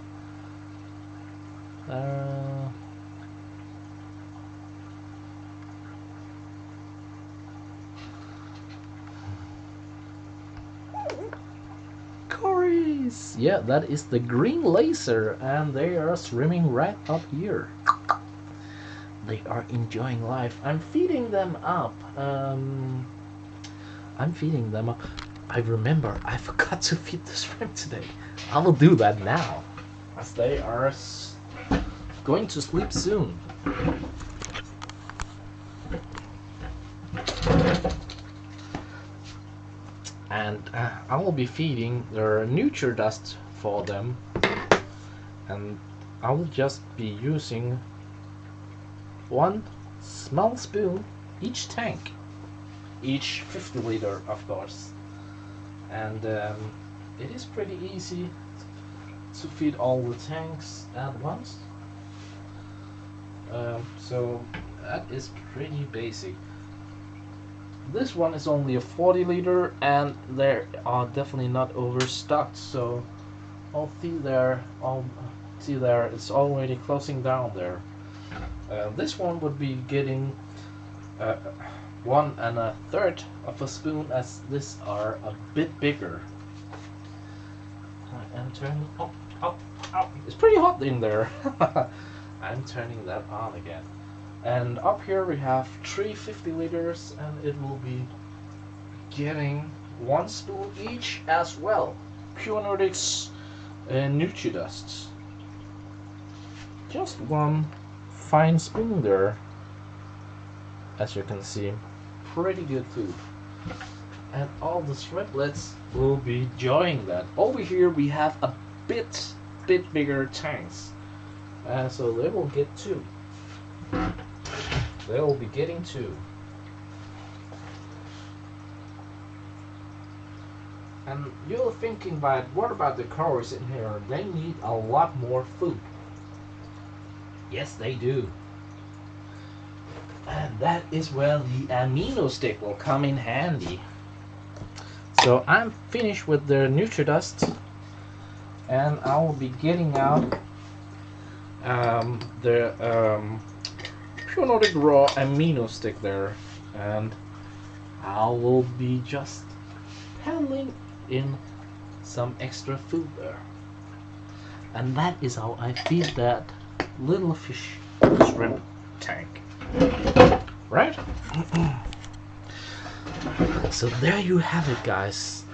Corys! Yeah, that is the green laser, and they are swimming right up here. They are enjoying life. I'm feeding them up. I'm feeding them up. I remember I forgot to feed the shrimp today. I will do that now, as they are going to sleep soon. And I will be feeding their Nutri-Dust for them, and I will just be using one small spoon each tank, each 50 liter, of course. And it is pretty easy to feed all the tanks at once. So that is pretty basic. This one is only a 40 liter, and they are definitely not overstocked. So I'll see there. It's already closing down there. This one would be getting 1 1/3 of a spoon, as these are a bit bigger. I am turning. Oh! It's pretty hot in there. I'm turning that on again. And up here we have 350 liters, and it will be getting 1 spoon each as well. Pure Nordic's Nutri-Dust. Just one fine spoon there. As you can see, pretty good food. And all the shrimplets will be enjoying that. Over here we have a bit bigger tanks. So they will get 2. They will be getting 2. And you're thinking, but what about the cows in here? They need a lot more food. Yes, they do. And that is where the amino stick will come in handy. So I'm finished with the Nutri-Dust, and I will be getting out the Pure Nordic raw amino stick there, and I will be just paddling in some extra food there. And that is how I feed that little fish shrimp tank. Right? So there you have it, guys.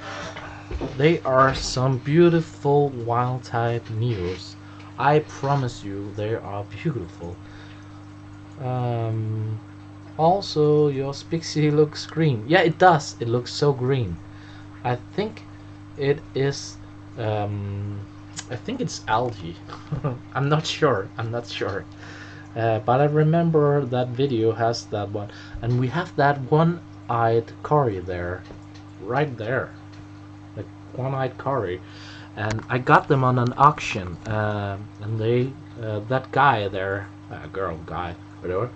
They are some beautiful wild type neos. I promise you, they are beautiful. Also, your Spixie looks green. Yeah, it does. It looks so green. I think it is. I think it's algae. I'm not sure. But I remember that video has that one, and we have that one-eyed curry there, right there, the one-eyed curry, and I got them on an auction, and they that guy there, girl, guy, whatever,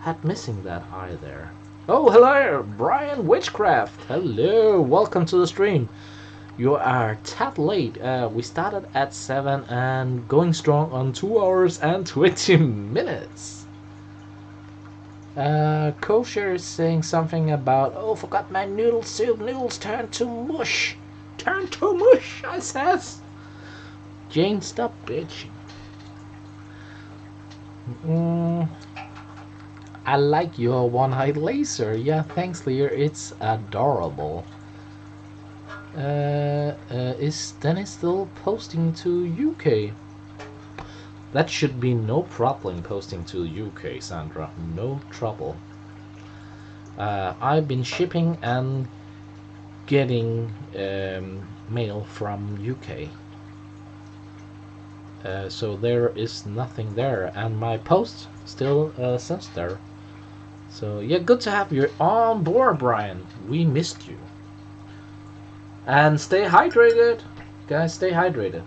had missing that eye there. Oh, hello, Brian Witchcraft. Hello, welcome to the stream. You are tad late. We started at 7 and going strong on 2 hours and 20 minutes. Kosher is saying something about, oh, forgot my noodle soup. Noodles turn to mush. Turn to mush, I says. Jane, stop bitching. I like your one-eyed laser. Yeah, thanks, Lear. It's adorable. Is Dennis still posting to UK? That should be no problem posting to UK, Sandra. No trouble. I've been shipping and getting mail from UK. So there is nothing there, and my post still sends there. So yeah, good to have you on board, Brian. We missed you. And stay hydrated, guys. Stay hydrated.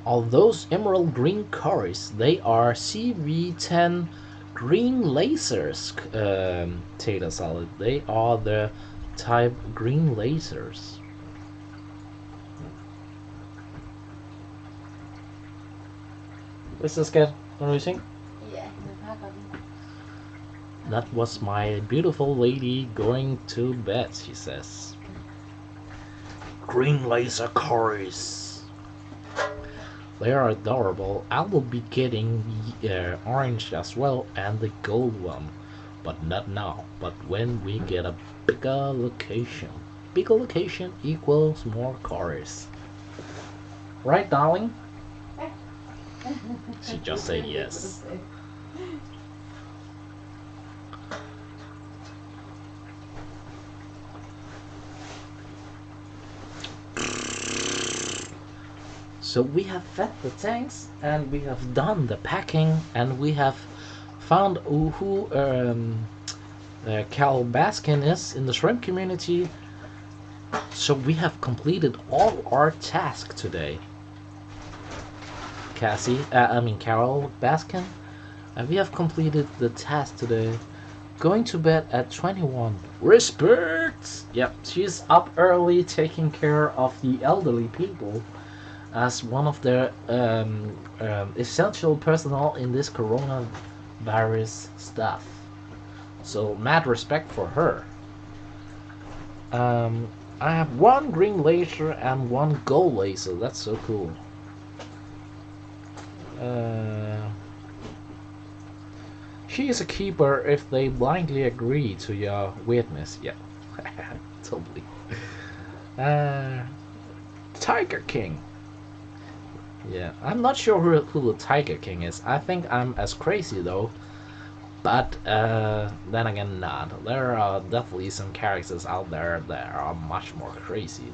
All those emerald green cores, they are CV10 green lasers, Taylor Solid. They are the type green lasers. What's this kid? What do you think? That was my beautiful lady going to bed, she says. Green laser cores. They are adorable. I will be getting the orange as well and the gold one. But not now. But when we get a bigger location. Bigger location equals more cores. Right, darling? She just said yes. So we have fed the tanks, and we have done the packing, and we have found who Cal Baskin is in the shrimp community. So we have completed all our tasks today. Carol Baskin, and we have completed the task today. Going to bed at 21. Respect! Yep, she's up early taking care of the elderly people as one of the essential personnel in this coronavirus stuff. So mad respect for her. I have one green laser and one gold laser. That's so cool. She is a keeper if they blindly agree to your weirdness. Yeah, totally. Tiger King. Yeah, I'm not sure who the Tiger King is. I think I'm as crazy though. But then again, not. There are definitely some characters out there that are much more crazy.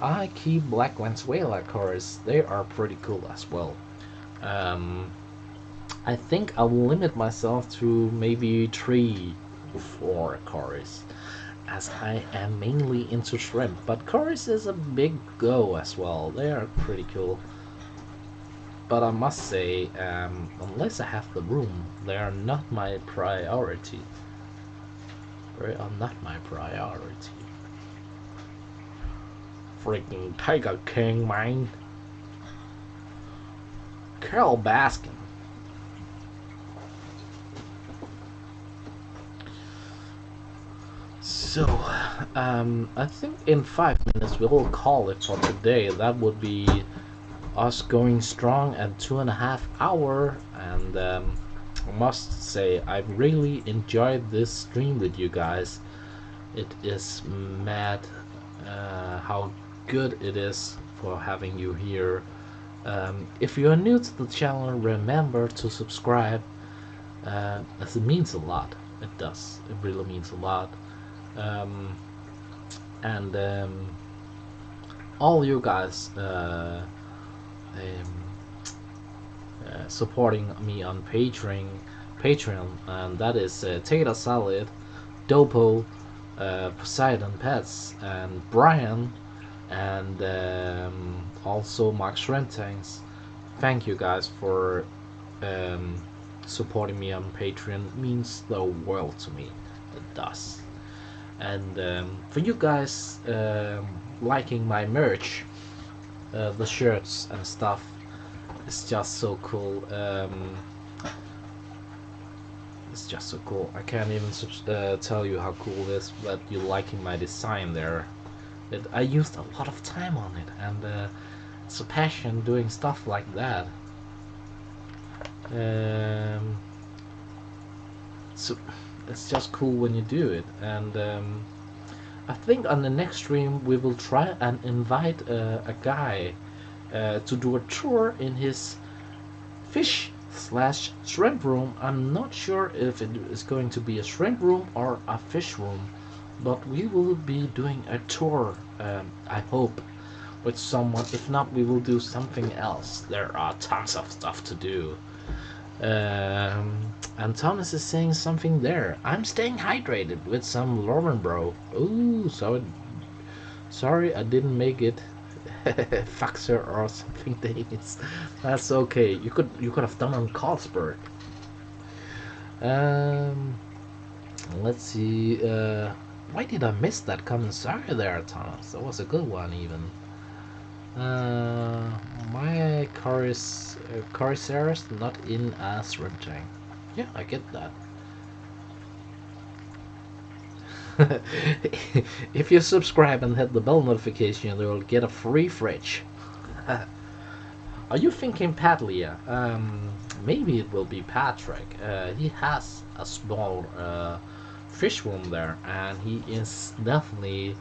I keep Black Venezuela cores. They are pretty cool as well. I think I'll limit myself to maybe 3 or 4 cores, as I am mainly into shrimp. But cores is a big go as well. They are pretty cool. But I must say, unless I have the room, they are not my priority. They are not my priority. Freaking Tiger King, man. Carol Baskin. So, I think in 5 minutes we'll call it for today. That would be us going strong at 2.5 hours, and I must say I really enjoyed this stream with you guys. It is mad how good it is for having you here. If you are new to the channel, remember to subscribe, as it means a lot. It does. It really means a lot. And all you guys supporting me on Patreon, and that is Taylor Solid, Dopo, Poseidon Pets, and Brian, and also Mark Shrentanks. Thank you guys for um, supporting me on Patreon. It means the world to me. It does. And for you guys liking my merch, the shirts and stuff, it's just so cool. It's just so cool. I can't even tell you how cool it is that you're liking my design there. I used a lot of time on it, and it's a passion doing stuff like that. So it's just cool when you do it, and I think on the next stream we will try and invite a guy to do a tour in his fish slash shrimp room. I'm not sure if it is going to be a shrimp room or a fish room, but we will be doing a tour, I hope, with someone. If not, we will do something else. There are tons of stuff to do. And Thomas is saying something there. I'm staying hydrated with some Lauren bro. Ooh, sorry I didn't make it Faxer or something. Days. That's okay. You could have done on Carlsberg. Let's see. Why did I miss that commissary there, Thomas? That was a good one, even. My Corsairs not in a shrimp tank. Yeah, I get that. If you subscribe and hit the bell notification, you'll get a free fridge. Are you thinking Pat Leah? Maybe it will be Patrick. He has a small fish room there, and he is definitely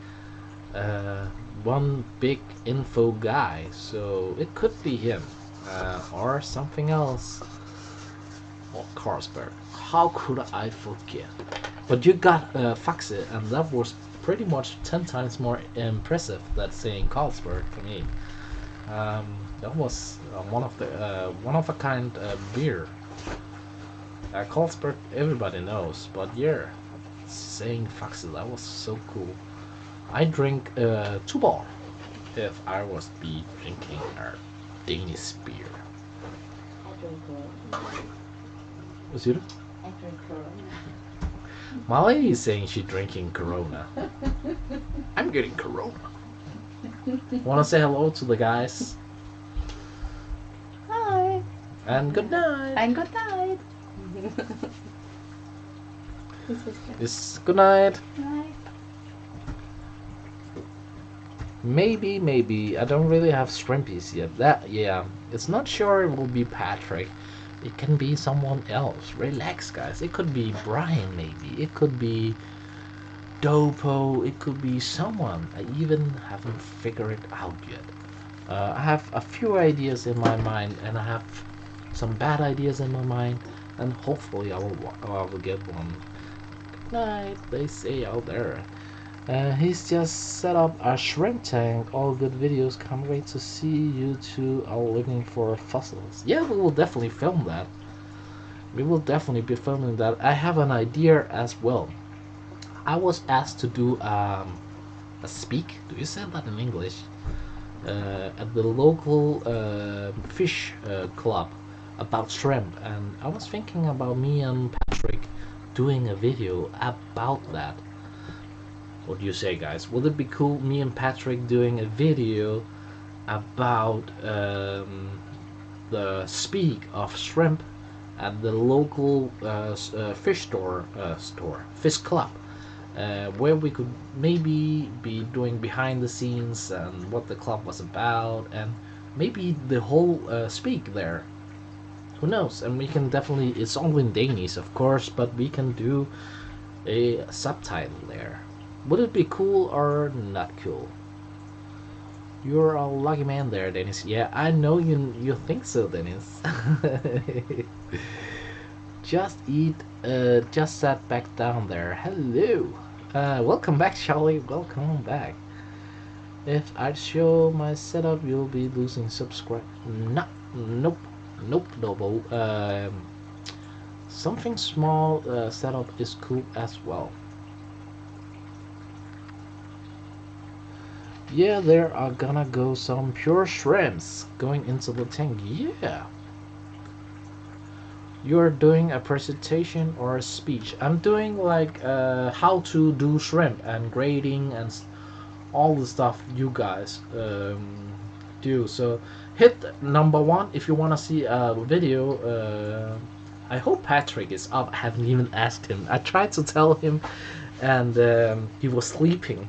one big info guy. So it could be him or something else. Or Carlsberg. How could I forget? But you got Faxe, and that was pretty much 10 times more impressive than saying Carlsberg for me. That was one of a kind beer. Carlsberg everybody knows, but yeah, saying Faxe, that was so cool. I drink Tuborg if I was be drinking a Danish beer. I drink Corona. What's it? I drink Corona. Molly is saying she's drinking Corona. I'm getting Corona. Want to say hello to the guys? Hi. And good night. And good night. It's good night. Night. Maybe. I don't really have shrimpies yet. Yeah. It's not sure it will be Patrick. It can be someone else. Relax, guys. It could be Brian, maybe. It could be Dopo. It could be someone. I even haven't figured it out yet. I have a few ideas in my mind, and I have some bad ideas in my mind, and hopefully I will get one. Good night, they say out there. He's just set up a shrimp tank. All good videos. Can't wait to see you two are looking for fossils. Yeah, we will definitely film that. We will definitely be filming that. I have an idea as well. I was asked to do a speak. Do you say that in English? At the local fish club about shrimp, and I was thinking about me and Patrick doing a video about that. What do you say, guys? Would it be cool, me and Patrick doing a video about the speak of shrimp at the local fish fish club, where we could maybe be doing behind the scenes and what the club was about, and maybe the whole speak there. Who knows? And we can definitely, it's all in Danish, of course, but we can do a subtitle there. Would it be cool or not cool? You're a lucky man there, Dennis. Yeah, I know you think so, Dennis. Just sat back down there. Hello. Welcome back, Charlie. Welcome back. If I show my setup, you'll be losing subscribe. No, nope, double. Something small setup is cool as well. Yeah, there are gonna go some pure shrimps going into the tank. Yeah. You're doing a presentation or a speech. I'm doing like how to do shrimp and grading and all the stuff you guys do. So hit number one if you want to see a video. I hope Patrick is up. I haven't even asked him. I tried to tell him, and he was sleeping.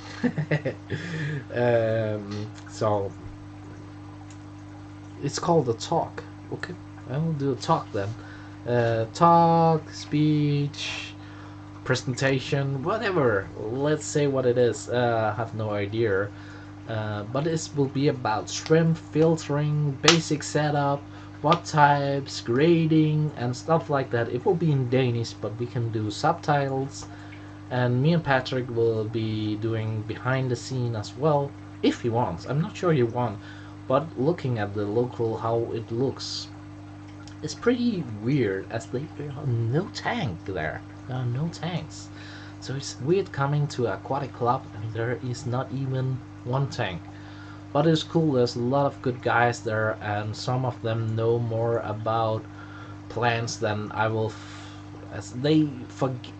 So it's called a talk. Okay, I will do a talk then. Talk, speech, presentation, whatever. Let's say what it is. I have no idea. But this will be about shrimp filtering, basic setup, what types, grading, and stuff like that. It will be in Danish, but we can do subtitles. And me and Patrick will be doing behind the scene as well, if he wants. I'm not sure he wants, but looking at the local how it looks, it's pretty weird as there are no tank there. There are no tanks. So it's weird coming to an aquatic club and there is not even one tank. But it's cool, there's a lot of good guys there and some of them know more about plants than I will as they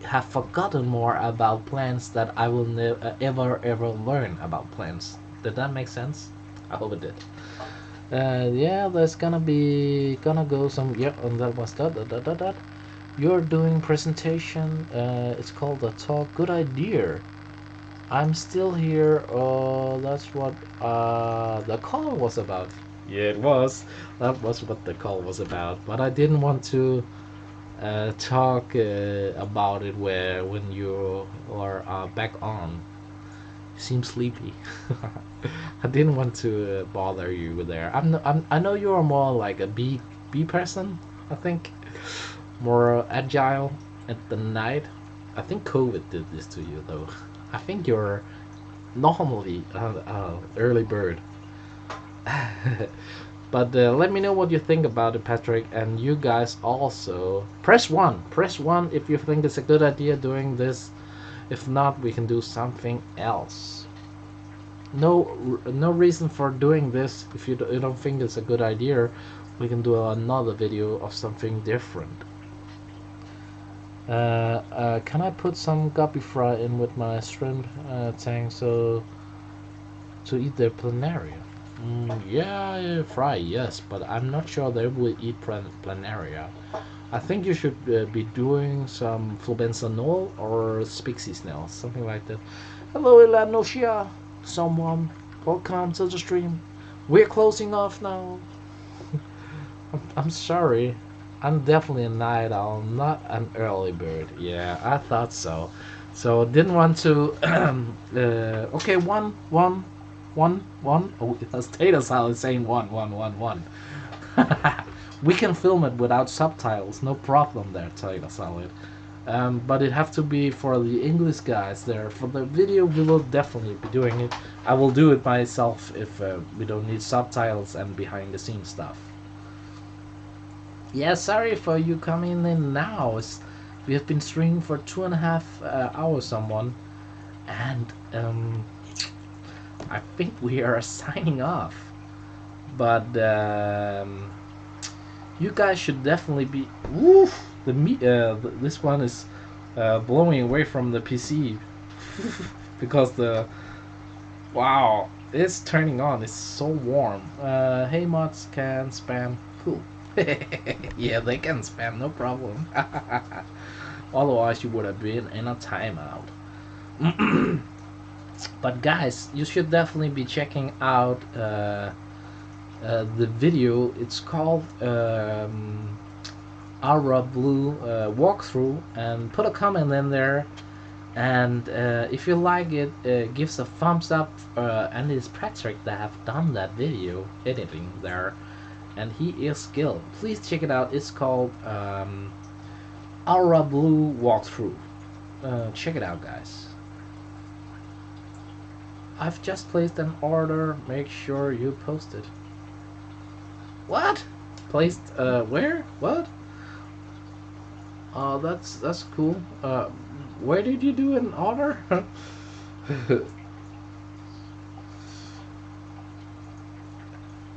have forgotten more about plants that I will ever learn about plants. Did that make sense? I hope it did. Yeah, there's gonna go some. Yeah, and that was that. You're doing presentation. It's called a talk. Good idea. I'm still here. That's what the call was about. Yeah, it was. That was what the call was about. But I didn't want to talk about it where when you are back on. Seem sleepy. I didn't want to bother you there. I know you are more like a bee person. I think more agile at the night. I think COVID did this to you though. I think you're normally early bird. But let me know what you think about it, Patrick, and you guys also. Press one. Press one if you think it's a good idea doing this. If not, we can do something else. No reason for doing this if you don't think it's a good idea. We can do another video of something different. Can I put some guppy fry in with my shrimp tank so to eat their planaria? Yeah, fry, yes, but I'm not sure they will eat planaria. I think you should be doing some flubensanol or spixie snails, something like that. Hello, Ilanoshia. Someone, welcome to the stream. We're closing off now. I'm sorry. I'm definitely a night owl, not an early bird. Yeah, I thought so. So didn't want to. Okay, one. Oh, that's Tater Salad saying one. We can film it without subtitles, no problem there, Tater Salad. But it have to be for the English guys there. For the video, we will definitely be doing it. I will do it myself if we don't need subtitles and behind the scenes stuff. Yeah, sorry for you coming in now. We have been streaming for 2.5 hours, someone, and I think we are signing off. But you guys should definitely be. Woof! This one is blowing away from the PC because the wow, it's turning on. It's so warm. Hey mods can spam. Cool. Yeah, they can spam, no problem. Otherwise, you would have been in a timeout. But guys, you should definitely be checking out the video. It's called Aura Blue walkthrough, and put a comment in there. And if you like it, give a thumbs up. And it's Patrick that have done that video editing there, and he is skilled. Please check it out. It's called Aura Blue walkthrough. Check it out, guys. I've just placed an order. Make sure you post it. What? Placed where? What? Oh, that's cool. Where did you do an order?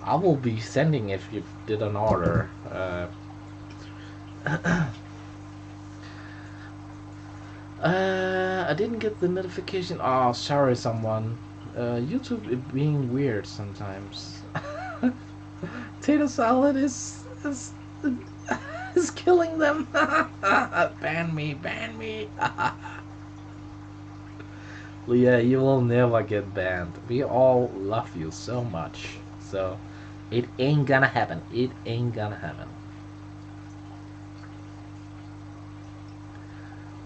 I will be sending if you did an order. I didn't get the notification. Oh, sorry, someone. YouTube is being weird sometimes. Potato salad is killing them. Ban me, ban me. Leah, you will never get banned. We all love you so much. So, it ain't gonna happen. It ain't gonna happen.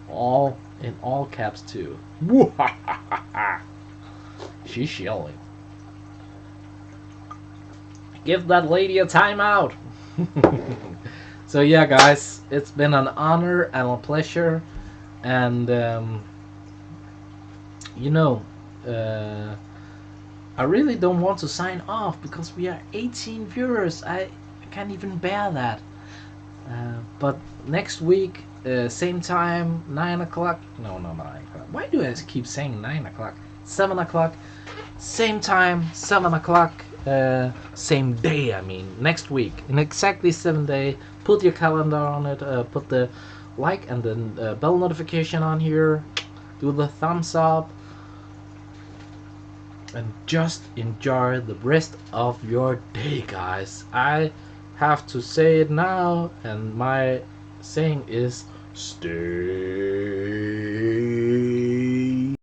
All in all caps too. She's yelling. Give that lady a timeout. So yeah, guys, it's been an honor and a pleasure, and you know, I really don't want to sign off because we are 18 viewers. I can't even bear that. But next week, same time, 9 o'clock. No, 9 o'clock. Why do I keep saying 9 o'clock? 7 o'clock. Same time, 7 o'clock. Same day, I mean. Next week. In exactly 7 days. Put your calendar on it. Put the like and the bell notification on here. Do the thumbs up. And just enjoy the rest of your day, guys. I have to say it now, and my saying is stay